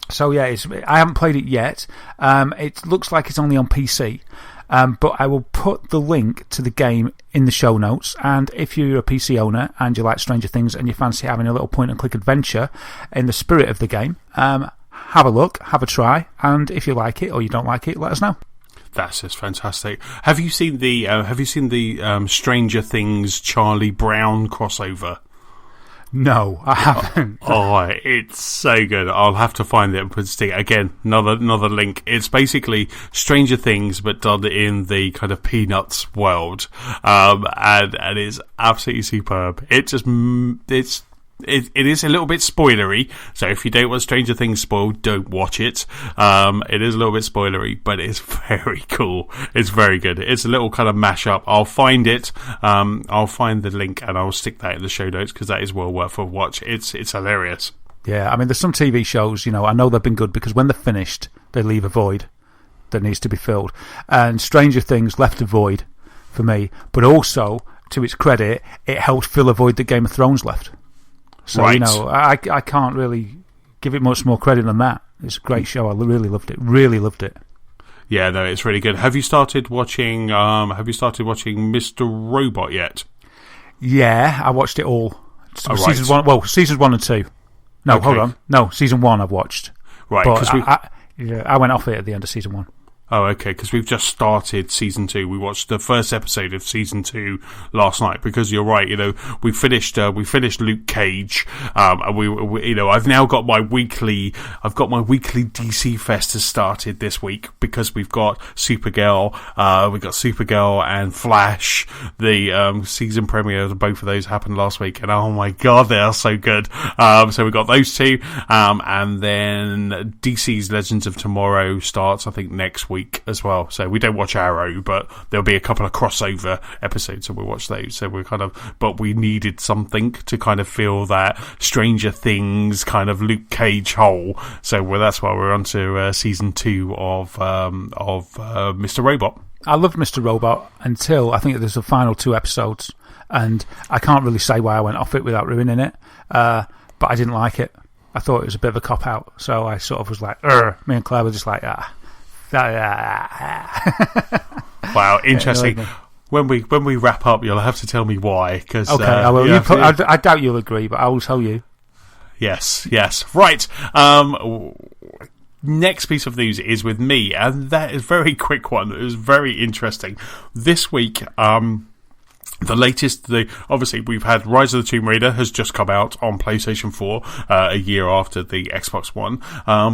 So yeah, I haven't played it yet. It looks like it's only on PC. But I will put the link to the game in the show notes, and if you're a PC owner and you like Stranger Things and you fancy having a little point-and-click adventure in the spirit of the game, have a look, have a try, and if you like it or you don't like it, let us know. That's just fantastic. Have you seen the Stranger Things Charlie Brown crossover? No, I haven't. Oh, it's so good. I'll have to find it and put it again. Another link. It's basically Stranger Things, but done in the kind of Peanuts world, and it's absolutely superb. It is a little bit spoilery, so if you don't want Stranger Things spoiled, don't watch it. It is a little bit spoilery, but it's very cool. It's very good. It's a little kind of mashup. I'll find it. I'll find the link and I'll stick that in the show notes because that is well worth a watch. It's hilarious. Yeah, I mean, there's some TV shows, I know they've been good because when they're finished, they leave a void that needs to be filled. And Stranger Things left a void for me, but also, to its credit, it helped fill a void that Game of Thrones left. So, right. I can't really give it much more credit than that. It's a great show. I really loved it. Really loved it. Yeah, no, it's really good. Have you started watching Mr. Robot yet? Yeah, I watched it all. Seasons 1 and 2. No, okay. Hold on. No, season 1 I've watched. Right, because I went off it at the end of season 1. Oh, okay, because we've just started season 2. We watched the first episode of season 2 last night. Because you're right, we finished Luke Cage, and we I've now got my weekly DC Fest has started this week because we've got Supergirl, and Flash. The season premiere of both of those happened last week, and oh my god, they are so good. So we got those two, and then DC's Legends of Tomorrow starts, I think, next week as well. So we don't watch Arrow, but there'll be a couple of crossover episodes, so we'll watch those. So but we needed something to kind of fill that Stranger Things kind of Luke Cage hole. So that's why we're on to season 2 of Mr. Robot. I loved Mr. Robot until I think there's the final 2 episodes, and I can't really say why I went off it without ruining it, but I didn't like it. I thought it was a bit of a cop-out, so I sort of was like, me and Claire were just like, Wow, interesting. When we wrap up, you'll have to tell me why. Cause, okay, I will. I doubt you'll agree, but I will tell you. Yes. Right. Next piece of news is with me, and that is a very quick one. It was very interesting. This week, obviously we've had Rise of the Tomb Raider has just come out on PlayStation 4 a year after the Xbox One,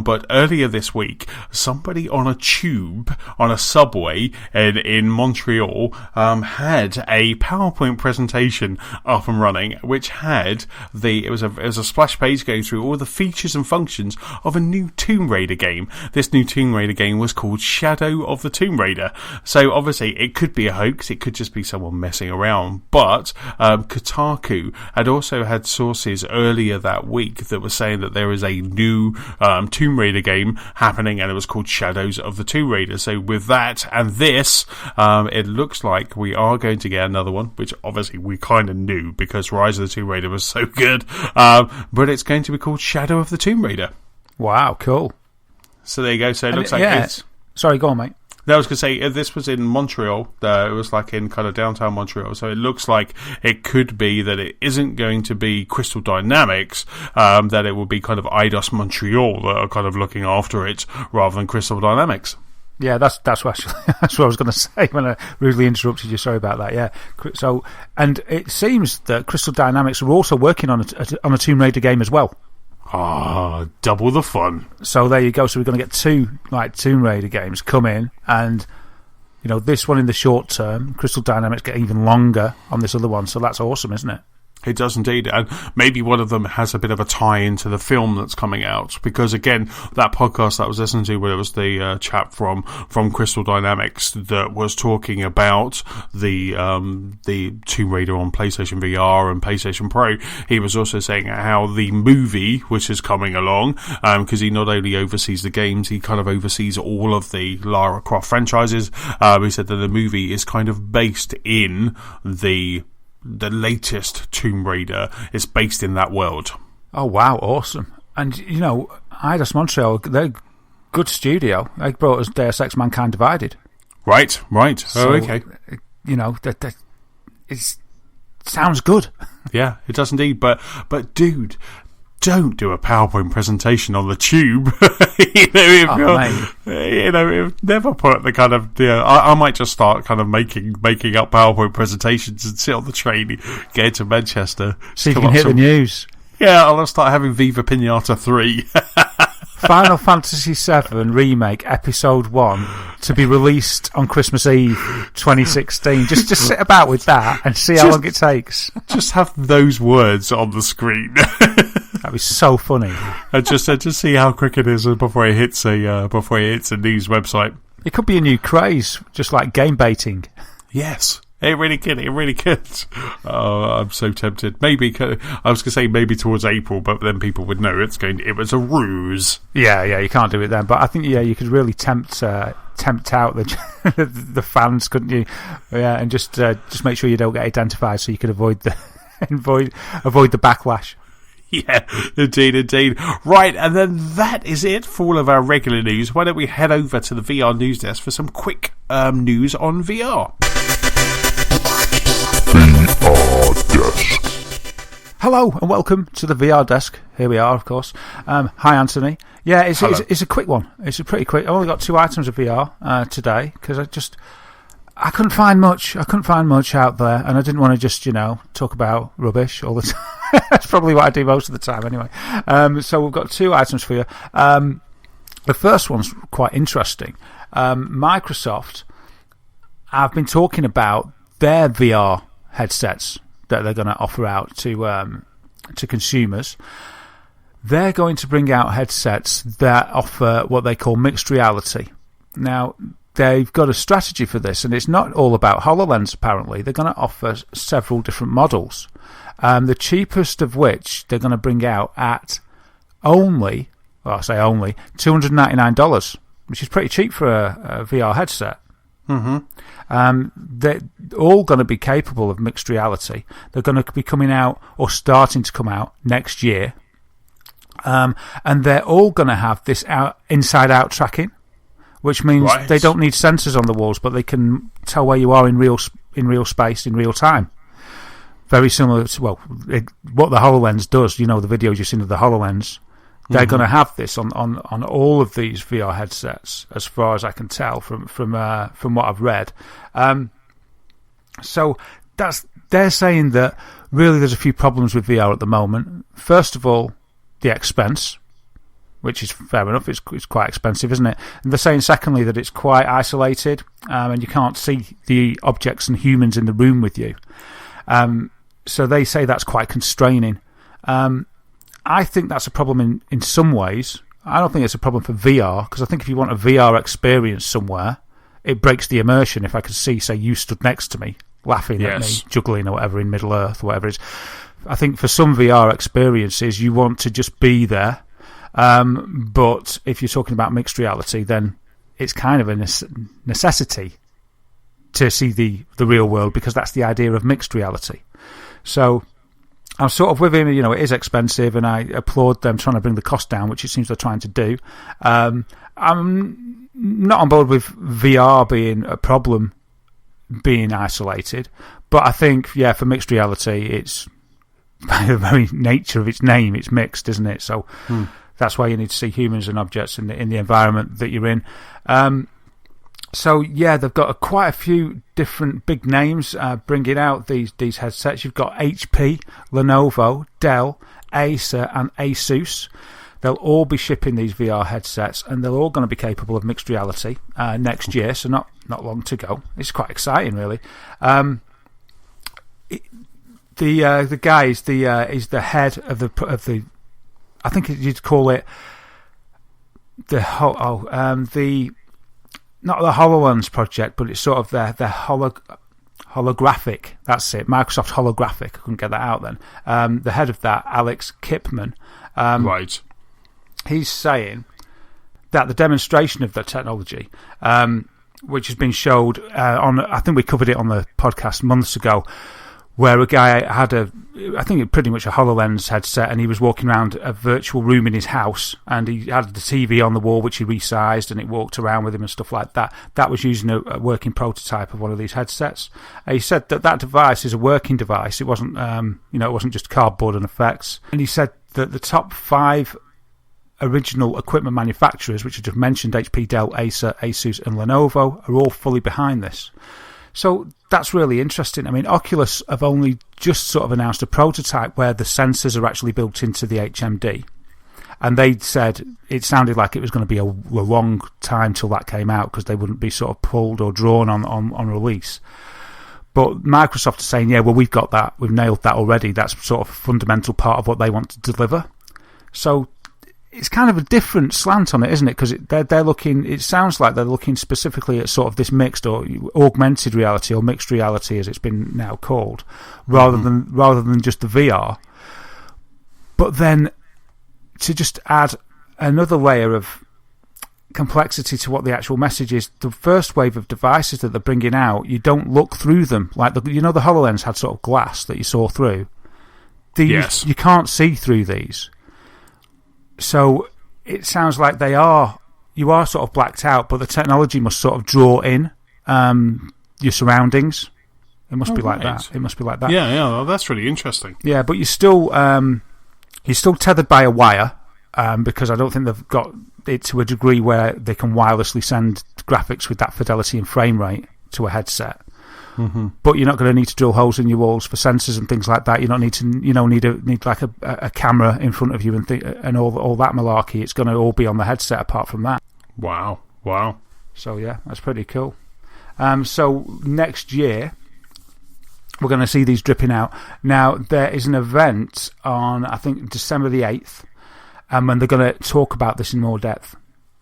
but earlier this week somebody on a subway in Montreal had a PowerPoint presentation up and running which had it was a splash page going through all the features and functions of a new Tomb Raider game. This new Tomb Raider game was called Shadow of the Tomb Raider. So obviously it could be a hoax, it could just be someone messing around. But Kotaku had also had sources earlier that week that were saying that there is a new Tomb Raider game happening, and it was called Shadows of the Tomb Raider. So with that and this, it looks like we are going to get another one, which obviously we kind of knew because Rise of the Tomb Raider was so good. But it's going to be called Shadow of the Tomb Raider. Wow, cool. So there you go. So it looks like it's... Sorry, go on, mate. I was going to say, this was in Montreal. It was like in kind of downtown Montreal. So it looks like it could be that it isn't going to be Crystal Dynamics, that it will be kind of Eidos Montreal that are kind of looking after it rather than Crystal Dynamics. Yeah, that's what I was going to say when I rudely interrupted you. Sorry about that. Yeah. So, and it seems that Crystal Dynamics are also working on a Tomb Raider game as well. Double the fun. So there you go. So we're going to get 2 Tomb Raider games come in, and this one in the short term, Crystal Dynamics get even longer on this other one. So that's awesome, isn't it? It does indeed, and maybe one of them has a bit of a tie into the film that's coming out, because again, that podcast that I was listening to, where it was the chap from Crystal Dynamics that was talking about the Tomb Raider on PlayStation VR and PlayStation Pro, he was also saying how the movie, which is coming along, because he not only oversees the games, he kind of oversees all of the Lara Croft franchises. He said that the movie is kind of based in the latest Tomb Raider. Is based in that world. Oh wow, awesome. And Eidos Montreal, they're a good studio. They brought us Deus Ex Mankind Divided. Right. So, okay. You know, it sounds good. Yeah, it does indeed. But dude, don't do a PowerPoint presentation on the tube. Never put the kind of. I might just start kind of making up PowerPoint presentations and sit on the train, get to Manchester, so you can hit the news. Yeah, I'll start having Viva Pinata 3. Final Fantasy VII Remake Episode 1 to be released on Christmas Eve 2016. Just sit about with that and see how long it takes. Just have those words on the screen. That'd be so funny. And just see how quick it is before it hits a news website. It could be a new craze, just like game baiting. Yes. It really could. Oh, I'm so tempted. Maybe I was going to say maybe towards April, but then people would know it was a ruse. Yeah, you can't do it then. But I think you could really tempt out the fans, couldn't you? Yeah, and just make sure you don't get identified, so you could avoid the backlash. Yeah, indeed. Right, and then that is it for all of our regular news. Why don't we head over to the VR news desk for some quick news on VR? VR Desk. Hello and welcome to the VR Desk. Here we are, of course. Hi, Anthony. Yeah, it's a quick one. It's a pretty quick. I only got 2 items of VR today because I couldn't find much. I couldn't find much out there, and I didn't want to just talk about rubbish all the time. That's probably what I do most of the time, anyway. So we've got 2 items for you. The first one's quite interesting. Microsoft have been talking about their VR headsets that they're going to offer out to consumers. They're going to bring out headsets that offer what they call mixed reality. Now, they've got a strategy for this, and it's not all about HoloLens, apparently. They're going to offer several different models, the cheapest of which they're going to bring out at only $299, which is pretty cheap for a VR headset. Mm-hmm. They're all going to be capable of mixed reality. They're going to be coming out or starting to come out next year. And they're all going to have this inside-out tracking, which means they don't need sensors on the walls, but they can tell where you are in real space, in real time. Very similar to, what the HoloLens does. You know, the videos you've seen of the HoloLens. They're going to have this on all of these VR headsets, as far as I can tell from what I've read. So they're saying that really there's a few problems with VR at the moment. First of all, the expense, which is fair enough. It's quite expensive, isn't it? And they're saying secondly that it's quite isolated, and you can't see the objects and humans in the room with you. So they say that's quite constraining. I think that's a problem in some ways. I don't think it's a problem for VR, because I think if you want a VR experience somewhere, it breaks the immersion. If I could see, say, you stood next to me, laughing at me, juggling or whatever in Middle Earth or whatever it is. I think for some VR experiences, you want to just be there. But if you're talking about mixed reality, then it's kind of a necessity to see the real world, because that's the idea of mixed reality. So I'm sort of with him. It is expensive, and I applaud them trying to bring the cost down, which it seems they're trying to do. I'm not on board with VR being a problem, being isolated, but I think, for mixed reality, it's by the very nature of its name, it's mixed, isn't it? So that's why you need to see humans and objects in the environment that you're in. They've got quite a few different big names bringing out these headsets. You've got HP, Lenovo, Dell, Acer, and Asus. They'll all be shipping these VR headsets, and they're all going to be capable of mixed reality next year. So not long to go. It's quite exciting, really. The guy is the head of the. I think you'd call it not the HoloLens project, but it's sort of their holographic. That's it, Microsoft Holographic. I couldn't get that out then. The head of that, Alex Kipman, he's saying that the demonstration of the technology, which has been showed on, I think we covered it on the podcast months ago, where a guy had I think pretty much a HoloLens headset, and he was walking around a virtual room in his house, and he had the TV on the wall, which he resized, and it walked around with him and stuff like that. That was using a working prototype of one of these headsets. He said that device is a working device. It wasn't, it wasn't just cardboard and effects. And he said that the top 5 original equipment manufacturers, which I just mentioned, HP, Dell, Acer, Asus, and Lenovo, are all fully behind this. So that's really interesting. I mean, Oculus have only just sort of announced a prototype where the sensors are actually built into the HMD. And they said it sounded like it was going to be a long time till that came out, because they wouldn't be sort of pulled or drawn on release. But Microsoft is saying, yeah, well, we've got that. We've nailed that already. That's sort of a fundamental part of what they want to deliver. So it's kind of a different slant on it, isn't it? Because they're looking. It sounds like they're looking specifically at sort of this mixed or augmented reality, or mixed reality, as it's been now called, rather than just the VR. But then to just add another layer of complexity to what the actual message is, the first wave of devices that they're bringing out, you don't look through them. Like the HoloLens had sort of glass that you saw through. These, you can't see through these. So it sounds like you are sort of blacked out, but the technology must sort of draw in your surroundings. It must be like that. It must be like that. Yeah, well, that's really interesting. Yeah, but you're still tethered by a wire, because I don't think they've got it to a degree where they can wirelessly send graphics with that fidelity and frame rate to a headset. Mm-hmm. But you're not going to need to drill holes in your walls for sensors and things like that. You don't need to, need like a camera in front of you and all that malarkey. It's going to all be on the headset apart from that. Wow. So yeah, that's pretty cool. So next year we're going to see these dripping out. Now there is an event on, I think, December the 8th, and they're going to talk about this in more depth.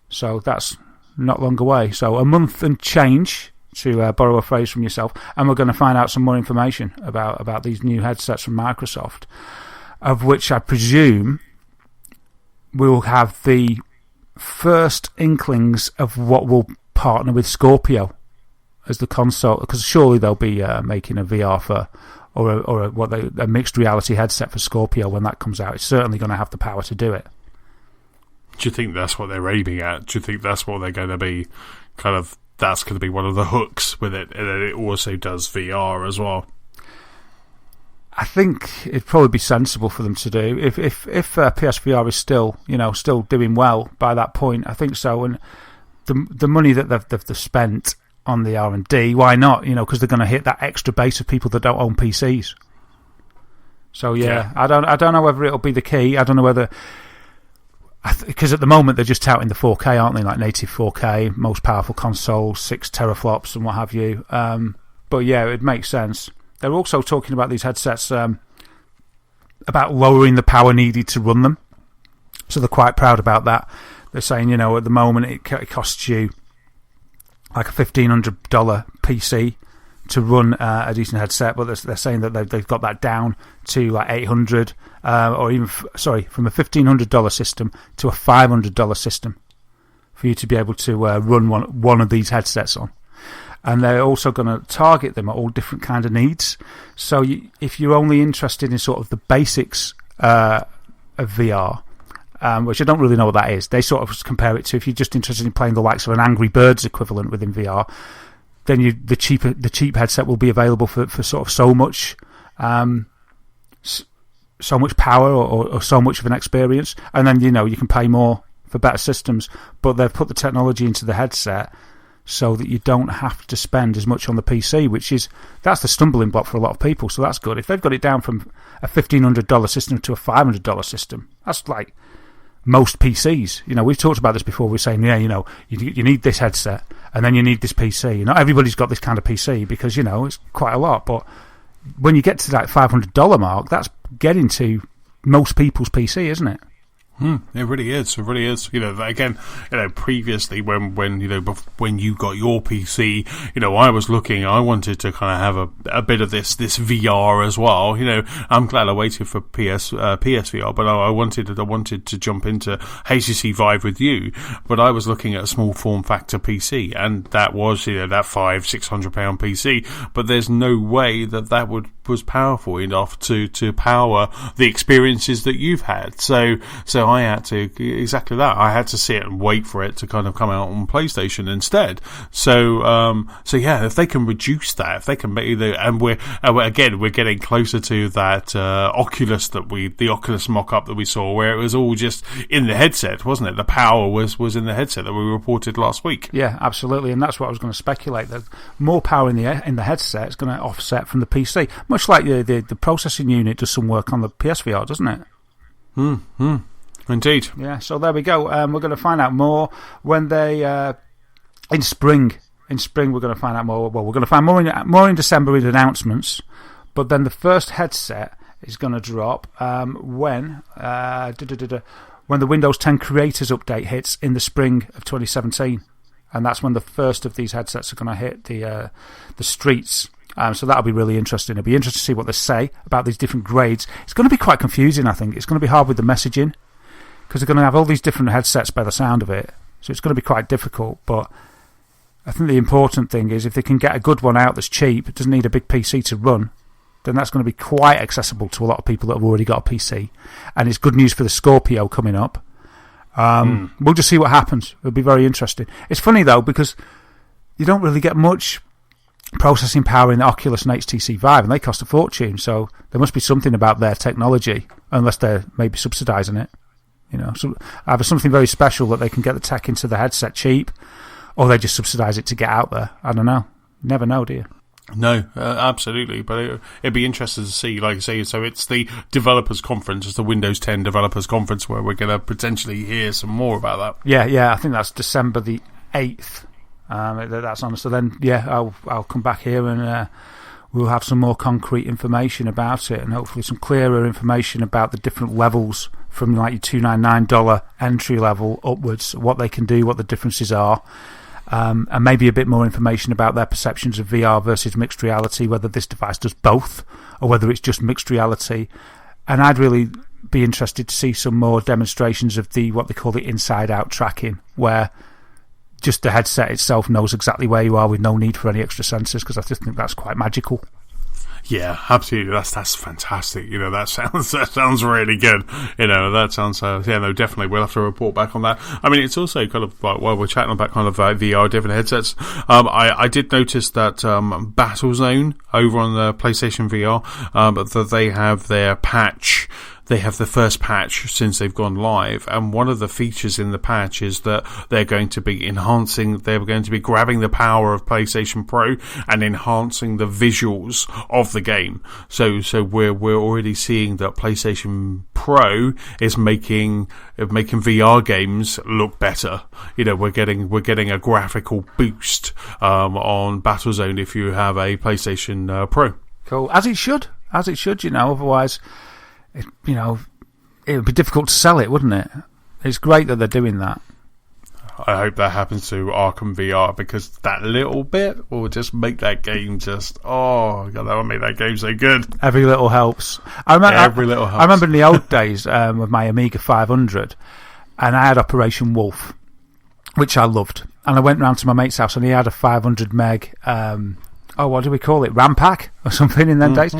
So that's not long away. So a month and change, to borrow a phrase from yourself, and we're going to find out some more information about these new headsets from Microsoft, of which I presume we'll have the first inklings of what will partner with Scorpio as the console, because surely they'll be making a VR or a mixed reality headset for Scorpio when that comes out. It's certainly going to have the power to do it. Do you think that's what they're aiming at? Do you think that's what they're going to be that's going to be one of the hooks with it, and then it also does VR as well? I think it'd probably be sensible for them to do. If PSVR is still doing well by that point, I think so. And the money that they've spent on the R&D, why not? Because they're going to hit that extra base of people that don't own PCs. So yeah. I don't know whether it'll be the key. I don't know whether. Because at the moment they're just touting the 4K, aren't they? Like native 4K, most powerful console, 6 teraflops and what have you. But yeah, it makes sense. They're also talking about these headsets about lowering the power needed to run them. So they're quite proud about that. They're saying, at the moment it costs you like a $1,500 PC to run a decent headset, but they're saying that they've got that down to like $800, or even from a $1,500 system to a $500 system for you to be able to run one of these headsets on. And they're also going to target them at all different kind of needs. So if you're only interested in sort of the basics of VR, which I don't really know what that is, they sort of compare it to if you're just interested in playing the likes of an Angry Birds equivalent within VR, then the cheap headset will be available for sort of so much power or so much of an experience, and then you can pay more for better systems. But they've put the technology into the headset so that you don't have to spend as much on the PC, that's the stumbling block for a lot of people. So that's good. If they've got it down from a $1,500 system to a $500 system, that's like most PCs. We've talked about this before. We're saying, you need this headset and then you need this PC. Not everybody's got this kind of PC because, it's quite a lot. But when you get to that $500 mark, that's getting to most people's PC, isn't it? It really is. It really is. Again, previously when you got your PC, I was looking. I wanted to kind of have a bit of this VR as well. I'm glad I waited for PSVR, but I wanted to jump into HTC Vive with you. But I was looking at a small form factor PC, and that was that £500-600 PC. But there's no way that was powerful enough to power the experiences that you've had. So I had to exactly that. I had to sit and wait for it to kind of come out on PlayStation instead. So yeah, if they can reduce that, if they can make and we're getting closer to that the Oculus mock-up that we saw, where it was all just in the headset, wasn't it? The power was in the headset that we reported last week. Yeah, absolutely, and that's what I was going to speculate. That more power in the headset is going to offset from the PC, much like the processing unit does some work on the PSVR, doesn't it? Indeed. Yeah, so there we go. We're going to find out more when they in spring. In spring, we're going to find out more. Well, we're going to find more in December with announcements, but then the first headset is going to drop when the Windows 10 Creators Update hits in the spring of 2017, and that's when the first of these headsets are going to hit the streets. So that'll be really interesting. It'll be interesting to see what they say about these different grades. It's going to be quite confusing, I think. It's going to be hard with the messaging, because they're going to have all these different headsets by the sound of it. So it's going to be quite difficult. But I think the important thing is if they can get a good one out that's cheap, it doesn't need a big PC to run, then that's going to be quite accessible to a lot of people that have already got a PC. And it's good news for the Scorpio coming up. We'll just see what happens. It'll be very interesting. It's funny, though, because you don't really get much processing power in the Oculus and HTC Vive, and they cost a fortune. So there must be something about their technology, unless they're maybe subsidising it. So either something very special that they can get the tech into the headset cheap, or they just subsidise it to get out there. I don't know. You never know, do you? No, absolutely. But it'd be interesting to see, like I say, so it's the developers conference, it's the Windows 10 developers conference, where we're going to potentially hear some more about that. Yeah, I think that's December the 8th. That's on. So then, I'll come back here and we'll have some more concrete information about it, and hopefully some clearer information about the different levels from like your $299 entry level upwards, what they can do, what the differences are, and maybe a bit more information about their perceptions of VR versus mixed reality, whether this device does both or whether it's just mixed reality. And I'd really be interested to see some more demonstrations of what they call the inside-out tracking, where just the headset itself knows exactly where you are with no need for any extra sensors, because I just think that's quite magical. Yeah, absolutely. That's fantastic. That sounds really good. That sounds definitely. We'll have to report back on that. I mean, it's also kind of while we're chatting about kind of VR different headsets. I did notice that Battlezone over on the PlayStation VR, that they have their patch. They have the first patch since they've gone live, and one of the features in the patch is that they're going to be grabbing the power of PlayStation Pro and enhancing the visuals of the game. So we're already seeing that PlayStation Pro is making VR games look better. We're getting a graphical boost on Battlezone if you have a PlayStation Pro. Cool, as it should. Otherwise, it would be difficult to sell it, wouldn't it? It's great that they're doing that. I hope that happens to Arkham VR, because that little bit will just make that game that will make that game so good. Every little helps. I remember in the old days with my Amiga 500, and I had Operation Wolf, which I loved. And I went round to my mate's house, and he had a 500 meg. What do we call it? RAM pack or something in them days.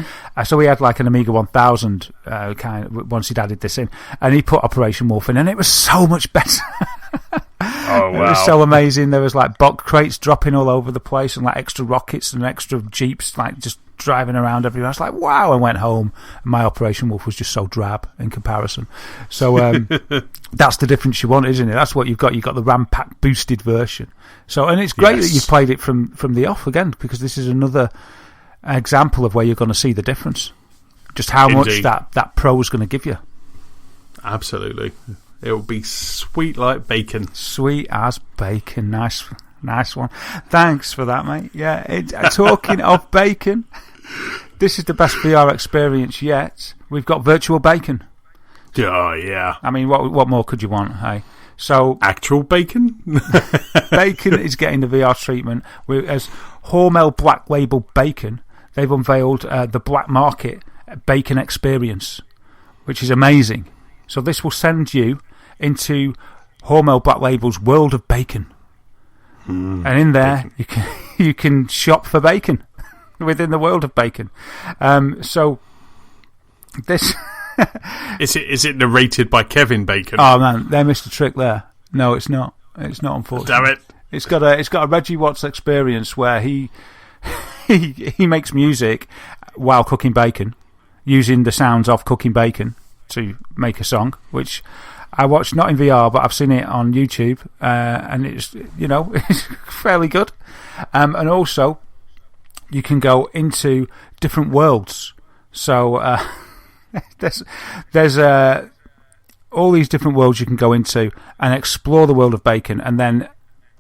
So we had like an Amiga 1000 once he'd added this in, and he put Operation Wolf in, and it was so much better. Oh, wow. It was so amazing. There was like box crates dropping all over the place, and like extra rockets and extra jeeps like just driving around everywhere. I was like, wow. I went home, and my Operation Wolf was just so drab in comparison. So that's the difference you want, isn't it? That's what you've got. You've got the RAM pack boosted version. So, and it's great that you've played it from the off again, because this is another example of where you're going to see the difference. Just how much that Pro is going to give you. Absolutely. It will be sweet like bacon. Sweet as bacon. Nice one. Thanks for that, mate. Yeah, talking of bacon, this is the best VR experience yet. We've got virtual bacon. Oh, yeah. I mean, what more could you want, hey? So Actual bacon? bacon is getting the VR treatment. As Hormel Black Label Bacon, they've unveiled the Black Market Bacon Experience, which is amazing. So this will send you into Hormel Black Label's world of bacon. And in there, you can shop for bacon within the world of bacon. So this... Is it narrated by Kevin Bacon? Oh man, they missed a trick there. No, it's not. It's not, unfortunately. Damn it! It's got a Reggie Watts experience where he makes music while cooking bacon, using the sounds of cooking bacon to make a song, which I watched not in VR, but I've seen it on YouTube, and it's it's fairly good. And also, you can go into different worlds. So. There's all these different worlds you can go into and explore the world of bacon, and then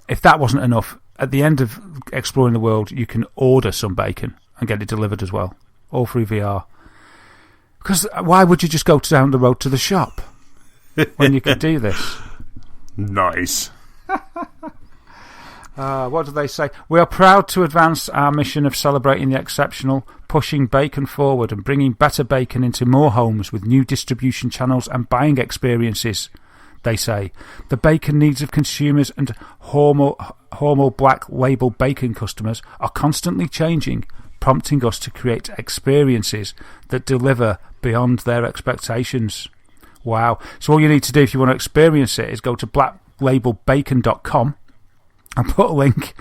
if that wasn't enough, at the end of exploring the world you can order some bacon and get it delivered as well, all through VR. Because why would you just go down the road to the shop when you could do this? Nice. What do they say? We are proud to advance our mission of celebrating the exceptional, pushing bacon forward and bringing better bacon into more homes with new distribution channels and buying experiences, they say. The bacon needs of consumers and Hormel Black Label bacon customers are constantly changing, prompting us to create experiences that deliver beyond their expectations. Wow. So all you need to do if you want to experience it is go to blacklabelbacon.com. I'll put a link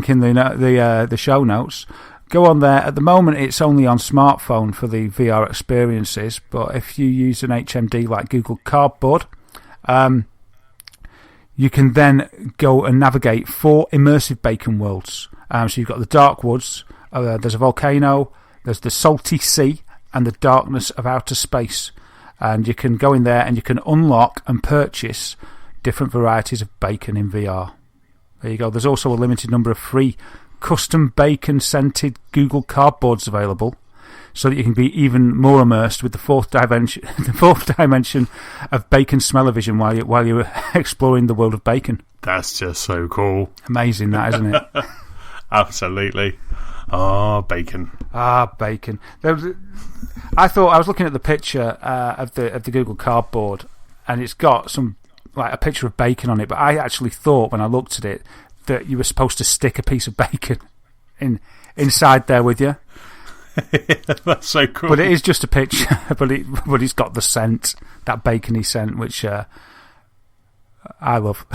in the show notes. Go on there. At the moment, it's only on smartphone for the VR experiences, but if you use an HMD like Google Cardboard, you can then go and navigate 4 immersive bacon worlds. So you've got the dark woods, there's a volcano, there's the salty sea, and the darkness of outer space. And you can go in there and you can unlock and purchase different varieties of bacon in VR. There you go. There's also a limited number of free custom bacon-scented Google Cardboards available, so that you can be even more immersed with the fourth dimension of bacon smell-o-vision while you're exploring the world of bacon. That's just so cool. Amazing, that, isn't it? Absolutely. Bacon. Bacon. I was looking at the picture of the Google Cardboard, and it's got a picture of bacon on it, but I actually thought when I looked at it that you were supposed to stick a piece of bacon inside there with you. That's so cool. But it is just a picture, but it's got the scent, that bacony scent, which I love.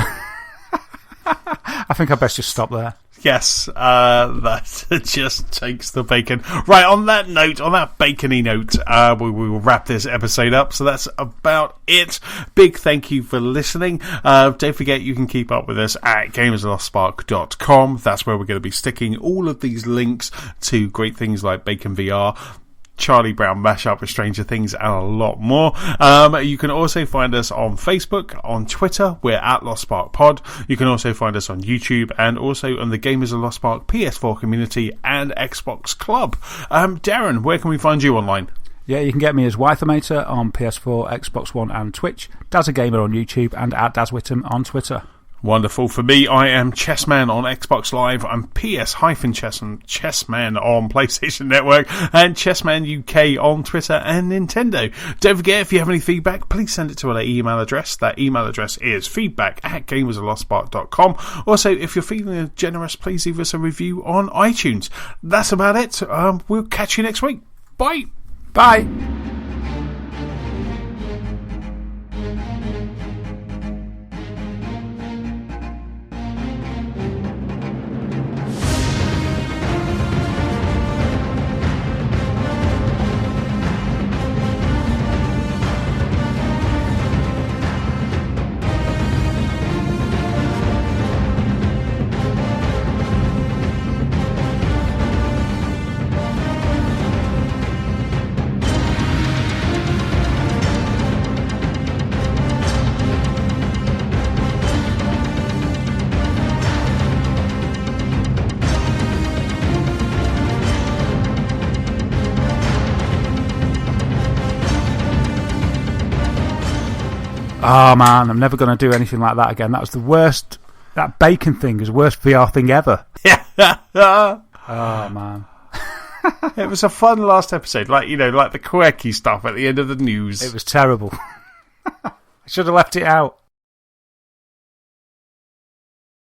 I think I best just stop there. Yes, that just takes the bacon. Right, on that note, on that bacony note, we will wrap this episode up. So that's about it. Big thank you for listening. Don't forget you can keep up with us at gamersofthespark.com. That's where we're going to be sticking all of these links to great things like Bacon VR, Charlie Brown mashup with Stranger Things, and a lot more. You can also find us on Facebook, on Twitter, we're at Lost Spark Pod. You can also find us on YouTube and also on the Gamers of Lost Spark PS4 community and Xbox Club. Darren, where can we find you online? Yeah, you can get me as Wythermator on PS4, Xbox One and Twitch, Dazagamer on YouTube, and at Dazwitham on Twitter. Wonderful. For me, I am Chessman on Xbox Live. I'm PS-Chessman on PlayStation Network and Chessman UK on Twitter and Nintendo. Don't forget, if you have any feedback, please send it to our email address. That email address is feedback@gamersoflostspark.com. Also, if you're feeling generous, please leave us a review on iTunes. That's about it. We'll catch you next week. Bye. Bye. Oh man, I'm never going to do anything like that again. That was the worst. That bacon thing is the worst VR thing ever. Oh man. It was a fun last episode, like the quirky stuff at the end of the news. It was terrible. I should have left it out.